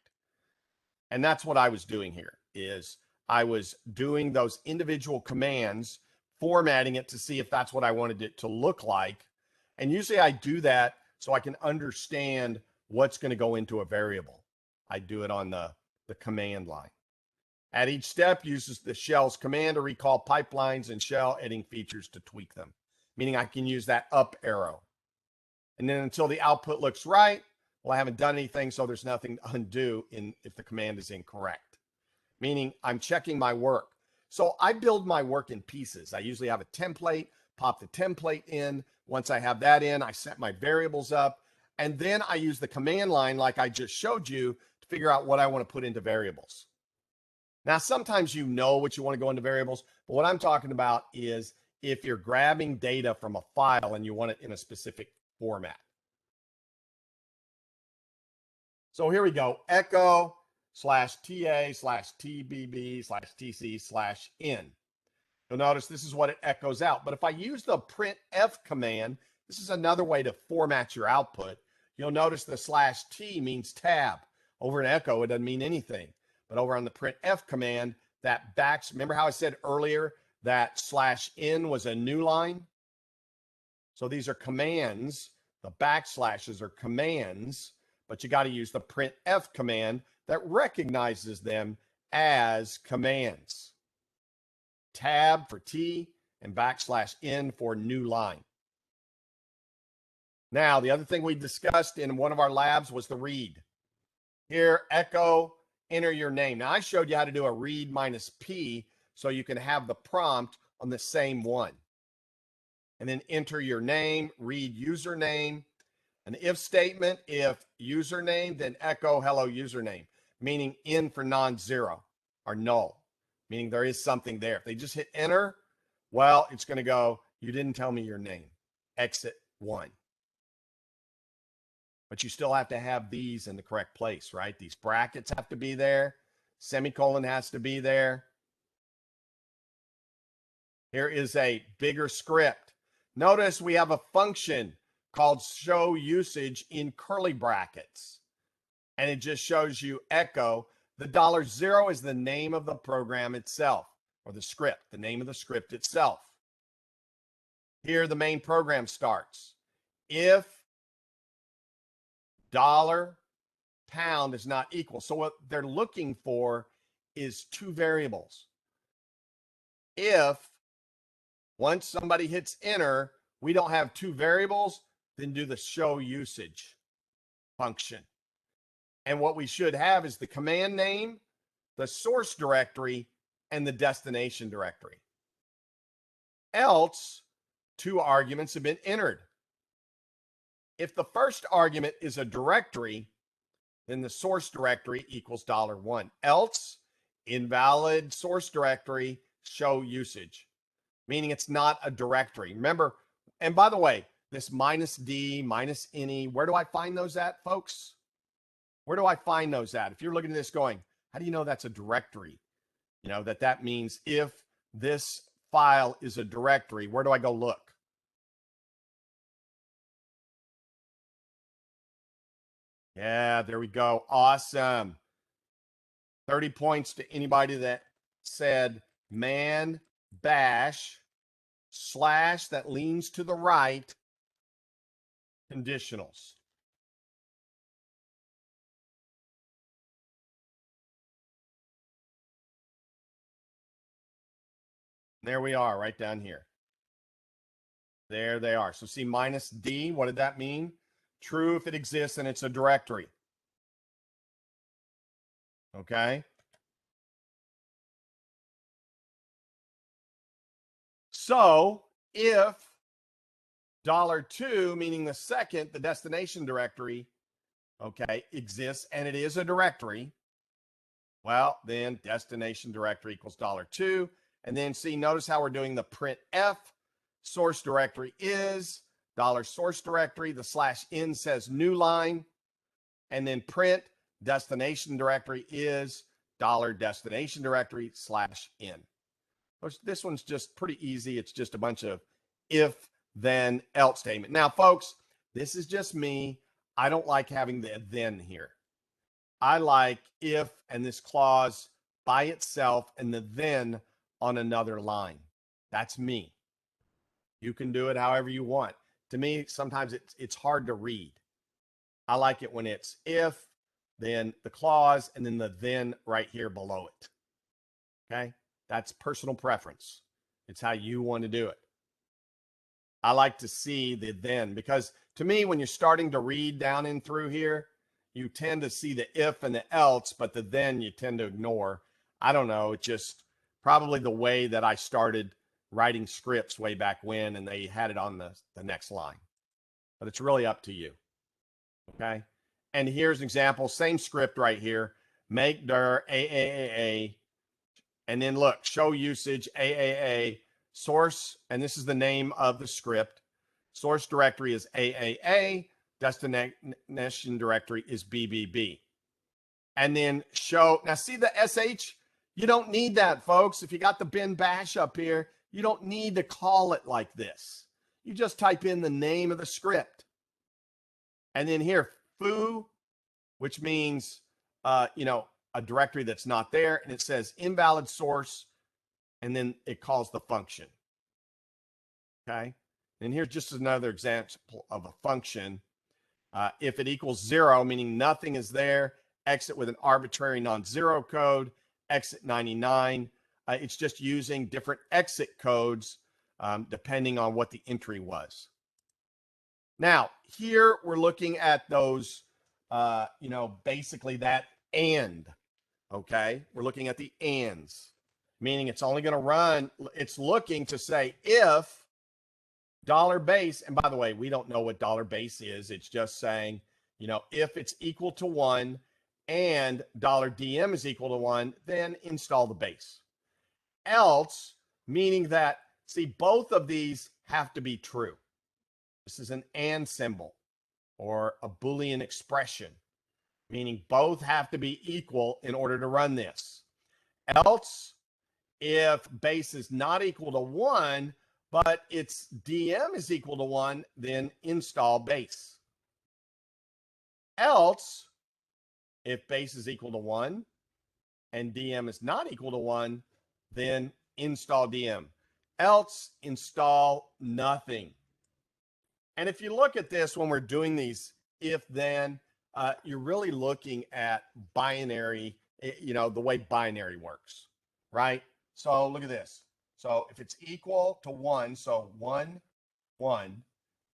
And that's what I was doing here, is I was doing those individual commands, formatting it to see if that's what I wanted it to look like. And usually I do that so I can understand what's going to go into a variable. I do it on the command line. At each step, uses the shell's command to recall pipelines and shell editing features to tweak them, meaning I can use that up arrow. And then until the output looks right, well, I haven't done anything, so there's nothing to undo if the command is incorrect, meaning I'm checking my work. So I build my work in pieces. I usually have a template, pop the template in. Once I have that in, I set my variables up, and then I use the command line like I just showed you to figure out what I want to put into variables. Now, sometimes you know what you want to go into variables, but what I'm talking about is if you're grabbing data from a file and you want it in a specific format. So here we go, echo/TA/TBB/TC/N. You'll notice this is what it echoes out. But if I use the printf command, this is another way to format your output. You'll notice the /T means tab. Over in echo, it doesn't mean anything. But over on the printf command, that backs, remember how I said earlier that /N was a new line? So these are commands. The backslashes are commands, but you got to use the printf command that recognizes them as commands. Tab for T and /N for new line. Now, the other thing we discussed in one of our labs was the read. Here, echo, enter your name. Now, I showed you how to do a read -P so you can have the prompt on the same one. And then enter your name, read username. An if statement, if username, then echo hello username, meaning in for non-zero or null, meaning there is something there. If they just hit enter, well, it's going to go, you didn't tell me your name, exit 1. But you still have to have these in the correct place, right? These brackets have to be there. Semicolon has to be there. Here is a bigger script. Notice we have a function called show usage in curly brackets. And it just shows you echo The $0 is the name of the program itself, or the script, the name of the script itself. Here, the main program starts. If $pound is not equal. So what they're looking for is two variables. If once somebody hits enter, we don't have two variables, then do the show usage function. And what we should have is the command name, the source directory, and the destination directory. Else, two arguments have been entered. If the first argument is a directory, then the source directory equals $1. Else, invalid source directory, show usage, meaning it's not a directory. Remember, and by the way, this -d, -any, where do I find those at, folks? Where do I find those at? If you're looking at this going, how do you know that's a directory? You know, that means if this file is a directory, where do I go look? Yeah, there we go. Awesome. 30 points to anybody that said man bash / that leans to the right conditionals. There we are, right down here. There they are. So see -d, what did that mean? True if it exists and it's a directory. Okay. So if $2, meaning the second, the destination directory, okay, exists and it is a directory, well, then destination directory equals $2. And then see, notice how we're doing the printf. Source directory is $source directory. The /n says new line. And then print destination directory is $destination directory /n. This one's just pretty easy. It's just a bunch of if, then, else statement. Now, folks, this is just me. I don't like having the then here. I like if and this clause by itself and the then on another line. That's me. You can do it however you want. To me, sometimes it's hard to read. I like it when it's if, then the clause, and then the then right here below it. Okay? That's personal preference. It's how you want to do it. I like to see the then, because to me, when you're starting to read down in through here, you tend to see the if and the else, but the then you tend to ignore. I don't know. It's just probably the way that I started writing scripts way back when, and they had it on the next line. But it's really up to you. Okay? And here's an example. Same script right here. Make dir AAA. And then look, show usage AAA. Source, and this is the name of the script. Source directory is AAA. Destination directory is BBB. And then show, now see the SH? You don't need that, folks. If you got the bin bash up here, you don't need to call it like this. You just type in the name of the script. And then here, foo, which means, you know, a directory that's not there, and it says invalid source, and then it calls the function. Okay. And here's just another example of a function. If it equals 0, meaning nothing is there, exit with an arbitrary non-zero code, exit 99. It's just using different exit codes depending on what the entry was. Now, here we're looking at those, you know, basically that and, okay? We're looking at the ands, meaning it's only going to run, it's looking to say if $base, and by the way, we don't know what $base is. It's just saying, you know, if it's equal to 1 and $dm is equal to 1, then install the base. Else, meaning that, see, both of these have to be true. This is an and symbol or a Boolean expression, meaning both have to be equal in order to run this. Else, if base is not equal to 1, but its DM is equal to 1, then install base. Else, if base is equal to 1 and DM is not equal to 1, then install DM. Else, install nothing. And if you look at this when we're doing these if-then, you're really looking at binary, the way binary works, right? So look at this. So if it's equal to 1, so 1, 1,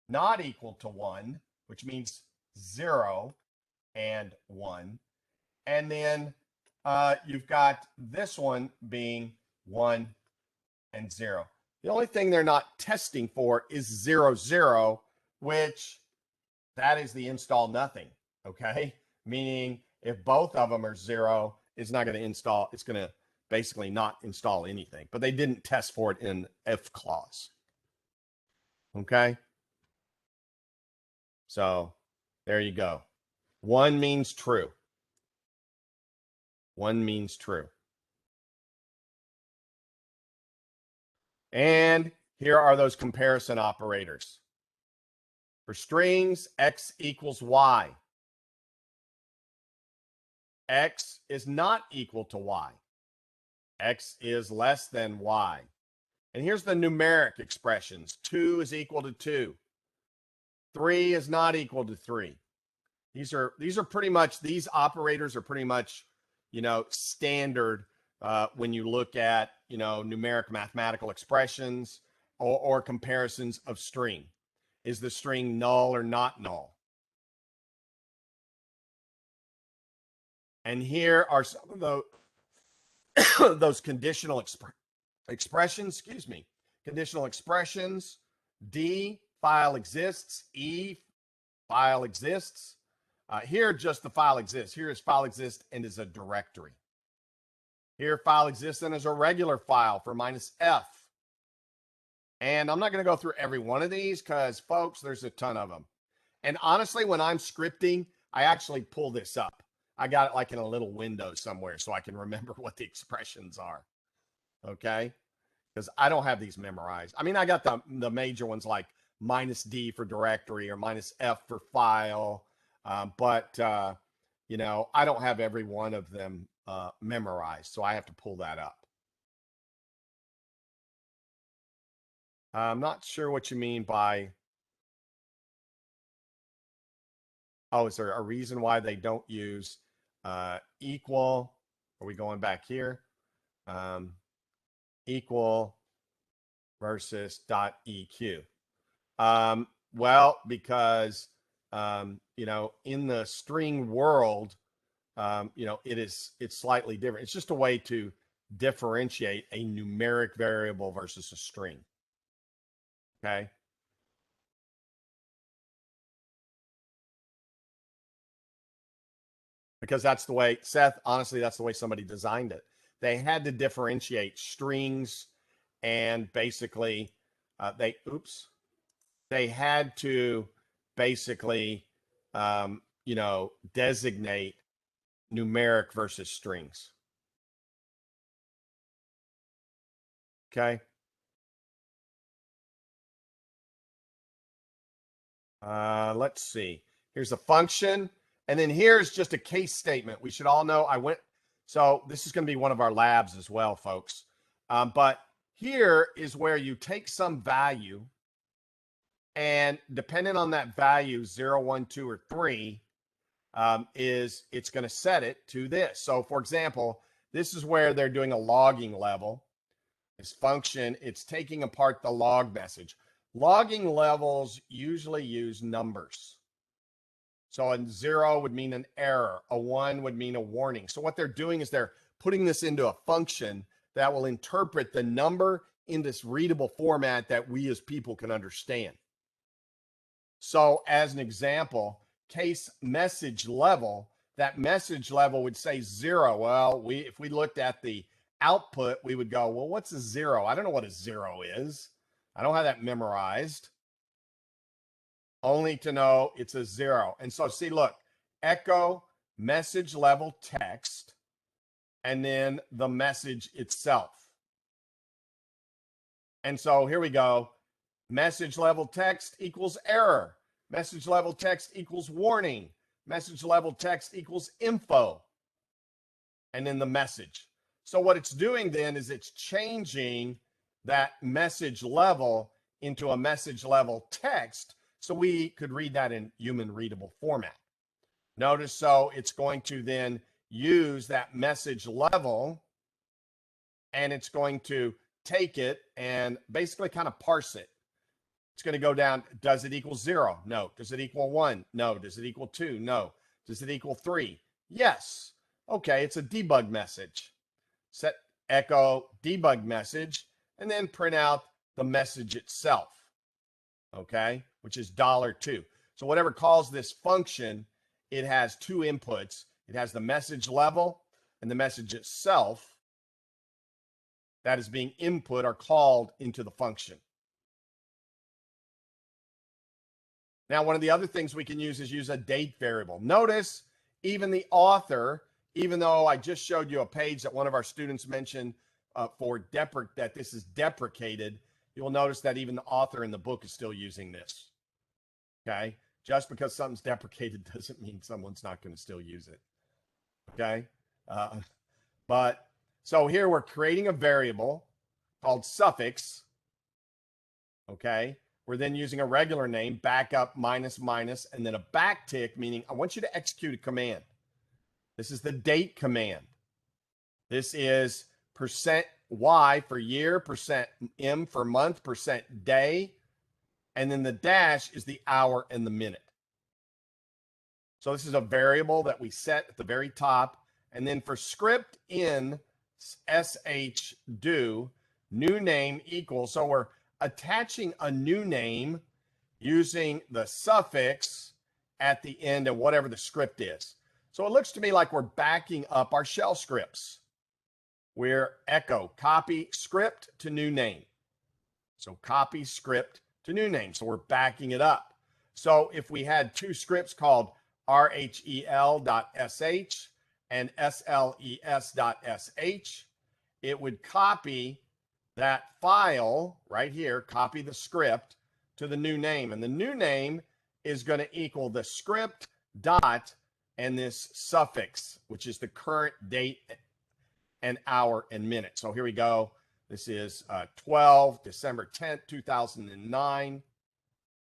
not equal to 1, which means 0 and 1. And then you've got this one being 1 and 0. The only thing they're not testing for is 0, 0, which that is the install nothing, okay? Meaning if both of them are 0, it's not going to install, it's going to basically not install anything. But they didn't test for it in if clause, okay? So there you go. 1 means true. 1 means true. And here are those comparison operators. For strings, x equals y. X is not equal to y. X is less than y. And here's the numeric expressions. 2 is equal to 2. 3 is not equal to 3. These are pretty much, these operators are pretty much, standard when you look at, numeric mathematical expressions or comparisons of string. Is the string null or not null? And here are some of those, those conditional expressions, conditional expressions. D, file exists. E, file exists. Here, just the file exists. Here is file exists and is a directory. Here, file exists and is a regular file for -F. And I'm not going to go through every one of these because, folks, there's a ton of them. And honestly, when I'm scripting, I actually pull this up. I got it like in a little window somewhere so I can remember what the expressions are. Okay? Because I don't have these memorized. I mean, I got the major ones like -D for directory or -F for file. But I don't have every one of them memorized, so I have to pull that up. I'm not sure what you mean by, is there a reason why they don't use equal? Are we going back here? Equal versus .eq. Well, because, in the string world, it's slightly different. It's just a way to differentiate a numeric variable versus a string. Okay. Because that's the way, Seth, honestly, that's the way somebody designed it. They had to differentiate strings and basically they had to basically, designate numeric versus strings. Okay. Let's see. Here's a function. And then here's just a case statement. We should all know so this is going to be one of our labs as well, folks. But here is where you take some value and depending on that value, 0, 1, 2, or 3, it's going to set it to this. So for example, this is where they're doing a logging level. This function, it's taking apart the log message. Logging levels usually use numbers. So a 0 would mean an error. A 1 would mean a warning. So what they're doing is they're putting this into a function that will interpret the number in this readable format that we as people can understand. So as an example, case message level, that message level would say 0. Well, if we looked at the output, we would go, well, what's a 0? I don't know what a 0 is. I don't have that memorized. Only to know it's a 0. And so see, look, echo message level text, and then the message itself. And so here we go. Message level text equals error. Message level text equals warning. Message level text equals info. and then the message. So what it's doing then is it's changing that message level into a message level text so we could read that in human readable format. Notice, so it's going to then use that message level, and it's going to take it and basically kind of parse it. It's going to go down. Does it equal 0? No. Does it equal 1? No. Does it equal 2? No. Does it equal 3? Yes. Okay, it's a debug message. Set echo debug message, and then print out the message itself, okay, which is $2. So whatever calls this function, it has two inputs. It has the message level and the message itself that is being input or called into the function. Now, one of the other things we can use is use a date variable. Notice even the author, even though I just showed you a page that one of our students mentioned that this is deprecated, you'll notice that even the author in the book is still using this. Okay? Just because something's deprecated doesn't mean someone's not going to still use it. Okay? But so here we're creating a variable called suffix. Okay? We're then using a regular name, backup, minus, minus, and then a backtick, meaning I want you to execute a command. This is the date command. This is %y for year, %m for month, %day, and then the dash is the hour and the minute. So this is a variable that we set at the very top. And then for script in sh do, new name equals, so we're attaching a new name using the suffix at the end of whatever the script is. So it looks to me like we're backing up our shell scripts. We're echo, copy script to new name. So copy script to new name. So we're backing it up. So if we had two scripts called rhel.sh and sles.sh, it would copy that file right here, copy the script to the new name. And the new name is going to equal the script dot and this suffix, which is the current date and hour and minute. So here we go. This is December 10th, 2009.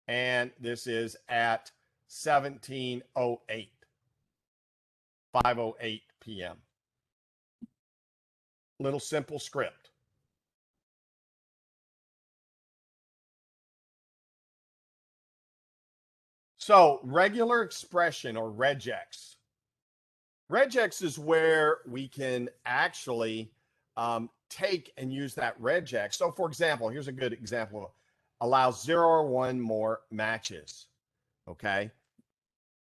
And this is at 17:08, 5:08 p.m. Little simple script. So regular expression or regex. Regex is where we can actually take and use that regex. So for example, here's a good example. Allows 0 or 1 more matches. Okay.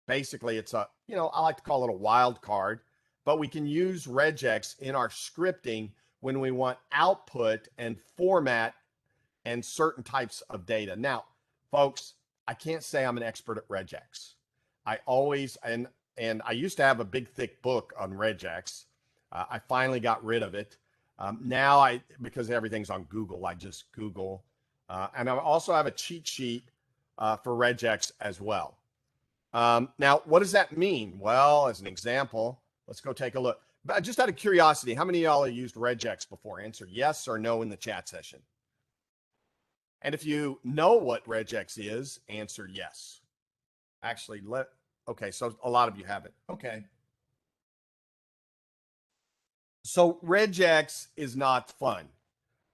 Basically, it's a, I like to call it a wild card, but we can use regex in our scripting when we want output and format and certain types of data. Now, folks, I can't say I'm an expert at regex. I always, and I used to have a big, thick book on regex. I finally got rid of it. Now because everything's on Google, I just Google. And I also have a cheat sheet for regex as well. Now, what does that mean? Well, as an example, let's go take a look. But just out of curiosity, how many of y'all have used regex before? Answer yes or no in the chat session. And if you know what regex is, answer yes. Actually, okay, so a lot of you haven't. Okay. So regex is not fun.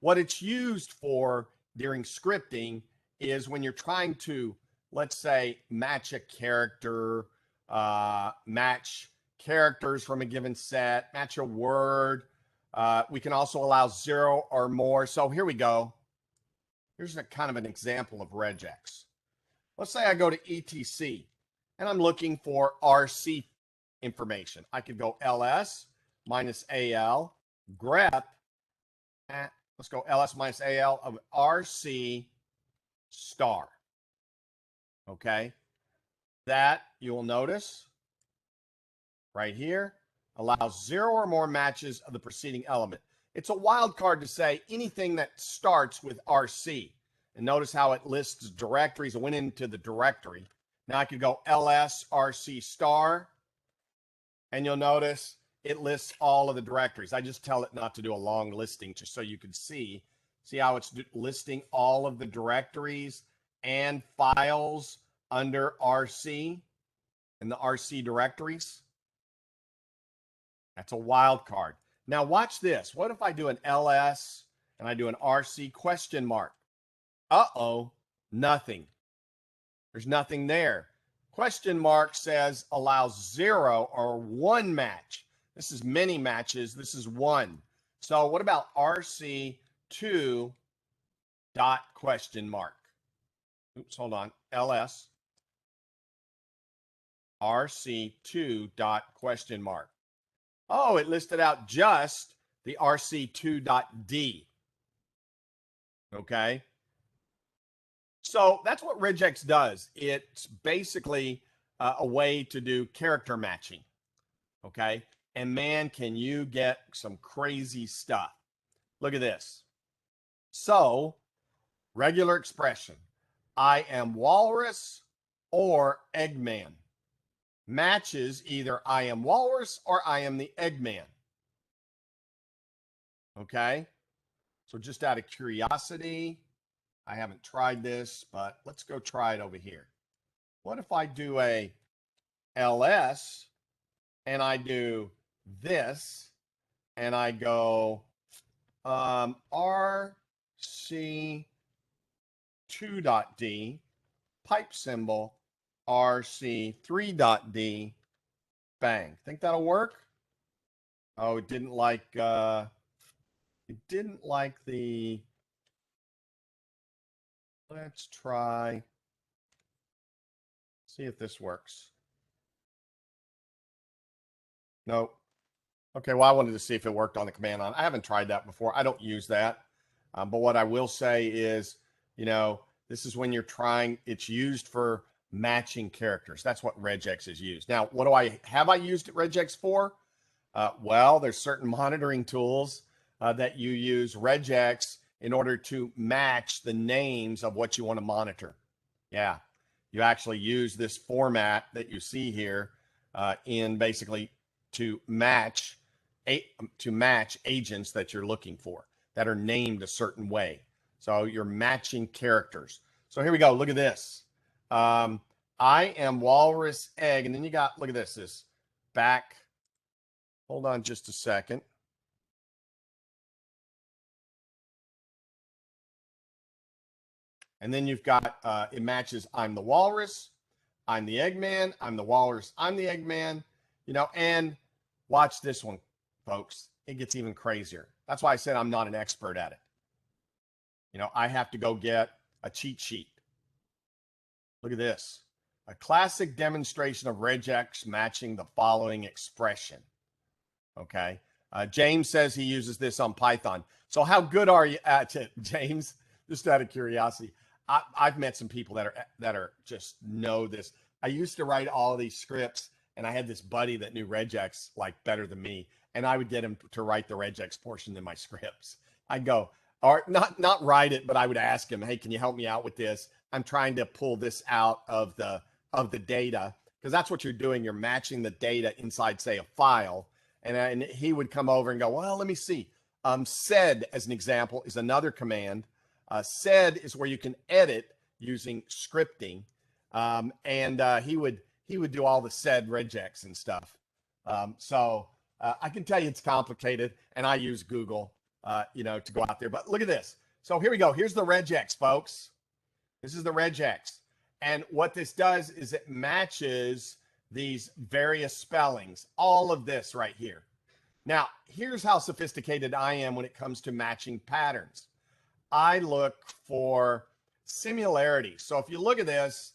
What it's used for during scripting is when you're trying to, let's say, match a character, match characters from a given set, match a word. We can also allow 0 or more. So here we go. Here's a kind of an example of regex. Let's say I go to ITSC and I'm looking for RC information. I could go ls minus al grep. Let's go ls minus al of RC star. Okay. That you will notice right here allows 0 or more matches of the preceding element. It's a wild card to say anything that starts with RC. And notice how it lists directories. I went into the directory. Now I could go ls RC star. And you'll notice it lists all of the directories. I just tell it not to do a long listing just so you can see how it's listing all of the directories and files under RC in the RC directories. That's a wildcard. Now watch this. What if I do an LS and I do an RC question mark? Uh-oh, nothing. There's nothing there. Question mark says allows 0 or 1 match. This is many matches. This is 1. So what about RC2 dot question mark? Oops, hold on. LS RC2 dot question mark. Oh, it listed out just the RC2.D. Okay. So that's what regex does. It's basically a way to do character matching. Okay. And man, can you get some crazy stuff. Look at this. So, regular expression. I am walrus or Eggman. Matches either I am walrus or I am the Eggman. Okay. So just out of curiosity, I haven't tried this, but let's go try it over here. What if I do a LS and I do this and I go RC2.D pipe symbol RC3.D bang. Think that'll work? Oh, it didn't like the let's try see if this works. Nope. Okay, well, I wanted to see if it worked on the command line. I haven't tried that before. I don't use that. But what I will say is, this is when you're trying, it's used for matching characters. That's what regex is used. Now, what have I used regex for? Well, there's certain monitoring tools that you use regex in order to match the names of what you want to monitor. Yeah, you actually use this format that you see here in basically to match agents that you're looking for that are named a certain way. So you're matching characters. So here we go. Look at this. I am walrus egg. And then you got, look at this back. Hold on just a second. And then you've got, it matches I'm the walrus, I'm the Eggman, I'm the walrus, I'm the Eggman, and watch this one, folks. It gets even crazier. That's why I said I'm not an expert at it. I have to go get a cheat sheet. Look at this. A classic demonstration of regex matching the following expression. Okay. James says he uses this on Python. So how good are you at it, James? Just out of curiosity. I've met some people that are just know this. I used to write all of these scripts, and I had this buddy that knew regex like better than me, and I would get him to write the regex portion in my scripts. I'd go, or not write it, but I would ask him, hey, can you help me out with this? I'm trying to pull this out of the data, because that's what you're doing. You're matching the data inside, say, a file, and he would come over and go, well, let me see. Sed, as an example, is another command. Sed is where you can edit using scripting, and he would do all the sed regex and stuff. So I can tell you it's complicated, and I use Google, to go out there. But look at this. So here we go. Here's the regex, folks. This is the regex, and what this does is it matches these various spellings. All of this right here. Now, here's how sophisticated I am when it comes to matching patterns. I look for similarity. So if you look at this,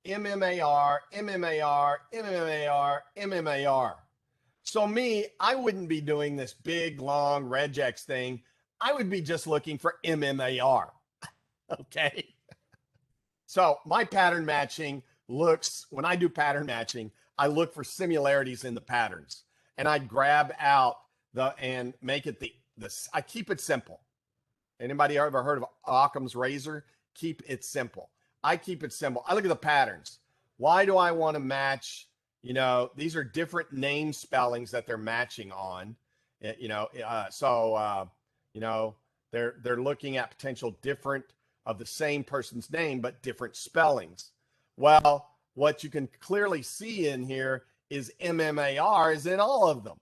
MMAR, MMAR, MMAR, MMAR. So I wouldn't be doing this big, long regex thing. I would be just looking for MMAR. Okay. So my pattern matching when I do pattern matching, I look for similarities in the patterns, and I grab out and make it I keep it simple. Anybody ever heard of Occam's razor? Keep it simple. I keep it simple. I look at the patterns. Why do I want to match, these are different name spellings that they're matching on. They're looking at potential different of the same person's name, but different spellings. Well, what you can clearly see in here is MMAR is in all of them.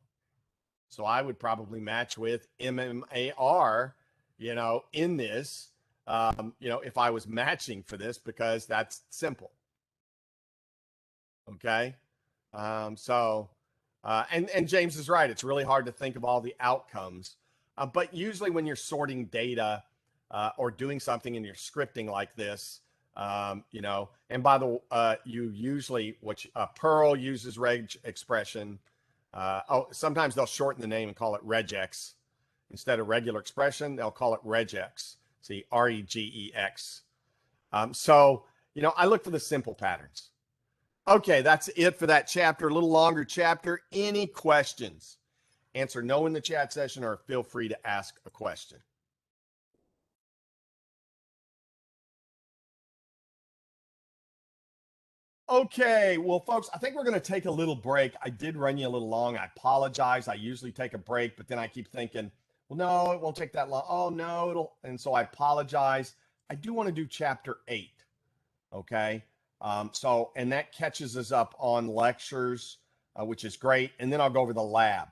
So I would probably match with MMAR, in this, if I was matching for this, because that's simple. Okay. And James is right. It's really hard to think of all the outcomes. But usually when you're sorting data or doing something and you're scripting like this, and by the you usually, Perl uses reg expression. Sometimes they'll shorten the name and call it regex. Instead of regular expression, they'll call it regex. See, REGEX. I look for the simple patterns. Okay, that's it for that chapter. A little longer chapter. Any questions? Answer no in the chat session or feel free to ask a question. Okay, well, folks, I think we're going to take a little break. I did run you a little long. I apologize. I usually take a break, but then I keep thinking, well, no, it won't take that long. Oh, no, it'll. And so I apologize. I do want to do chapter 8. Okay. And that catches us up on lectures, which is great. And then I'll go over the lab.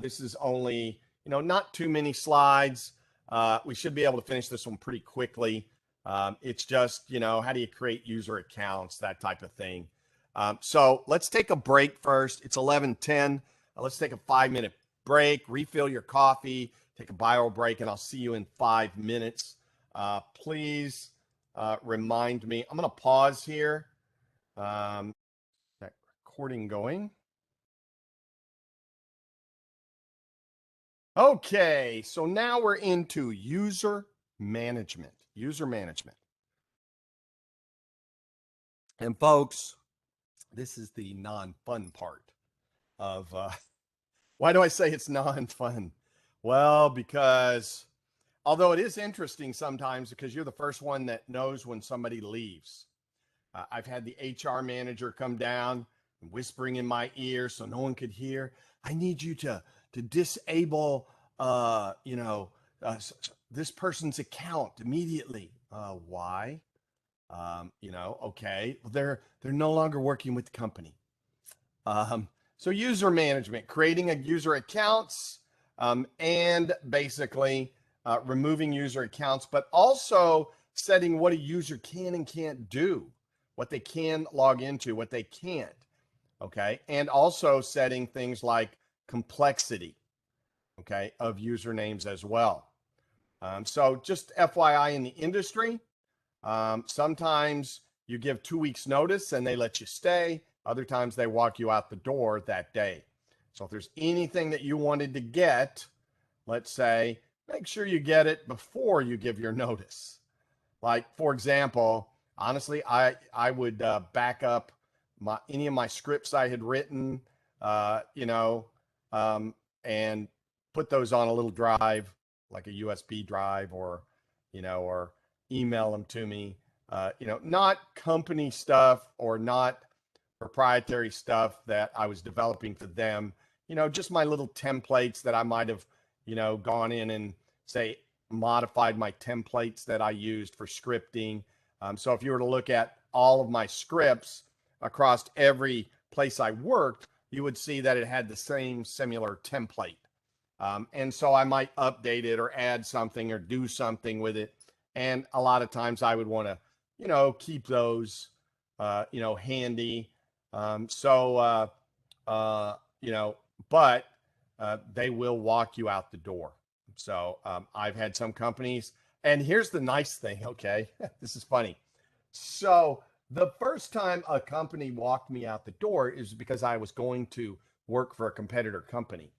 This is only, not too many slides. We should be able to finish this one pretty quickly. It's just, how do you create user accounts, that type of thing. So let's take a break first. It's 11:10. Let's take a 5-minute break, refill your coffee, take a bio break, and I'll see you in 5 minutes. Please remind me. I'm going to pause here. That recording going. Okay, so now we're into user management. And folks, this is the non-fun part of, why do I say it's non-fun? Well, because although it is interesting sometimes because you're the first one that knows when somebody leaves. I've had the HR manager come down and whispering in my ear so no one could hear. I need you to disable, this person's account immediately. Why? Okay, well, they're no longer working with the company. So user management, creating a user accounts, and basically removing user accounts, but also setting what a user can and can't do, what they can log into, what they can't. Okay, and also setting things like complexity, okay, of usernames as well. So just FYI in the industry, sometimes you give 2 weeks notice and they let you stay. Other times they walk you out the door that day. So if there's anything that you wanted to get, let's say, make sure you get it before you give your notice. Like, for example, honestly, I would back up any of my scripts I had written, and put those on a little drive, like a USB drive, or email them to me. Not company stuff or not proprietary stuff that I was developing for them. Just my little templates that I might have, gone in and say modified my templates that I used for scripting. So if you were to look at all of my scripts across every place I worked, you would see that it had the same similar template. And so I might update it or add something or do something with it. And a lot of times I would want to, keep those, handy. But they will walk you out the door. So I've had some companies, and here's the nice thing. Okay, this is funny. So the first time a company walked me out the door is because I was going to work for a competitor company.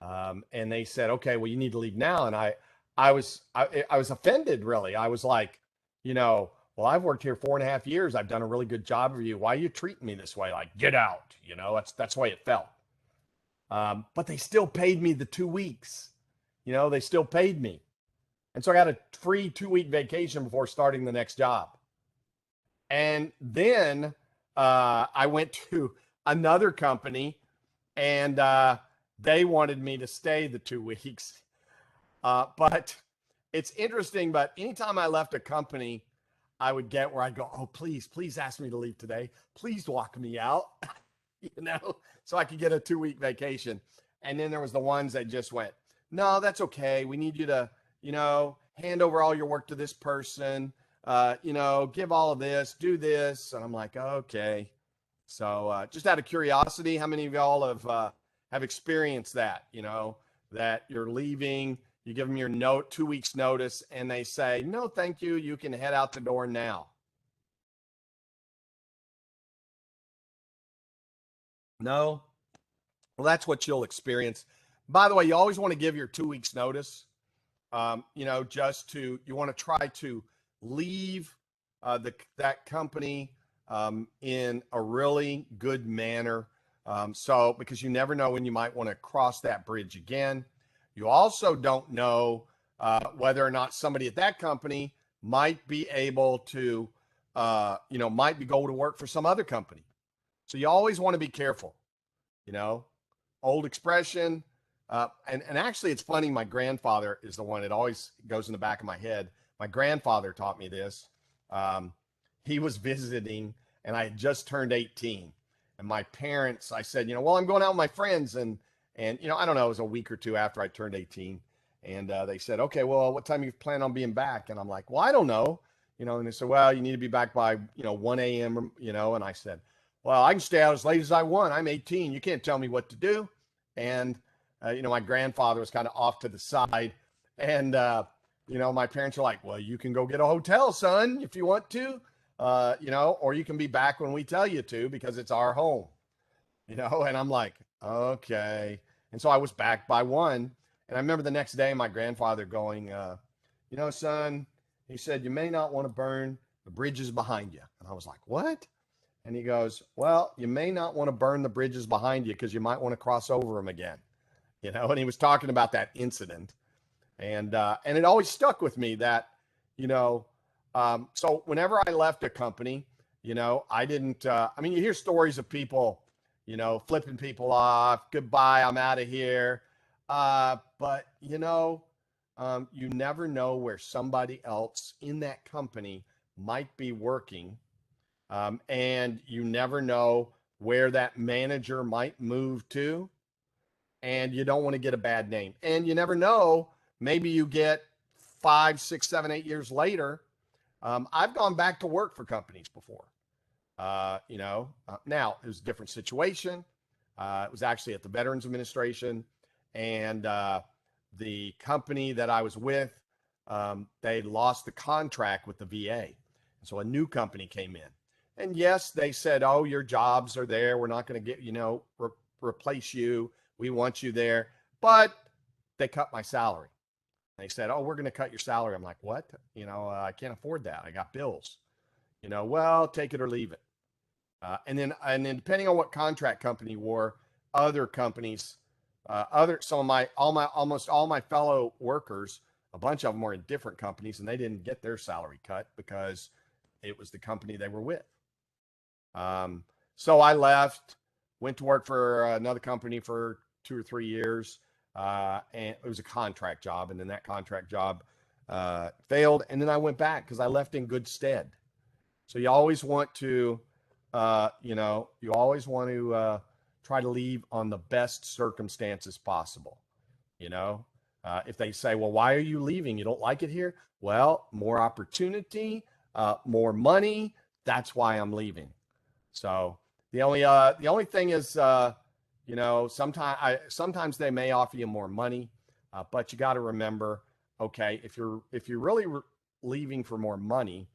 And they said, okay, well, you need to leave now. And I was offended, really. I was like, well, I've worked here 4.5 years. I've done a really good job for you. Why are you treating me this way? Like, get out. That's the way it felt. But they still paid me the 2 weeks. They still paid me. And so I got a free 2-week vacation before starting the next job. And then I went to another company, and they wanted me to stay the 2 weeks. But it's interesting. But anytime I left a company, I would get where I'd go, oh, please ask me to leave today. Please walk me out, so I could get a 2-week vacation. And then there was the ones that just went, no, that's okay. We need you to, hand over all your work to this person, give all of this, do this. And I'm like, okay. So just out of curiosity, how many of y'all have experienced that, that you're leaving, you give them your 2 weeks notice, and they say, no, thank you. You can head out the door now. No? Well, that's what you'll experience. By the way, you always want to give your 2 weeks notice. You want to try to leave that company in a really good manner. Because you never know when you might want to cross that bridge again. You also don't know whether or not somebody at that company might be able to, might be go to work for some other company. So you always want to be careful, old expression. And actually, it's funny. My grandfather is the one that always goes in the back of my head. My grandfather taught me this. He was visiting, and I had just turned 18. And my parents, I said, well, I'm going out with my friends. And I don't know, it was a week or two after I turned 18. And they said, okay, well, what time you plan on being back? And I'm like, well, I don't know. And they said, well, you need to be back by, 1 a.m., and I said, well, I can stay out as late as I want. I'm 18. You can't tell me what to do. And, my grandfather was kind of off to the side. And, my parents were like, well, you can go get a hotel, son, if you want to, or you can be back when we tell you to, because it's our home, and I'm like, okay. And so I was back by 1. And I remember the next day, my grandfather going, son, he said, you may not want to burn the bridges behind you. And I was like, what? And he goes, well, you may not want to burn the bridges behind you because you might want to cross over them again, and he was talking about that incident. And it always stuck with me that, so whenever I left a company, I didn't, you hear stories of people, flipping people off, goodbye, I'm out of here. But you never know where somebody else in that company might be working. And you never know where that manager might move to. And you don't want to get a bad name. And you never know, maybe you get 5, 6, 7, 8 years later. I've gone back to work for companies before. Now it was a different situation. It was actually at the Veterans Administration, and the company that I was with, they lost the contract with the VA. And so a new company came in. And yes, they said, oh, your jobs are there. We're not going to get, replace you. We want you there. But they cut my salary. They said, oh, we're going to cut your salary. I'm like, what? I can't afford that. I got bills. Well, take it or leave it. And then depending on what contract company you were, other companies, almost all my fellow workers, a bunch of them were in different companies, and they didn't get their salary cut because it was the company they were with. So I left, went to work for another company for 2 or 3 years. And it was a contract job. And then that contract job failed. And then I went back because I left in good stead. So you always want to, try to leave on the best circumstances possible. If they say, well, why are you leaving? You don't like it here? Well, more opportunity, more money. That's why I'm leaving. So the only thing is, sometimes they may offer you more money, but you got to remember, okay, if you're really leaving for more money,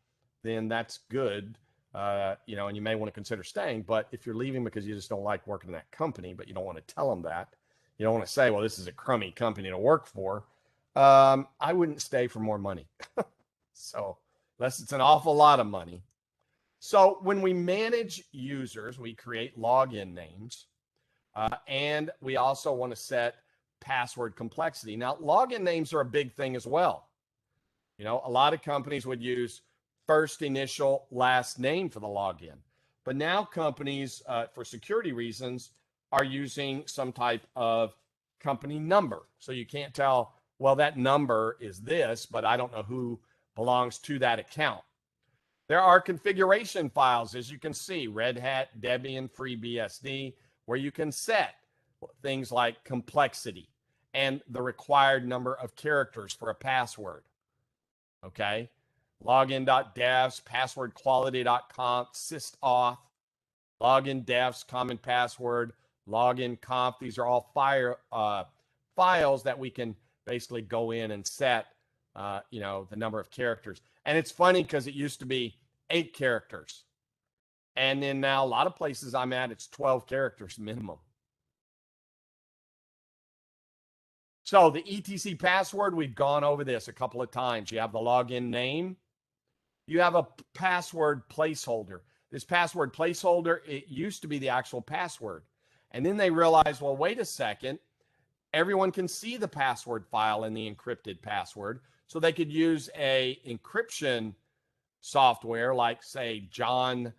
then that's good, and you may want to consider staying. But if you're leaving because you just don't like working in that company, but you don't want to tell them that, you don't want to say, well, this is a crummy company to work for, I wouldn't stay for more money. So unless it's an awful lot of money. So when we manage users, we create login names, and we also want to set password complexity. Now, login names are a big thing as well. A lot of companies would use first initial, last name for the login. But now companies, for security reasons, are using some type of company number. So you can't tell, well, that number is this, but I don't know who belongs to that account. There are configuration files, as you can see, Red Hat, Debian, FreeBSD, where you can set things like complexity and the required number of characters for a password. Okay. Login.devs, passwordquality.conf, systauth, login devs, common password, login conf. These are all files that we can basically go in and set, the number of characters. And it's funny because it used to be 8 characters. And then now a lot of places I'm at, it's 12 characters minimum. So the ETC password, we've gone over this a couple of times. You have the login name. You have a password placeholder. This password placeholder, it used to be the actual password. And then they realized, well, wait a second. Everyone can see the password file in the encrypted password. So they could use a encryption software like, say, John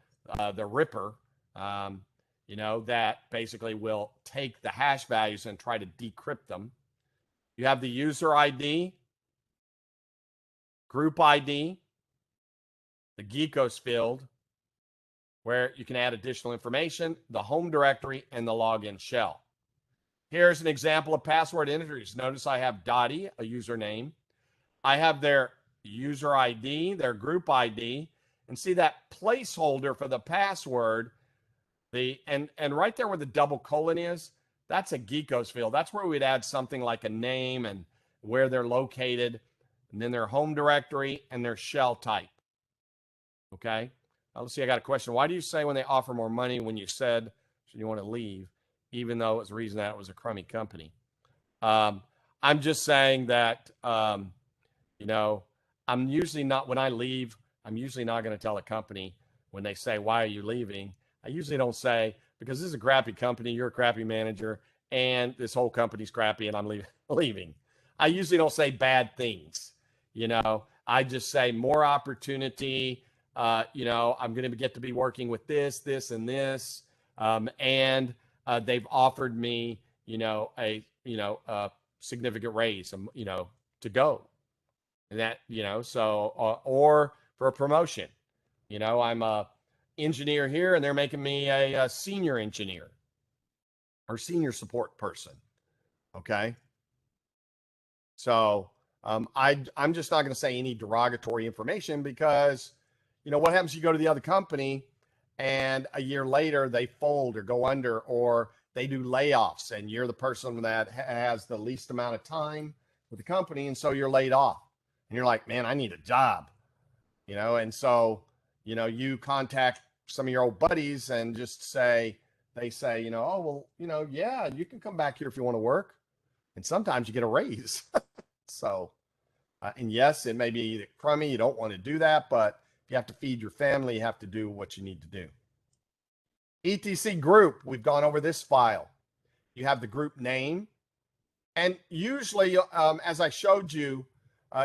the Ripper, that basically will take the hash values and try to decrypt them. You have the user ID, group ID, the Geekos field, where you can add additional information, the home directory, and the login shell. Here's an example of password entries. Notice I have Dottie, a username. I have their user ID, their group ID, and see that placeholder for the password. And right there where the double colon is, that's a Geekos field. That's where we'd add something like a name and where they're located, and then their home directory and their shell type. Okay. Let's see. I got a question. Why do you say when they offer more money when you said you want to leave, even though it's the reason that it was a crummy company? I'm just saying that, I'm usually not, when I leave, I'm usually not going to tell a company when they say, why are you leaving? I usually don't say, because this is a crappy company, you're a crappy manager, and this whole company's crappy and I'm leaving. I usually don't say bad things. I just say more opportunity. I'm going to get to be working with this, and this. And they've offered me, a significant raise, to go. And that, or for a promotion. I'm a engineer here and they're making me a senior engineer or senior support person. Okay. So I'm just not going to say any derogatory information because, what happens if you go to the other company and a year later they fold or go under or they do layoffs and you're the person that has the least amount of time with the company. And so you're laid off and you're like, man, I need a job, and so, you contact some of your old buddies and just say, oh, well, yeah, you can come back here if you want to work. And sometimes you get a raise. So, and yes, it may be crummy. You don't want to do that, but if you have to feed your family, you have to do what you need to do. ETC group, we've gone over this file. You have the group name. And usually, as I showed you,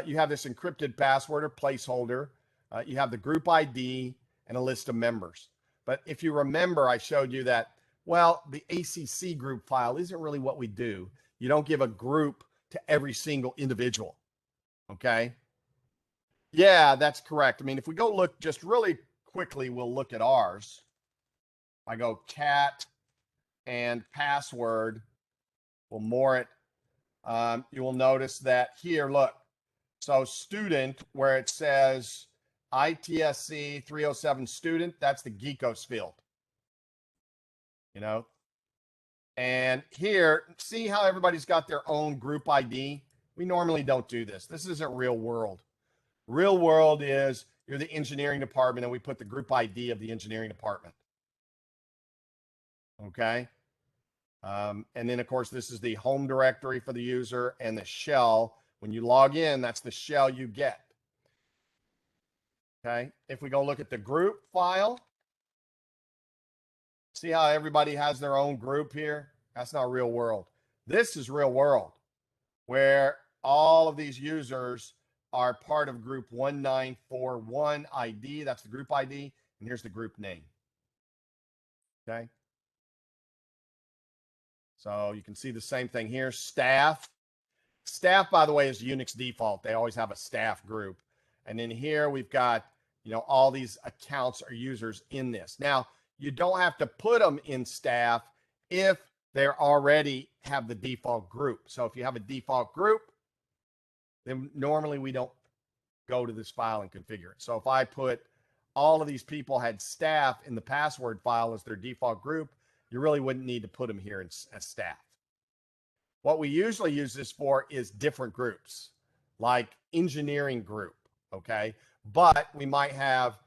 you have this encrypted password or placeholder. You have the group ID and a list of members. But if you remember, I showed you that, well, the ACC group file isn't really what we do. You don't give a group to every single individual. Okay. Yeah, that's correct. I mean, if we go look just really quickly, we'll look at ours. I go cat and password. We'll more it. You will notice that here, look. So student, where it says ITSC 307 student, that's the Geekos field. And here, see how everybody's got their own group ID? We normally don't do this. This isn't real world. Real world is you're the engineering department and we put the group ID of the engineering department. Okay. And then of course, this is the home directory for the user and the shell. When you log in, that's the shell you get. Okay. If we go look at the group file, see how everybody has their own group here? That's not real world. This is real world, where all of these users are part of group 1941 ID. That's the group ID. And here's the group name. Okay. So you can see the same thing here. Staff. Staff, by the way, is Unix default. They always have a staff group. And then here we've got, all these accounts or users in this. Now, you don't have to put them in staff if they already have the default group. So if you have a default group, then normally we don't go to this file and configure it. So if I put all of these people had staff in the password file as their default group, you really wouldn't need to put them here as staff. What we usually use this for is different groups, like engineering group, okay? But we might have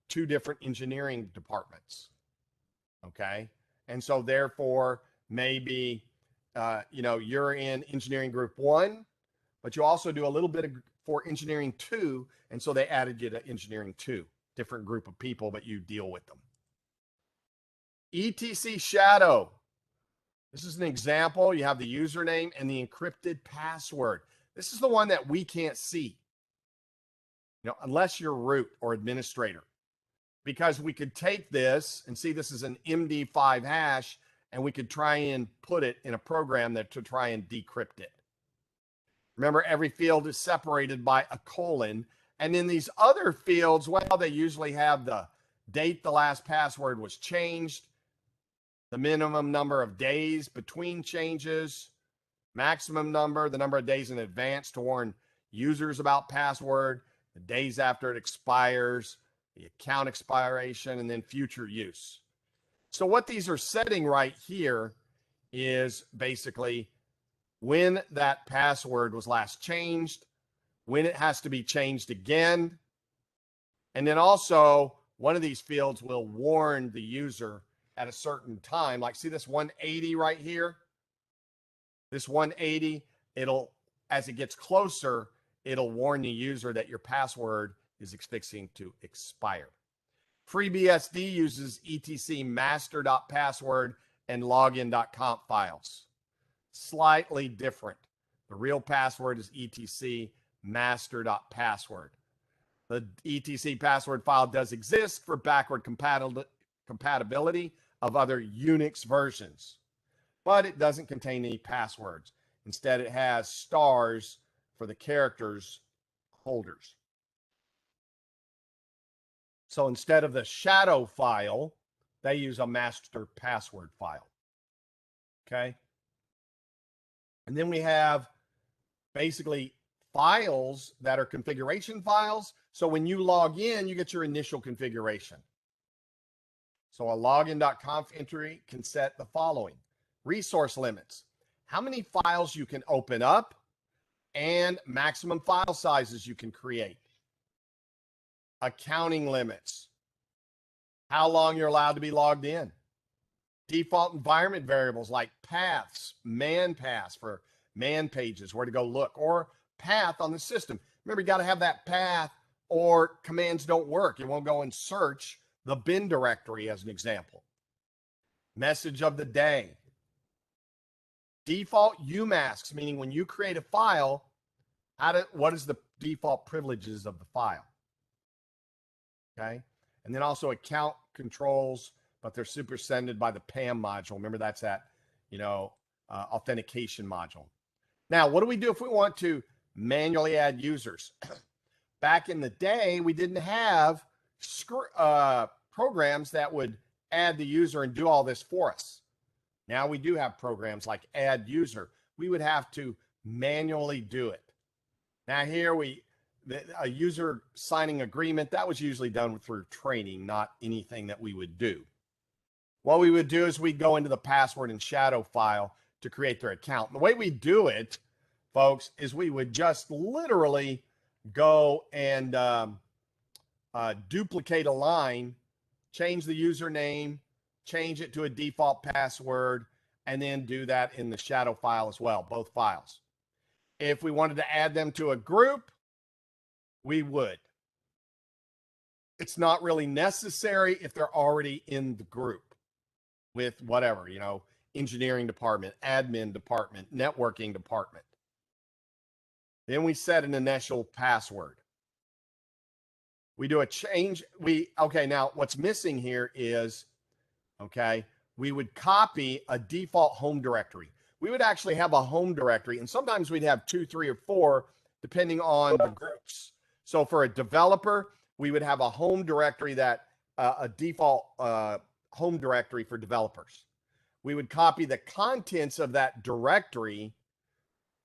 2 different engineering departments, okay? And so therefore, maybe, you're in engineering group 1, but you also do a little bit for engineering 2, and so they added you to engineering 2, different group of people, but you deal with them. ITSC shadow. This is an example. You have the username and the encrypted password. This is the one that we can't see, unless you're root or administrator, because we could take this and see this is an MD5 hash, and we could try and put it in a program to try and decrypt it. Remember, every field is separated by a colon. And in these other fields, well, they usually have the date the last password was changed, the minimum number of days between changes, maximum number, the number of days in advance to warn users about password, the days after it expires, the account expiration, and then future use. So what these are setting right here is basically when that password was last changed, when it has to be changed again, and then also one of these fields will warn the user at a certain time. Like, see this 180 right here? This 180, as it gets closer, it'll warn the user that your password is fixing to expire. FreeBSD uses etc master.password and login.conf files. Slightly different. The real password is etc master.password. The etc password file does exist for backward compatibility of other Unix versions, but it doesn't contain any passwords. Instead, it has stars for the characters holders. So instead of the shadow file, they use a master password file. Okay. And then we have basically files that are configuration files. So when you log in, you get your initial configuration. So a login.conf entry can set the following: resource limits, how many files you can open up, and maximum file sizes you can create. Accounting limits, how long you're allowed to be logged in. Default environment variables like paths, man paths for man pages, where to go look, or path on the system. Remember, you got to have that path or commands don't work. It won't go and search the bin directory, as an example. Message of the day. Default UMasks, meaning when you create a file, what is the default privileges of the file? Okay. And then also account controls, but they're superseded by the PAM module. Remember, that's that, authentication module. Now, what do we do if we want to manually add users? Back in the day, we didn't have programs that would add the user and do all this for us. Now we do have programs like add user. We would have to manually do it. Now here a user signing agreement, that was usually done through training, not anything that we would do. What we would do is we'd go into the password and shadow file to create their account. And the way we do it, folks, is we would just literally go and duplicate a line, change the username, change it to a default password, and then do that in the shadow file as well, both files. If we wanted to add them to a group, we would. It's not really necessary if they're already in the group with whatever, engineering department, admin department, networking department. Then we set an initial password. We do a change. Okay, now what's missing here is, we would copy a default home directory. We would actually have a home directory, and sometimes we'd have 2, 3, or 4, depending on the groups. So for a developer, we would have a home directory that a default home directory for developers. We would copy the contents of that directory,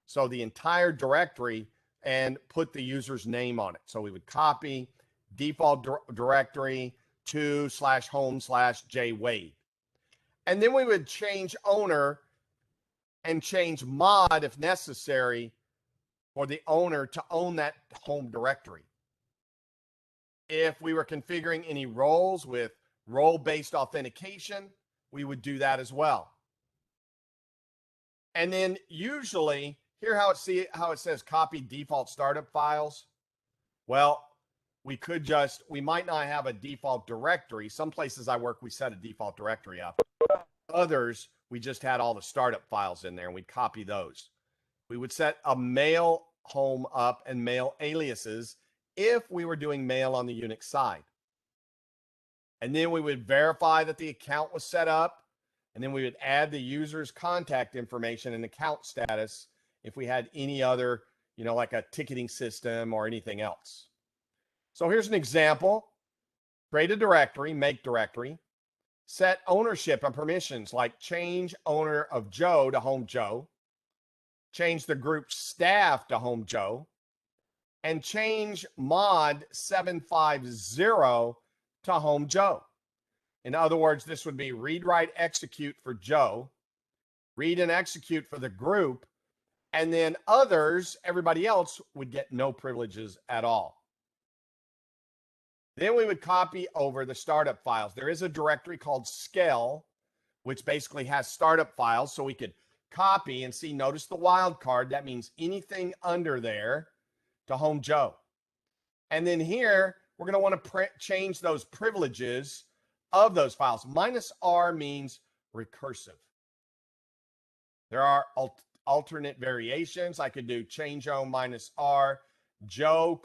so the entire directory, and put the user's name on it. So we would copy default directory to/home/jwade. And then we would change owner and change mod if necessary for the owner to own that home directory. If we were configuring any roles with role-based authentication, we would do that as well. And then usually, here how it says copy default startup files. Well, we might not have a default directory. Some places I work, we set a default directory up. Others, we just had all the startup files in there, and we'd copy those. We would set a mail home up and mail aliases if we were doing mail on the Unix side. And then we would verify that the account was set up, and then we would add the user's contact information and account status if we had any other, like a ticketing system or anything else. So here's an example. Create a directory, make directory, set ownership and permissions like change owner of Joe to home Joe, change the group staff to home Joe, and change mod 750 to home Joe. In other words, this would be read, write, execute for Joe, read and execute for the group, and then others, everybody else, would get no privileges at all. Then we would copy over the startup files. There is a directory called Scale, which basically has startup files, so we could copy and see, notice the wildcard. That means anything under there to home Joe. And then here, we're going to want to change those privileges of those files. -R means recursive. There are alternate variations. I could do change own -R Joe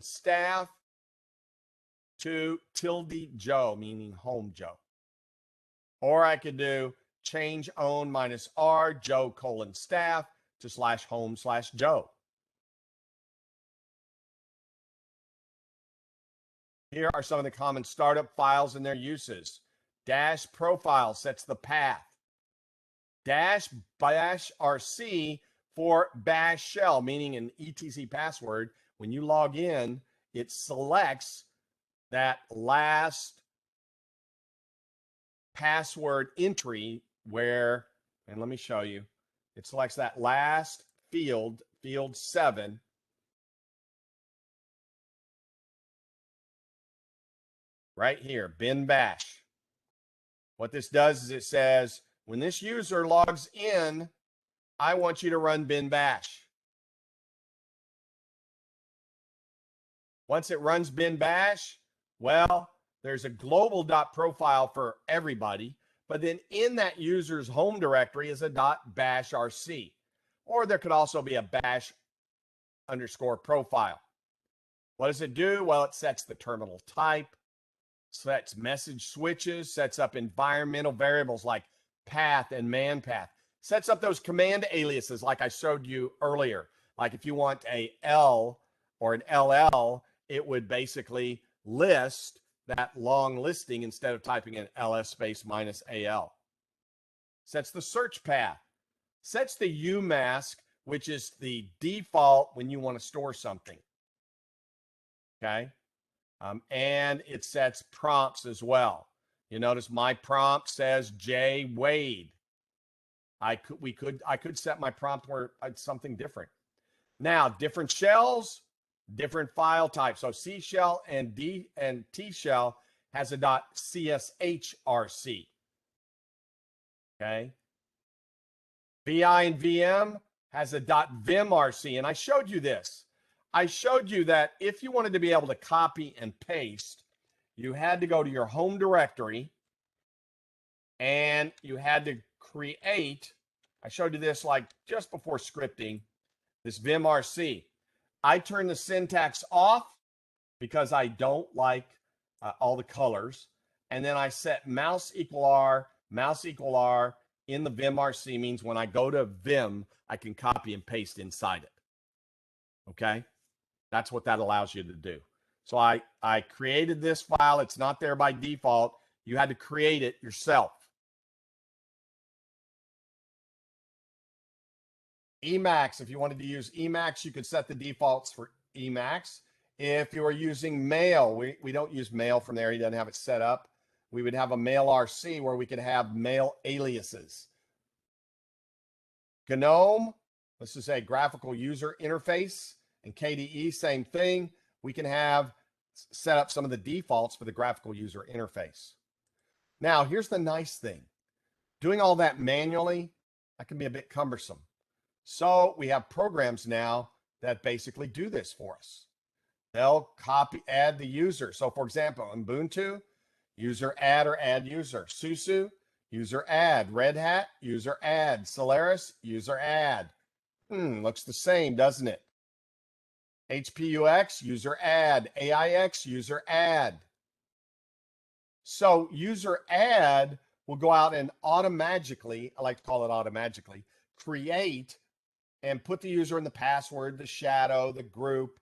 :staff to ~Joe, meaning home Joe. Or I could do change own -R Joe :staff to /home/Joe. Here are some of the common startup files and their uses. Dash profile sets the path. --rc for bash shell, meaning an etc password. When you log in, it selects that last password entry where, and let me show you, it selects that last field, field 7. Right here, bin bash. What this does is it says, when this user logs in, I want you to run bin bash. Once it runs bin bash, well, there's a global.profile for everybody, but then in that user's home directory is a .bashrc, or there could also be a bash_profile. What does it do? Well, it sets the terminal type, sets message switches, sets up environmental variables like path and man path, sets up those command aliases like I showed you earlier. Like if you want a L or an LL, it would basically list that long listing instead of typing in ls space -al. Sets the search path, sets the UMask, which is the default when you want to store something. Okay. And it sets prompts as well. You notice my prompt says J Wade. I could set my prompt where it's something different. Now, different shells, different file types. So C shell and T shell has a .cshrc. Okay. VI and VM has a .vimrc, and I showed you this. I showed you that if you wanted to be able to copy and paste, you had to go to your home directory and you had to create, I showed you this like just before scripting, this vimrc. I turn the syntax off because I don't like all the colors. And then I set mouse =R, mouse equal R in the vimrc means when I go to vim, I can copy and paste inside it. Okay, that's what that allows you to do. So I created this file. It's not there by default. You had to create it yourself. Emacs, if you wanted to use Emacs, you could set the defaults for Emacs. If you are using mail, we don't use mail from there. He doesn't have it set up. We would have a mail RC where we could have mail aliases. GNOME, let's just say graphical user interface, and KDE, same thing. We can have set up some of the defaults for the graphical user interface. Now, here's the nice thing. Doing all that manually, that can be a bit cumbersome. So we have programs now that basically do this for us. They'll add the user. So for example, Ubuntu, user add or add user. SUSE, user add. Red Hat, user add. Solaris, user add. Looks the same, doesn't it? HPUX, user add. AIX, user add. So user add will go out and automatically, I like to call it automatically, create and put the user in the password, the shadow, the group.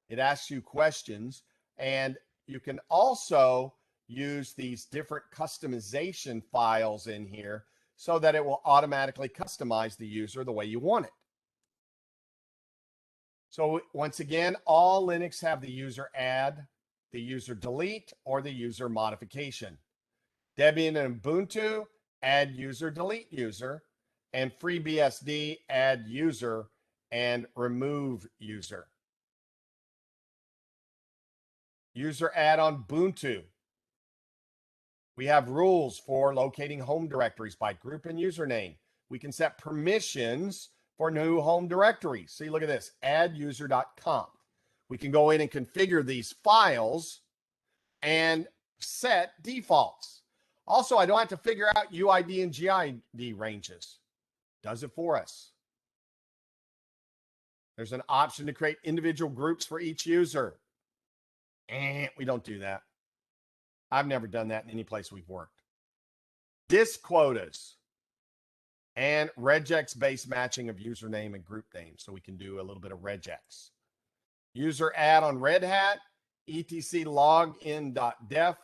It asks you questions, and you can also use these different customization files in here so that it will automatically customize the user the way you want it. So once again, all Linux have the user add, the user delete, or the user modification. Debian and Ubuntu add user, delete user, and FreeBSD add user and remove user. User add on Ubuntu. We have rules for locating home directories by group and username. We can set permissions for new home directories. See, look at this, adduser.conf. We can go in and configure these files and set defaults. Also, I don't have to figure out UID and GID ranges. Does it for us. There's an option to create individual groups for each user. We don't do that. I've never done that in any place we've worked. Disk quotas and regex-based matching of username and group names. So we can do a little bit of regex. User add on Red Hat, etc login.def.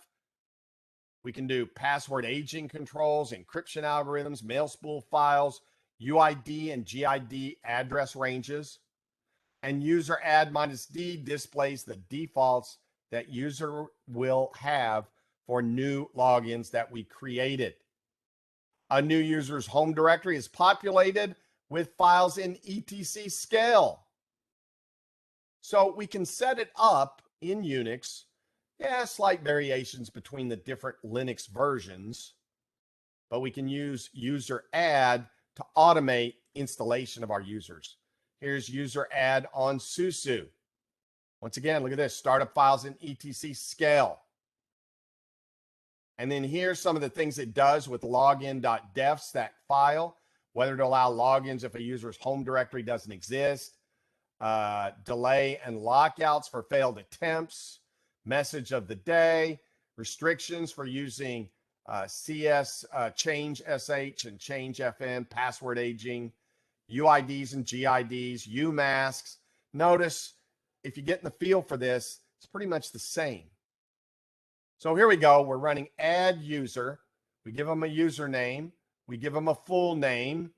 We can do password aging controls, encryption algorithms, mail spool files, UID and GID address ranges. And user add -D displays the defaults that user will have for new logins that we created. A new user's home directory is populated with files in etc scale. So we can set it up in Unix. Yeah, slight variations between the different Linux versions, but we can use user add to automate installation of our users. Here's user add on SUSE. Once again, look at this, startup files in etc scale. And then here's some of the things it does with login.defs, that file, whether to allow logins if a user's home directory doesn't exist, delay and lockouts for failed attempts, message of the day, restrictions for using change SH and change FN, password aging, UIDs and GIDs, UMasks. Notice if you get in the feel for this, it's pretty much the same. So here we go. We're running add user. We give them a username. We give them a full name.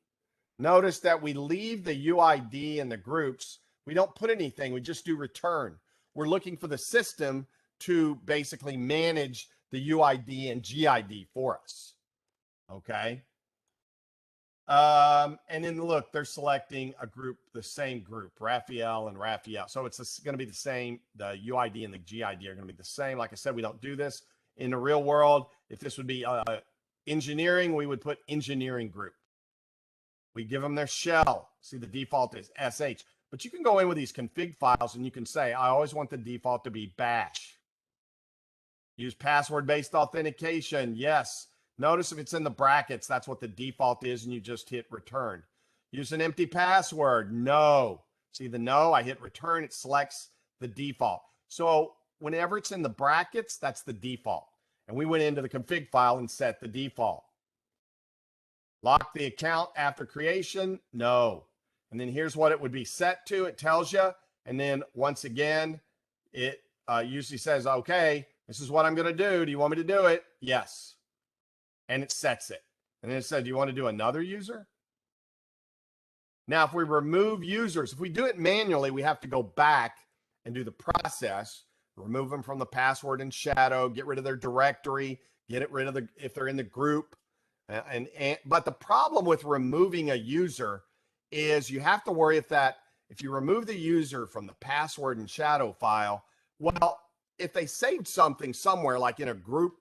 Notice that we leave the UID and the groups. We don't put anything. We just do return. We're looking for the system to basically manage the UID and GID for us. Okay. And then look, they're selecting a group, the same group, Raphael and Raphael. So it's going to be the same. The UID and the GID are going to be the same. Like I said, we don't do this in the real world. If this would be engineering, we would put engineering group. We give them their shell. See, the default is SH. But you can go in with these config files and you can say, I always want the default to be bash. Use password-based authentication. Yes. Notice if it's in the brackets, that's what the default is, and you just hit return. Use an empty password. No. See the no? I hit return. It selects the default. So whenever it's in the brackets, that's the default. And we went into the config file and set the default. Lock the account after creation? No. And then here's what it would be set to. It tells you. And then once again, it usually says, okay, this is what I'm going to do. Do you want me to do it? Yes. And it sets it. And then it said, do you want to do another user? Now, if we remove users, if we do it manually, we have to go back and do the process, remove them from the password and shadow, get rid of their directory, get rid of if they're in the group. But the problem with removing a user is you have to worry if you remove the user from the password and shadow file, well, if they saved something somewhere, like in a group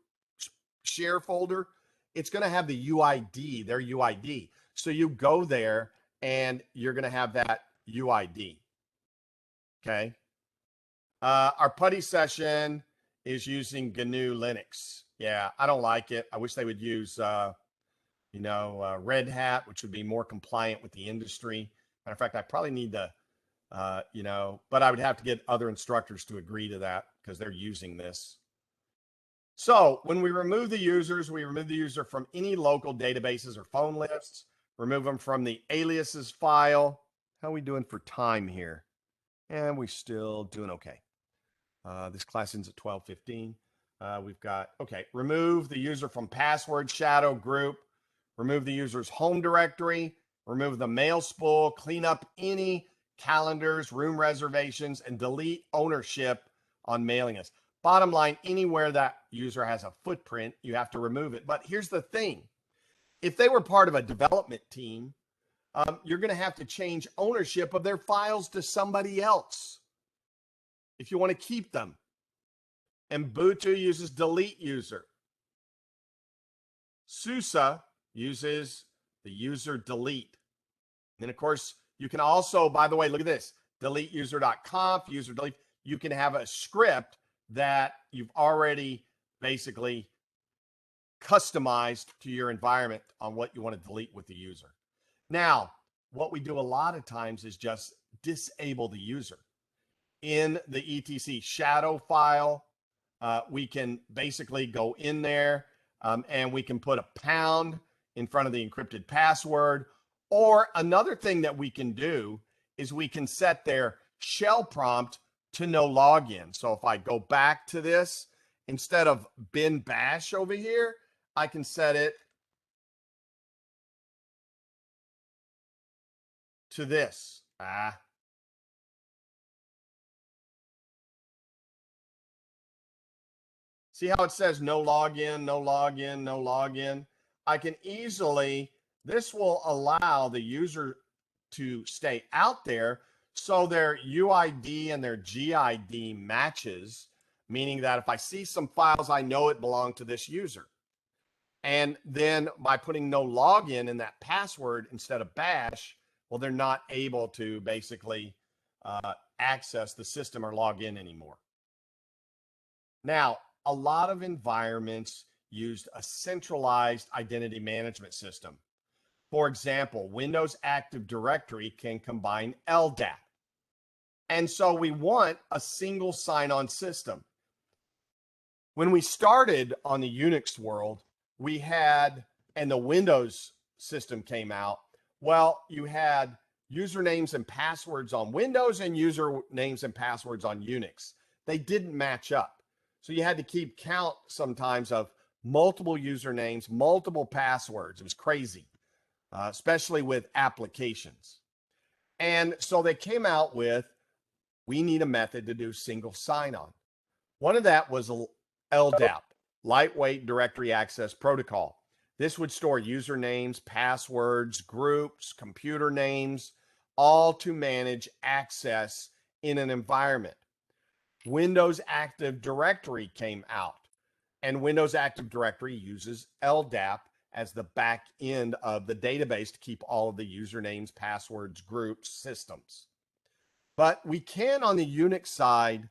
share folder, it's going to have the UID, their UID. So you go there and you're going to have that UID. Okay. Our putty session is using GNU Linux. Yeah, I don't like it. I wish they would use, Red Hat, which would be more compliant with the industry. Matter of fact, I probably need to, but I would have to get other instructors to agree to that because they're using this. So when we remove the users, we remove the user from any local databases or phone lists, remove them from the aliases file. How are we doing for time here? And we're still doing okay. This class ends at 12:15. We've got, okay, remove the user from password shadow group, remove the user's home directory, remove the mail spool, clean up any calendars, room reservations, and delete ownership on mailing lists. Bottom line, anywhere that user has a footprint, you have to remove it. But here's the thing. If they were part of a development team, you're going to have to change ownership of their files to somebody else if you want to keep them. And Ubuntu uses delete user. SUSE uses the user delete. And of course, you can also, by the way, look at this, delete user.conf, user delete. You can have a script that you've already basically customized to your environment on what you want to delete with the user. Now, what we do a lot of times is just disable the user. In the ITSC shadow file, we can basically go in there and we can put a pound in front of the encrypted password. Or another thing that we can do is we can set their shell prompt to no login. So if I go back to this, instead of bin bash over here, I can set it to this. See how it says no login, no login, no login? I can easily, this will allow the user to stay out there so their UID and their GID matches, meaning that if I see some files, I know it belonged to this user. And then by putting no login in that password instead of bash, well, they're not able to basically access the system or log in anymore. Now, a lot of environments used a centralized identity management system. For example, Windows Active Directory can combine LDAP. And so we want a single sign-on system. When we started on the Unix world, we had, and the Windows system came out, well, you had usernames and passwords on Windows and usernames and passwords on Unix. They didn't match up. So you had to keep count sometimes of multiple usernames, multiple passwords. It was crazy, especially with applications. And so they came out with, we need a method to do single sign-on. One of that was LDAP, Lightweight Directory Access Protocol. This would store usernames, passwords, groups, computer names, all to manage access in an environment. Windows Active Directory came out, and Windows Active Directory uses LDAP as the back end of the database to keep all of the usernames, passwords, groups, systems. But we can, on the Unix side,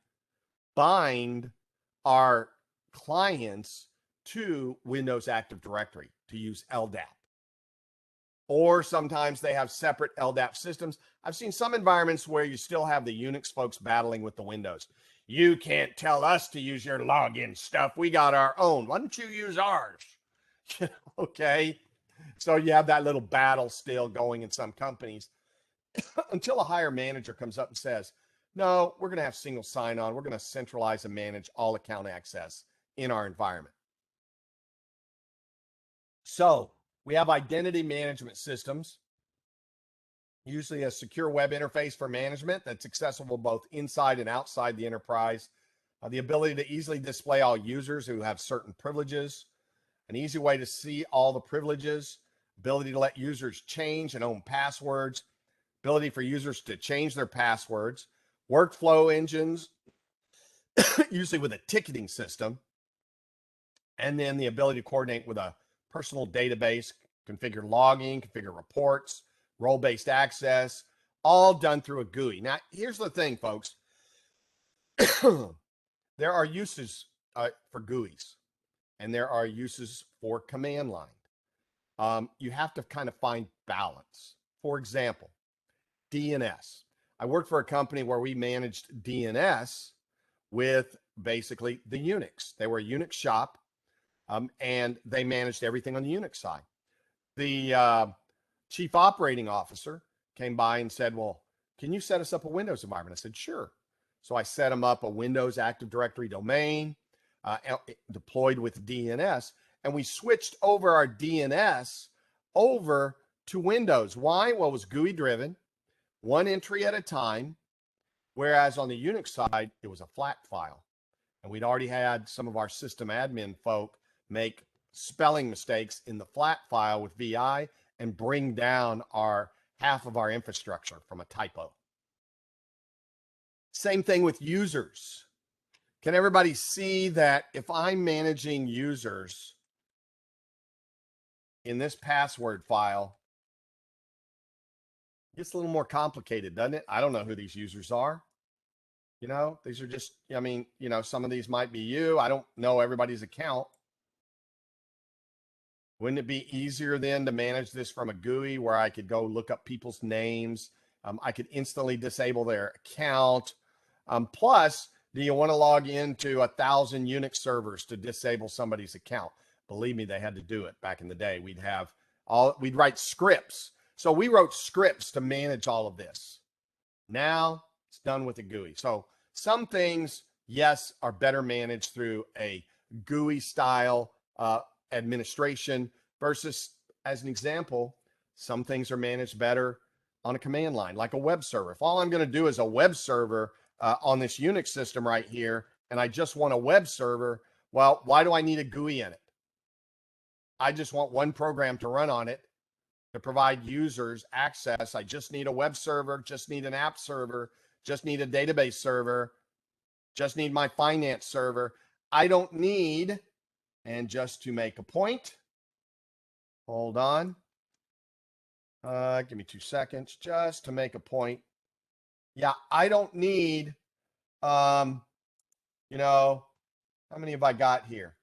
bind our clients to Windows Active Directory to use LDAP. Or sometimes they have separate LDAP systems. I've seen some environments where you still have the Unix folks battling with the Windows. You can't tell us to use your login stuff. We got our own. Why don't you use ours? Okay. So you have that little battle still going in some companies until a higher manager comes up and says, no, we're going to have single sign-on. We're going to centralize and manage all account access in our environment. So we have identity management systems, usually a secure web interface for management that's accessible both inside and outside the enterprise, the ability to easily display all users who have certain privileges, an easy way to see all the privileges, ability to let users change and own passwords, ability for users to change their passwords, workflow engines, usually with a ticketing system, and then the ability to coordinate with a personal database, configure logging, configure reports, role-based access, all done through a GUI. Now, here's the thing, folks. There are uses for GUIs, and there are uses for command line. You have to kind of find balance. For example, DNS. I worked for a company where we managed DNS with basically the Unix. They were a Unix shop, and they managed everything on the Unix side. The chief operating officer came by and said, well, can you set us up a Windows environment? I said, sure. So I set him up a Windows Active Directory domain, deployed with DNS, and we switched over our DNS over to Windows. Why? Well, it was GUI driven, one entry at a time, whereas on the Unix side, it was a flat file. And we'd already had some of our system admin folk make spelling mistakes in the flat file with VI and bring down half of our infrastructure from a typo. Same thing with users. Can everybody see that if I'm managing users in this password file, it gets a little more complicated, doesn't it? I don't know who these users are. You know, these are just, I mean, you know, some of these might be you. I don't know everybody's account. Wouldn't it be easier then to manage this from a GUI where I could go look up people's names? I could instantly disable their account. Plus, do you want to log into 1,000 Unix servers to disable somebody's account? Believe me, they had to do it back in the day. We'd write scripts. So we wrote scripts to manage all of this. Now it's done with a GUI. So some things, yes, are better managed through a GUI style administration versus, as an example, some things are managed better on a command line, like a web server. If all I'm going to do is a web server on this Unix system right here, and I just want a web server, well, why do I need a GUI in it? I just want one program to run on it to provide users access. I just need a web server, just need an app server, just need a database server, just need my finance server. I don't need, and just to make a point, hold on. Give me 2 seconds just to make a point. Yeah, I don't need, you know, how many have I got here?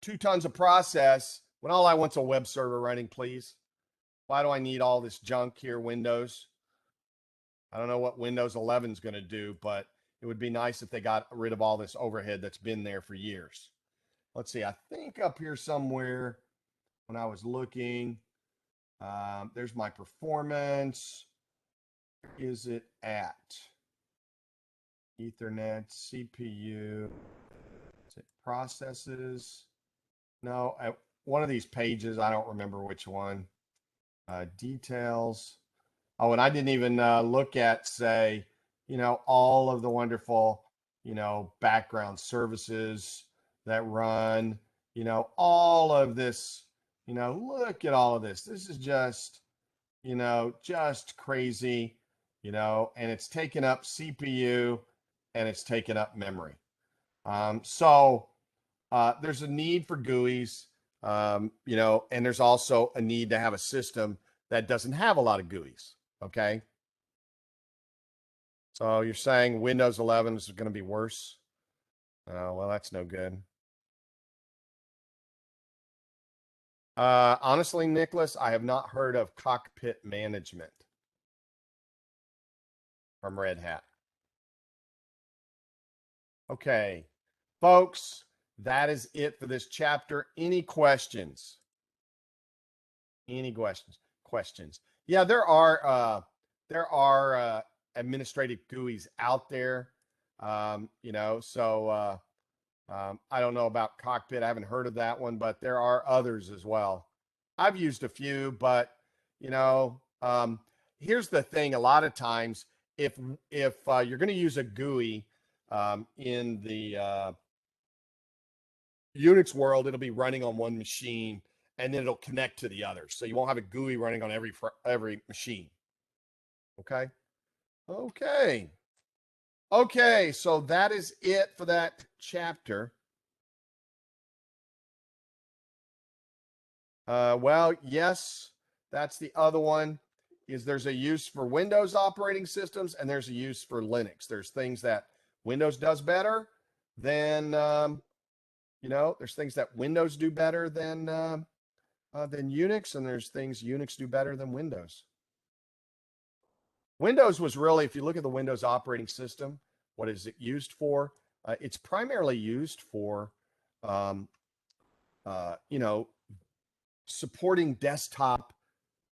2 tons of process when all I want's a web server running, please. Why do I need all this junk here, Windows? I don't know what Windows 11 is going to do, but it would be nice if they got rid of all this overhead that's been there for years. Let's see. I think up here somewhere when I was looking, there's my performance. Where is it at? Ethernet, CPU, is it processes? No, at one of these pages, I don't remember which one. Details. Oh, and I didn't even look at, say, you know, all of the wonderful, you know, background services that run, you know, all of this, you know, look at all of this. This is just, you know, just crazy, you know, and it's taken up CPU and it's taken up memory. So there's a need for GUIs, you know, and there's also a need to have a system that doesn't have a lot of GUIs. Okay. So you're saying Windows 11 is going to be worse? Oh, well, that's no good. Honestly, Nicholas, I have not heard of cockpit management from Red Hat. Okay, folks, that is it for this chapter. Any questions? Any questions? Yeah, there are administrative GUIs out there. You know, so I don't know about Cockpit. I haven't heard of that one, but there are others as well. I've used a few, but you know, here's the thing: a lot of times, if you're going to use a GUI in the Unix world, it'll be running on one machine, and then it'll connect to the others. So you won't have a GUI running on every machine. Okay. Okay. Okay. So that is it for that chapter. Well, yes, that's the other one. Is there's a use for Windows operating systems and there's a use for Linux. There's things that Windows does better than you know. There's things that Windows do better than Unix, and there's things Unix do better than Windows. Windows was really, if you look at the Windows operating system, what is it used for? It's primarily used for, you know, supporting desktop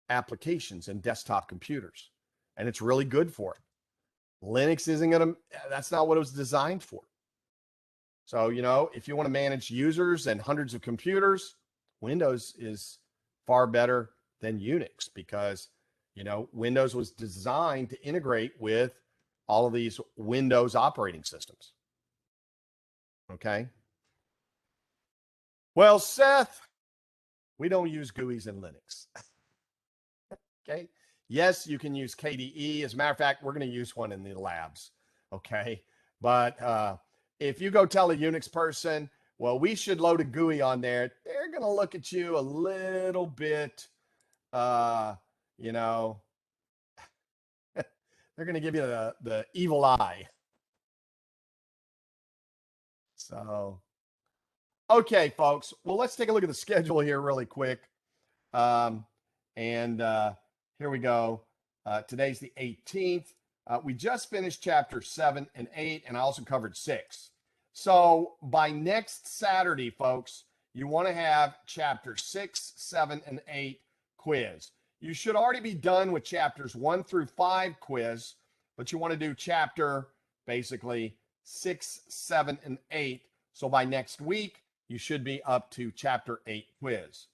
applications and desktop computers, and it's really good for it. Linux isn't going to, that's not what it was designed for. So, you know, if you want to manage users and hundreds of computers, Windows is far better than Unix because, you know, Windows was designed to integrate with all of these Windows operating systems. Okay. Well, Seth, we don't use GUIs in Linux. Okay. Yes, you can use KDE. As a matter of fact, we're going to use one in the labs. Okay. But if you go tell a Unix person, well, we should load a GUI on there, they're going to look at you a little bit, you know, they're going to give you the evil eye. So, okay, folks. Well, let's take a look at the schedule here really quick. And here we go. Today's the 18th. We just finished chapter 7 and 8, and I also covered 6. So by next Saturday, folks, you want to have chapter 6, 7, and 8 quiz. You should already be done with chapters 1 through 5 quiz, but you want to do chapter basically 6, 7, and 8. So by next week, you should be up to chapter 8 quiz.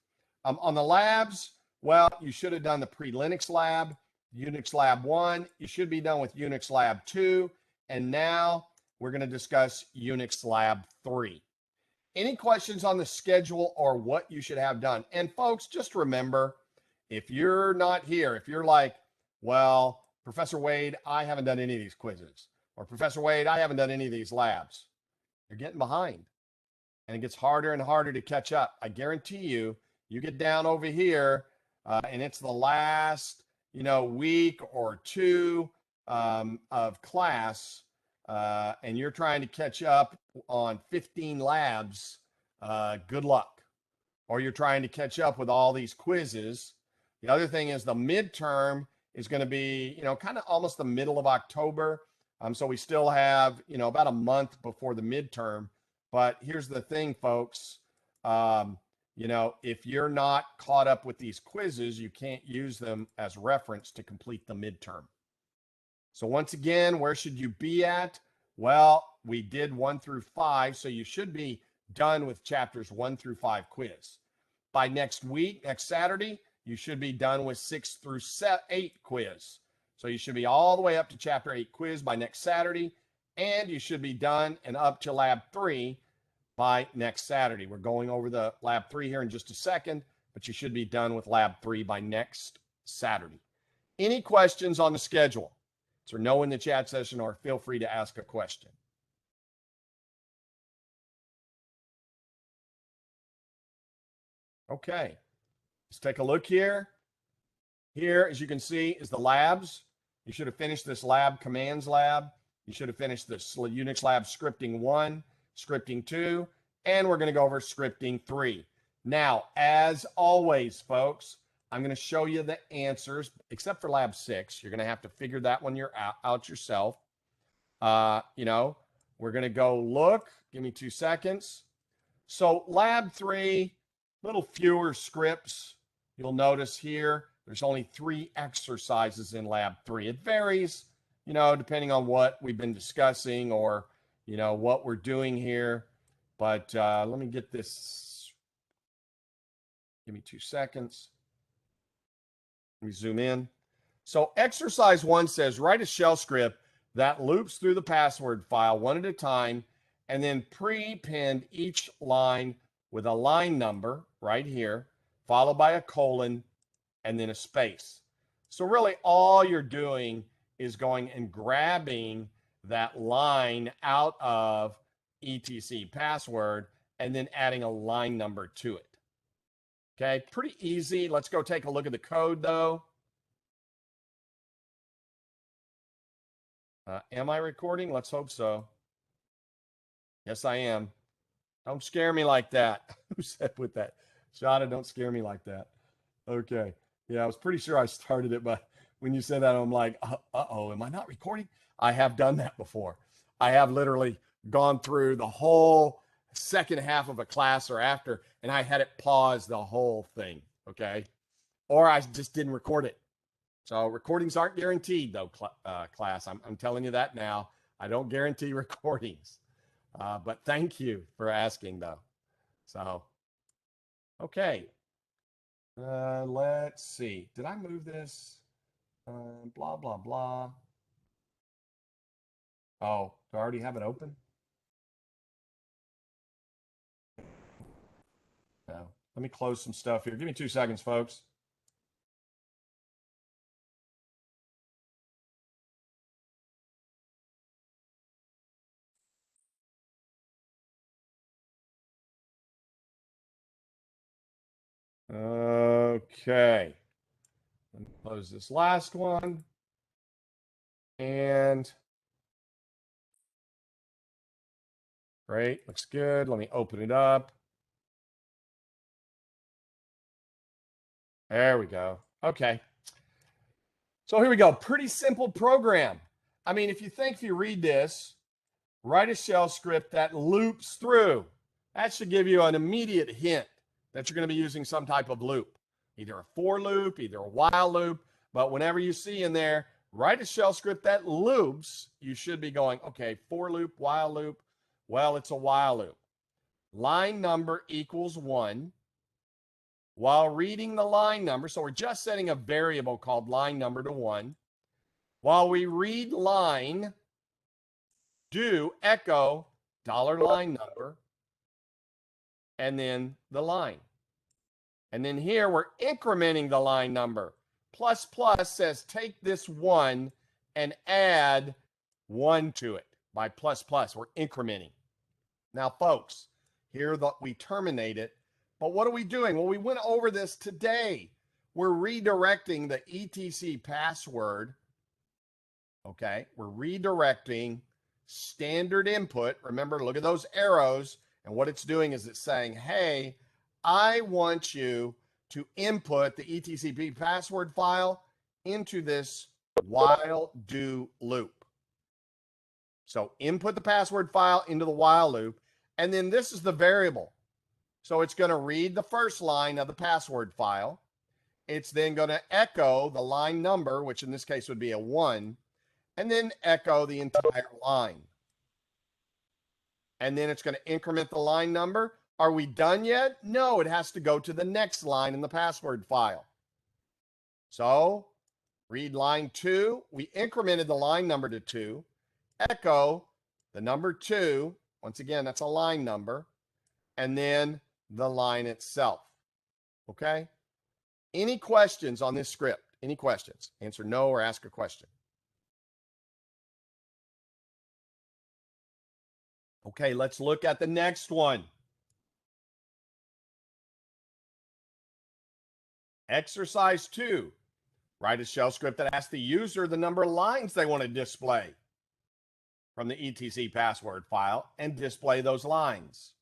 On the labs, well, you should have done the pre-Linux lab, Unix Lab 1. You should be done with Unix Lab 2. And now we're going to discuss Unix Lab 3. Any questions on the schedule or what you should have done? And folks, just remember, if you're not here, if you're like, well, Professor Wade, I haven't done any of these quizzes, or Professor Wade, I haven't done any of these labs, you're getting behind. And it gets harder and harder to catch up. I guarantee you, you get down over here, and it's the last, you know, week or two of class, and you're trying to catch up on 15 labs, good luck. Or you're trying to catch up with all these quizzes. The other thing is the midterm is going to be, you know, kind of almost the middle of October. So we still have, you know, about a month before the midterm. But here's the thing, folks. You know, if you're not caught up with these quizzes, you can't use them as reference to complete the midterm. So once again, where should you be at? Well, we did 1 through 5, so you should be done with chapters 1 through 5 quiz. By next week, next Saturday, you should be done with 6 through 8 quiz. So you should be all the way up to chapter 8 quiz by next Saturday, and you should be done and up to lab 3 by next Saturday. We're going over the lab 3 here in just a second, but you should be done with lab 3 by next Saturday. Any questions on the schedule? So no in the chat session, or feel free to ask a question. Okay, let's take a look here. Here, as you can see, is the labs. You should have finished this lab commands lab. You should have finished this Unix lab scripting 1, scripting 2, and we're going to go over scripting 3. Now, as always, folks, I'm going to show you the answers, except for lab 6. You're going to have to figure that one out yourself. You know, we're going to go look. Give me 2 seconds. So lab 3, little fewer scripts. You'll notice here, there's only 3 exercises in Lab 3. It varies, depending on what we've been discussing or, what we're doing here. But let me get this. Give me 2 seconds. Let me zoom in. So exercise 1 says, write a shell script that loops through the password file one at a time and then prepend each line with a line number right here, followed by a colon and then a space. So really all you're doing is going and grabbing that line out of ITSC password and then adding a line number to it. Okay, pretty easy. Let's go take a look at the code though. Am I recording? Let's hope so. Yes, I am. Don't scare me like that. Who said with that? Shada, don't scare me like that. Okay. Yeah, I was pretty sure I started it, but when you said that, I'm like, uh-oh, am I not recording? I have done that before. I have literally gone through the whole second half of a class or after, and I had it pause the whole thing, okay? Or I just didn't record it. So recordings aren't guaranteed, though, class. I'm telling you that now. I don't guarantee recordings. But thank you for asking, though. So, okay. Let's see. Did I move this? Blah, blah, blah. Oh, do I already have it open? No. Let me close some stuff here. Give me 2 seconds, folks. Okay. Let me close this last one. And great, looks good. Let me open it up. There we go. Okay. So here we go. Pretty simple program. I mean, if you read this, write a shell script that loops through. That should give you an immediate hint that you're going to be using some type of loop, either a for loop, either a while loop. But whenever you see in there, write a shell script that loops, you should be going, okay, for loop, while loop. Well, it's a while loop. Line number equals 1. While reading the line number, so we're just setting a variable called line number to 1. While we read line, do echo $line number and then the line. And then here we're incrementing the line number. Plus plus says take this 1 and add 1 to it. By plus plus, we're incrementing. Now, folks, here we terminate it. But what are we doing? Well, we went over this today. We're redirecting the ITSC password. Okay, we're redirecting standard input. Remember, look at those arrows. And what it's doing is it's saying, hey, I want you to input the ITSC password file into this while do loop. So input the password file into the while loop. And then this is the variable. So it's going to read the first line of the password file. It's then going to echo the line number, which in this case would be a 1, and then echo the entire line. And then it's going to increment the line number. Are we done yet? No, it has to go to the next line in the password file. So read line 2. We incremented the line number to 2. Echo the number 2. Once again, that's a line number. And then the line itself. Okay? Any questions on this script? Any questions? Answer no or ask a question. Okay, let's look at the next one. Exercise 2. Write a shell script that asks the user the number of lines they want to display from the ITSC password file and display those lines.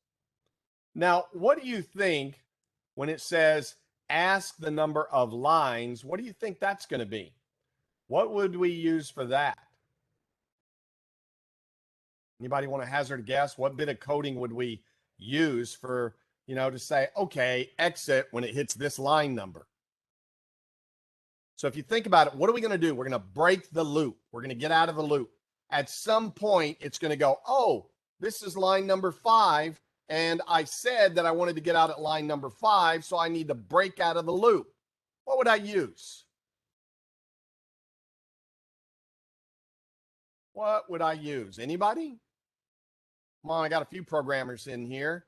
Now, what do you think when it says ask the number of lines? What do you think that's going to be? What would we use for that? Anybody want to hazard a guess? What bit of coding would we use for, to say, okay, exit when it hits this line number? So if you think about it, what are we going to do? We're going to break the loop. We're going to get out of the loop. At some point, it's going to go, oh, this is line number 5. And I said that I wanted to get out at line number 5, so I need to break out of the loop. What would I use? What would I use? Anybody? Come on, I got a few programmers in here.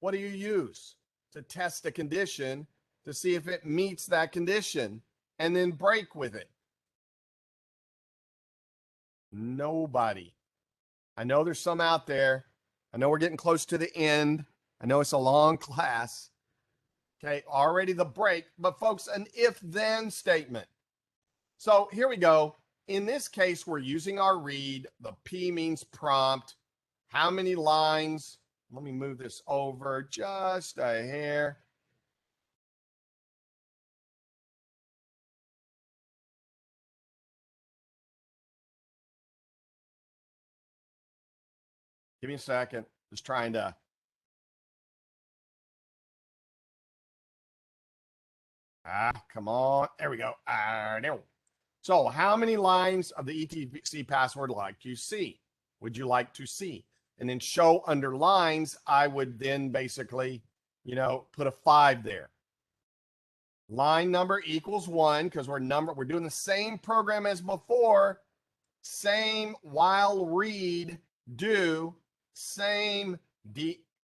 What do you use to test a condition to see if it meets that condition and then break with it? Nobody. I know there's some out there. I know we're getting close to the end. I know it's a long class. Okay, already the break, but folks, an if-then statement. So here we go. In this case, we're using our read. The P means prompt. How many lines? Let me move this over just a hair. Give me a second. Just trying to. Come on. There we go. There. So how many lines of the ITSC password like you see? Would you like to see? And then show under lines, I would then basically, put a 5 there. Line number equals 1 because we're doing the same program as before. Same while read, do, same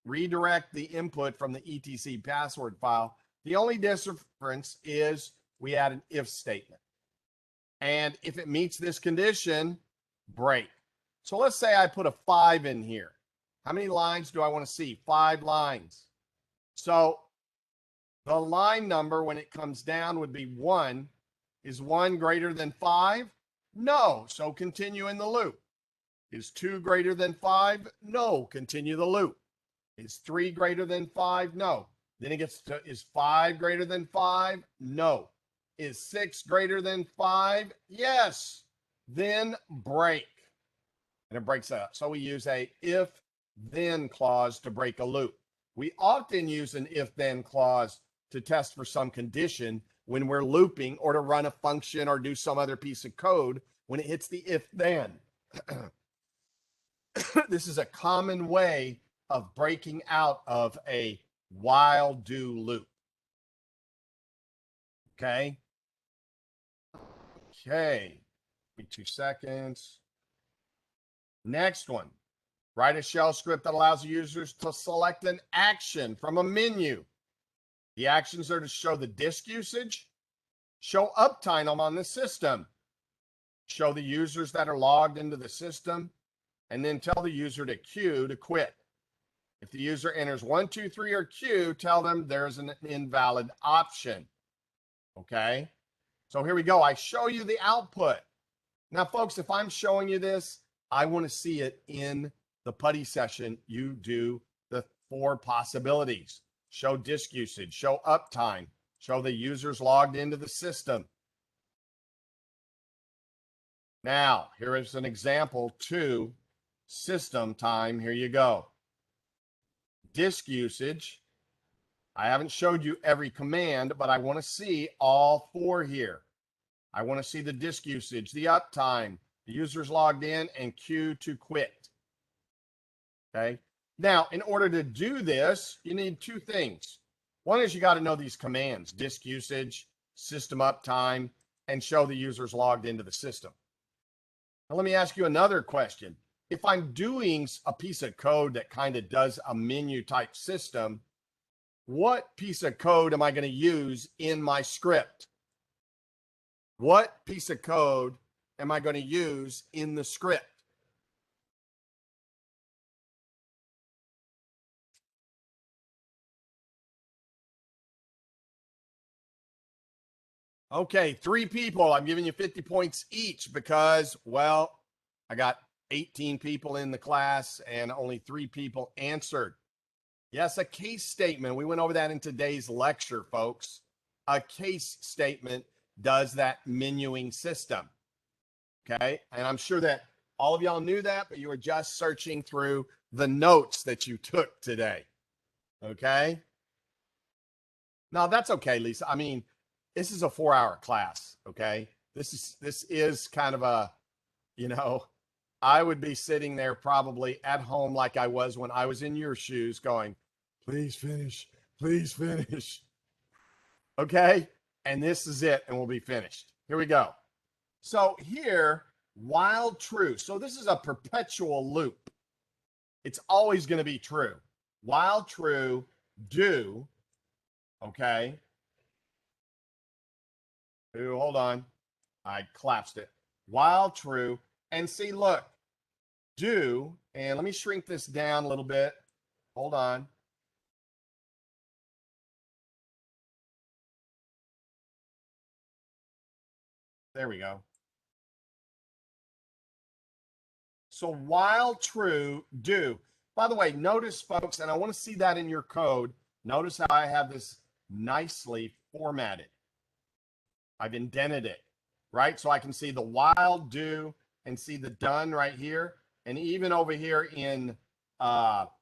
redirect the input from the etc password file. The only difference is we add an if statement. And if it meets this condition, break. So let's say I put a 5 in here. How many lines do I want to see? 5 lines. So the line number when it comes down would be 1. Is 1 greater than 5? No. So continue in the loop. Is 2 greater than 5? No. Continue the loop. Is 3 greater than 5? No. Then it gets to, is 5 greater than 5? No. Is 6 greater than 5? Yes. Then break. And it breaks up. So we use a if-then clause to break a loop. We often use an if-then clause to test for some condition when we're looping or to run a function or do some other piece of code when it hits the if-then. This is a common way of breaking out of a while-do loop. Okay? Okay. Be 2 seconds. Next one. Write a shell script that allows users to select an action from a menu. The actions are to show the disk usage, show uptime on the system, show the users that are logged into the system, and then tell the user to queue to quit. If the user enters 1, 2, 3 or queue, tell them there's an invalid option. Okay? So here we go. I show you the output. Now, folks, if I'm showing you this, I want to see it in the putty session. You do the 4 possibilities. Show disk usage, show uptime, show the users logged into the system. Now, here is an example 2, system time. Here you go. Disk usage. I haven't showed you every command, but I want to see all 4 here. I want to see the disk usage, the uptime, the users logged in, and queue to quit. Okay. Now, in order to do this, you need 2 things. One is you got to know these commands, disk usage, system uptime, and show the users logged into the system. Now, let me ask you another question. If I'm doing a piece of code that kind of does a menu type system, what piece of code am I going to use in my script? What piece of code am I going to use in the script? Okay, 3 people. I'm giving you 50 points each because, well, I got 18 people in the class and only 3 people answered. Yes, a case statement. We went over that in today's lecture, folks. A case statement does that menuing system. Okay, and I'm sure that all of y'all knew that, but you were just searching through the notes that you took today. Okay. Now that's okay, Lisa. I mean, this is a 4-hour class, okay? This is kind of a, I would be sitting there probably at home like I was when I was in your shoes going, please finish, please finish. Okay? And this is it, and we'll be finished. Here we go. So here, while true. So this is a perpetual loop. It's always going to be true. While true, do, okay? Ooh, hold on. I collapsed it. While true, and see, look, do, and let me shrink this down a little bit. Hold on. There we go. So while true, do. By the way, notice, folks, and I want to see that in your code. Notice how I have this nicely formatted. I've indented it, right? So I can see the while, do, and see the done right here. And even over here in Notepad++,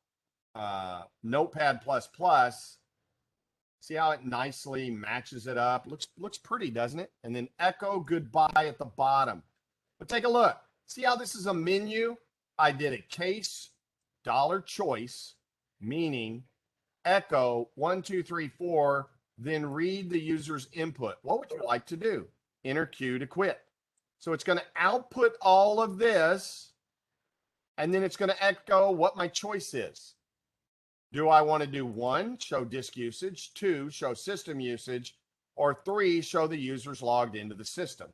see how it nicely matches it up? Looks pretty, doesn't it? And then echo goodbye at the bottom. But take a look. See how this is a menu? I did a case $choice, meaning echo 1, 2, 3, 4, then read the user's input. What would you like to do? Enter Q to quit. So it's going to output all of this, and then it's going to echo what my choice is. Do I want to do 1, show disk usage, 2, show system usage, or 3, show the users logged into the system?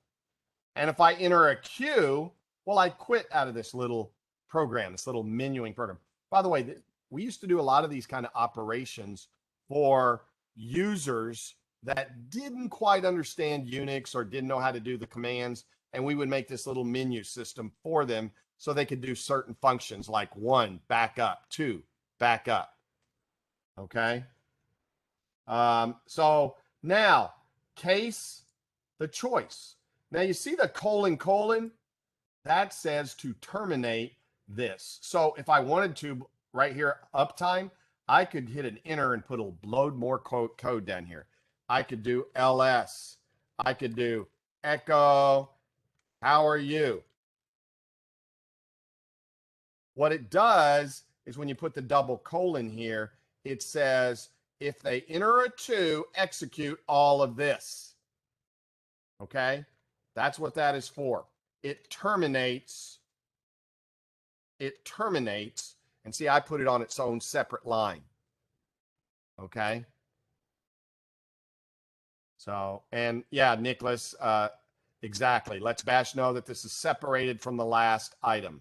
And if I enter a Q, well, I quit out of this little program, this little menuing program. By the way, we used to do a lot of these kind of operations for users that didn't quite understand Unix or didn't know how to do the commands. And we would make this little menu system for them so they could do certain functions like 1, back up, 2, back up. Okay. So now case the choice. Now you see the colon, that says to terminate this. So if I wanted to right here, uptime, I could hit an enter and put a load more code down here. I could do ls. I could do echo, how are you? What it does is when you put the double colon here, it says if they enter a 2, execute all of this. Okay? That's what that is for. It terminates, and see, I put it on its own separate line. Okay? So, and yeah, Nicholas, exactly. Let's bash know that this is separated from the last item,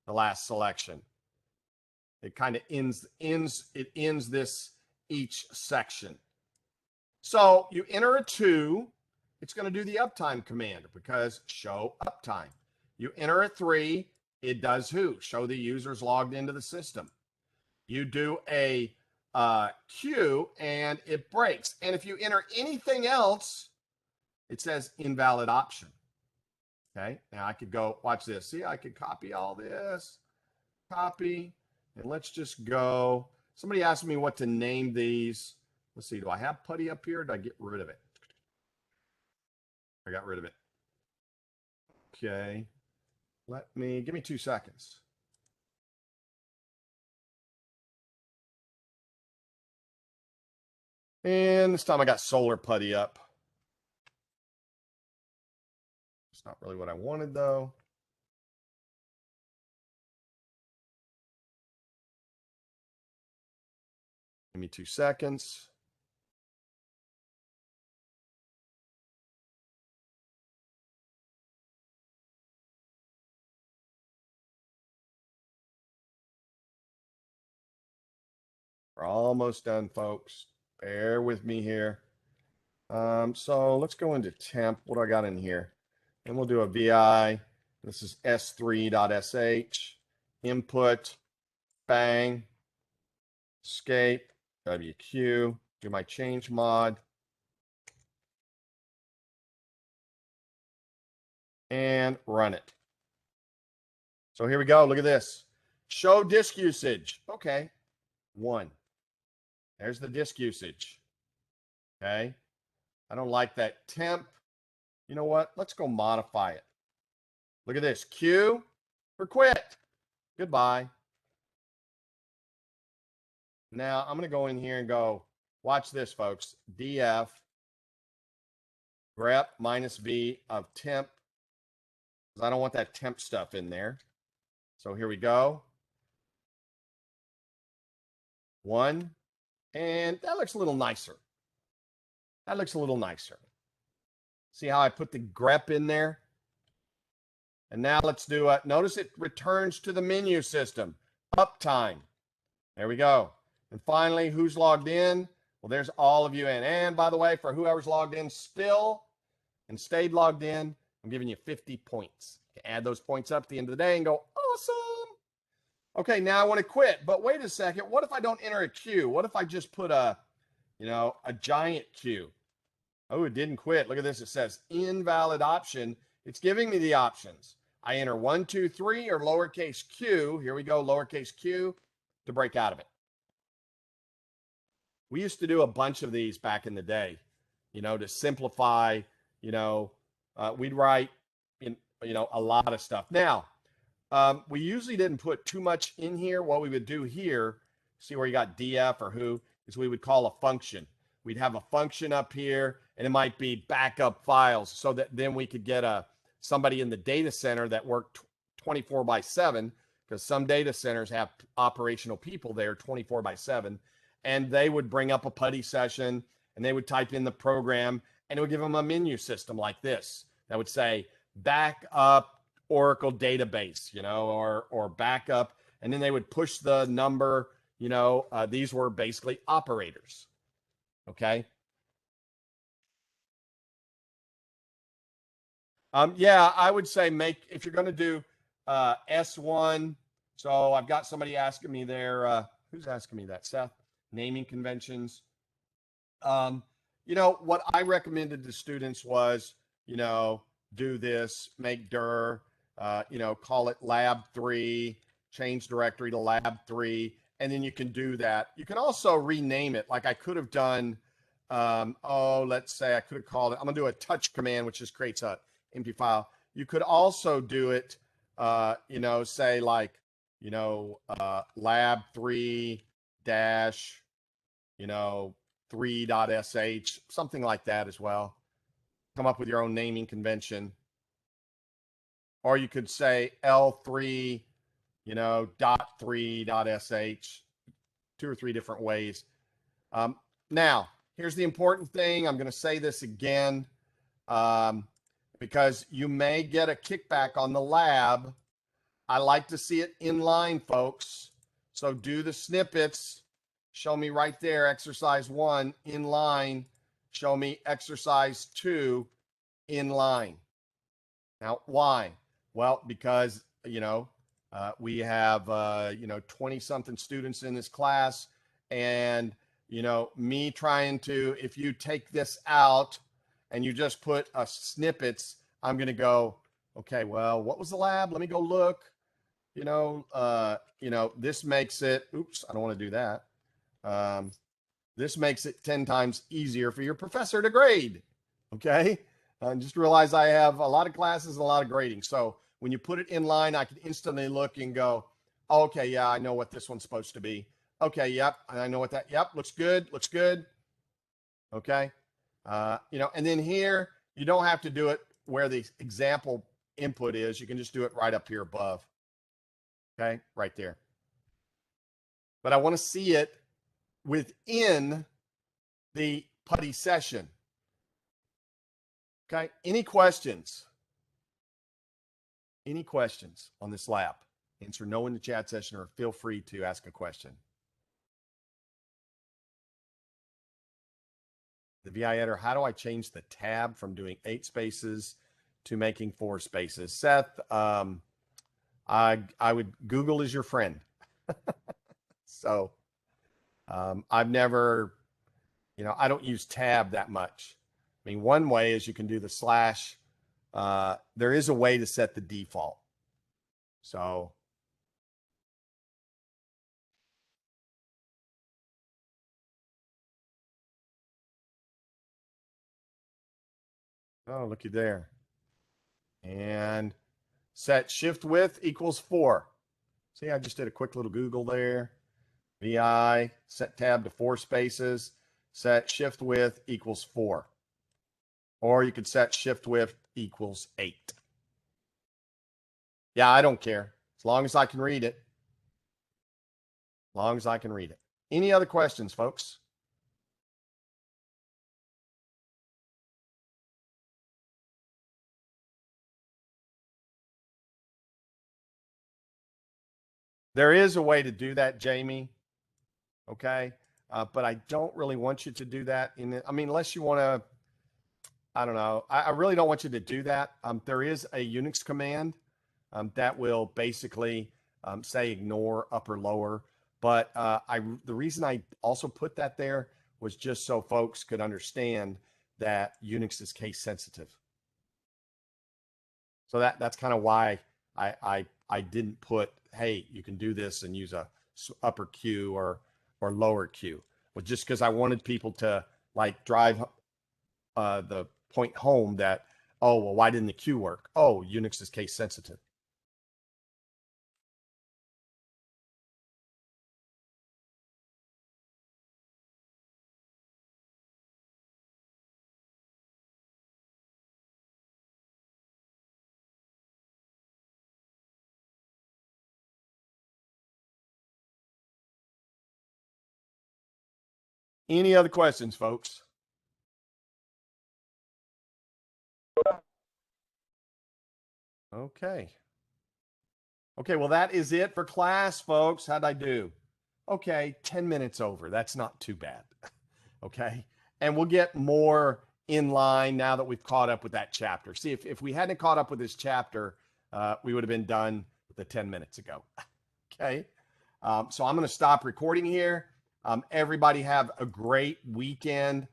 the last selection. It kind of ends this each section. So you enter a 2, it's going to do the uptime command because show uptime. You enter a 3, it does who? Show the users logged into the system. You do a Q and it breaks. And if you enter anything else, it says invalid option. Okay, now I could go, watch this. See, I could copy all this, copy, and let's just go. Somebody asked me what to name these. Let's see, do I have putty up here? Or did I get rid of it? I got rid of it. Okay, give me 2 seconds. And this time I got solar putty up. It's not really what I wanted though. Give me 2 seconds. We're almost done, folks. Bear with me here. So let's go into temp. What do I got in here? And we'll do a VI. This is s3.sh. Input. Bang. Escape. WQ. Do my change mod. And run it. So here we go. Look at this. Show disk usage. Okay. 1. There's the disk usage. Okay. I don't like that temp. You know what? Let's go modify it. Look at this. Q for quit. Goodbye. Now I'm going to go in here and go, watch this, folks. DF grep minus V of temp, because I don't want that temp stuff in there. So here we go. 1. And that looks a little nicer. That looks a little nicer. See how I put the grep in there? And now let's do it. Notice it returns to the menu system. Uptime. There we go. And finally, who's logged in? Well, there's all of you in. And by the way, for whoever's logged in still and stayed logged in, I'm giving you 50 points. You can add those points up at the end of the day and go, awesome. Okay, now I want to quit. But wait a second. What if I don't enter a queue? What if I just put a giant queue? Oh, it didn't quit. Look at this. It says invalid option. It's giving me the options. I enter 1, 2, 3 or lowercase q. Here we go, lowercase q to break out of it. We used to do a bunch of these back in the day, to simplify, we'd write in, a lot of stuff. Now, we usually didn't put too much in here. What we would do here, see where you got DF or who, is we would call a function. We'd have a function up here, and it might be backup files, so that then we could get somebody in the data center that worked 24/7, because some data centers have operational people there 24/7, and they would bring up a PuTTY session, and they would type in the program, and it would give them a menu system like this that would say backup Oracle database, or backup, and then they would push the number. These were basically operators. Okay. Yeah, I would say if you're going to do S1. So I've got somebody asking me there. Who's asking me that? Seth, naming conventions. What I recommended to students was, do this, make dir, call it Lab3, change directory to Lab3, and then you can do that. You can also rename it. Like I could have done, let's say I could have called it, I'm gonna do a touch command, which just creates a empty file. You could also do it, say like, Lab3 dash, 3.sh, something like that as well. Come up with your own naming convention. Or you could say L3, .3.sh, 2 or 3 different ways. Now, here's the important thing. I'm going to say this again, because you may get a kickback on the lab. I like to see it inline, folks. So do the snippets. Show me right there, exercise 1 inline. Show me exercise 2 inline. Now, why? Well, because, we have, 20-something students in this class, and, me trying to, if you take this out and you just put snippets, I'm going to go, okay, well, what was the lab? Let me go look. This makes it, oops, I don't want to do that. This makes it 10 times easier for your professor to grade. Okay. And just realize I have a lot of classes and a lot of grading. So when you put it in line, I can instantly look and go, okay, yeah, I know what this one's supposed to be. Okay. Yep. I know what that, yep. Looks good. Looks good. Okay. And then here, you don't have to do it where the example input is. You can just do it right up here above. Okay. Right there. But I want to see it within the PuTTY session. Okay. Any questions? Any questions on this lab? Answer no in the chat session, or feel free to ask a question. The VI editor, how do I change the tab from doing 8 spaces to making 4 spaces? Seth, I would, Google is your friend. So I've never, I don't use tab that much. I mean, one way is you can do the slash. There is a way to set the default. So Oh, looky there. And set shift width equals 4. See, I just did a quick little Google there. VI, set tab to 4 spaces, set shift width equals 4. Or you could set shift width equals 8. Yeah, I don't care. As long as I can read it. As long as I can read it. Any other questions, folks? There is a way to do that, Jamie. Okay. But I don't really want you to do that I mean, unless you want to, I don't know. I really don't want you to do that. There is a Unix command that will basically say ignore upper lower. But the reason I also put that there was just so folks could understand that Unix is case sensitive. So that's kind of why I didn't put, hey, you can do this and use a upper Q or lower Q. Well, just because I wanted people to like drive the point home that, oh, well, why didn't the Q work? Oh, Unix is case sensitive. Any other questions, folks? Okay. Okay, well, that is it for class, folks. How'd I do? Okay, 10 minutes over. That's not too bad. Okay. And we'll get more in line now that we've caught up with that chapter. See, if we hadn't caught up with this chapter, we would have been done with the 10 minutes ago. Okay. So I'm going to stop recording here. Everybody have a great weekend.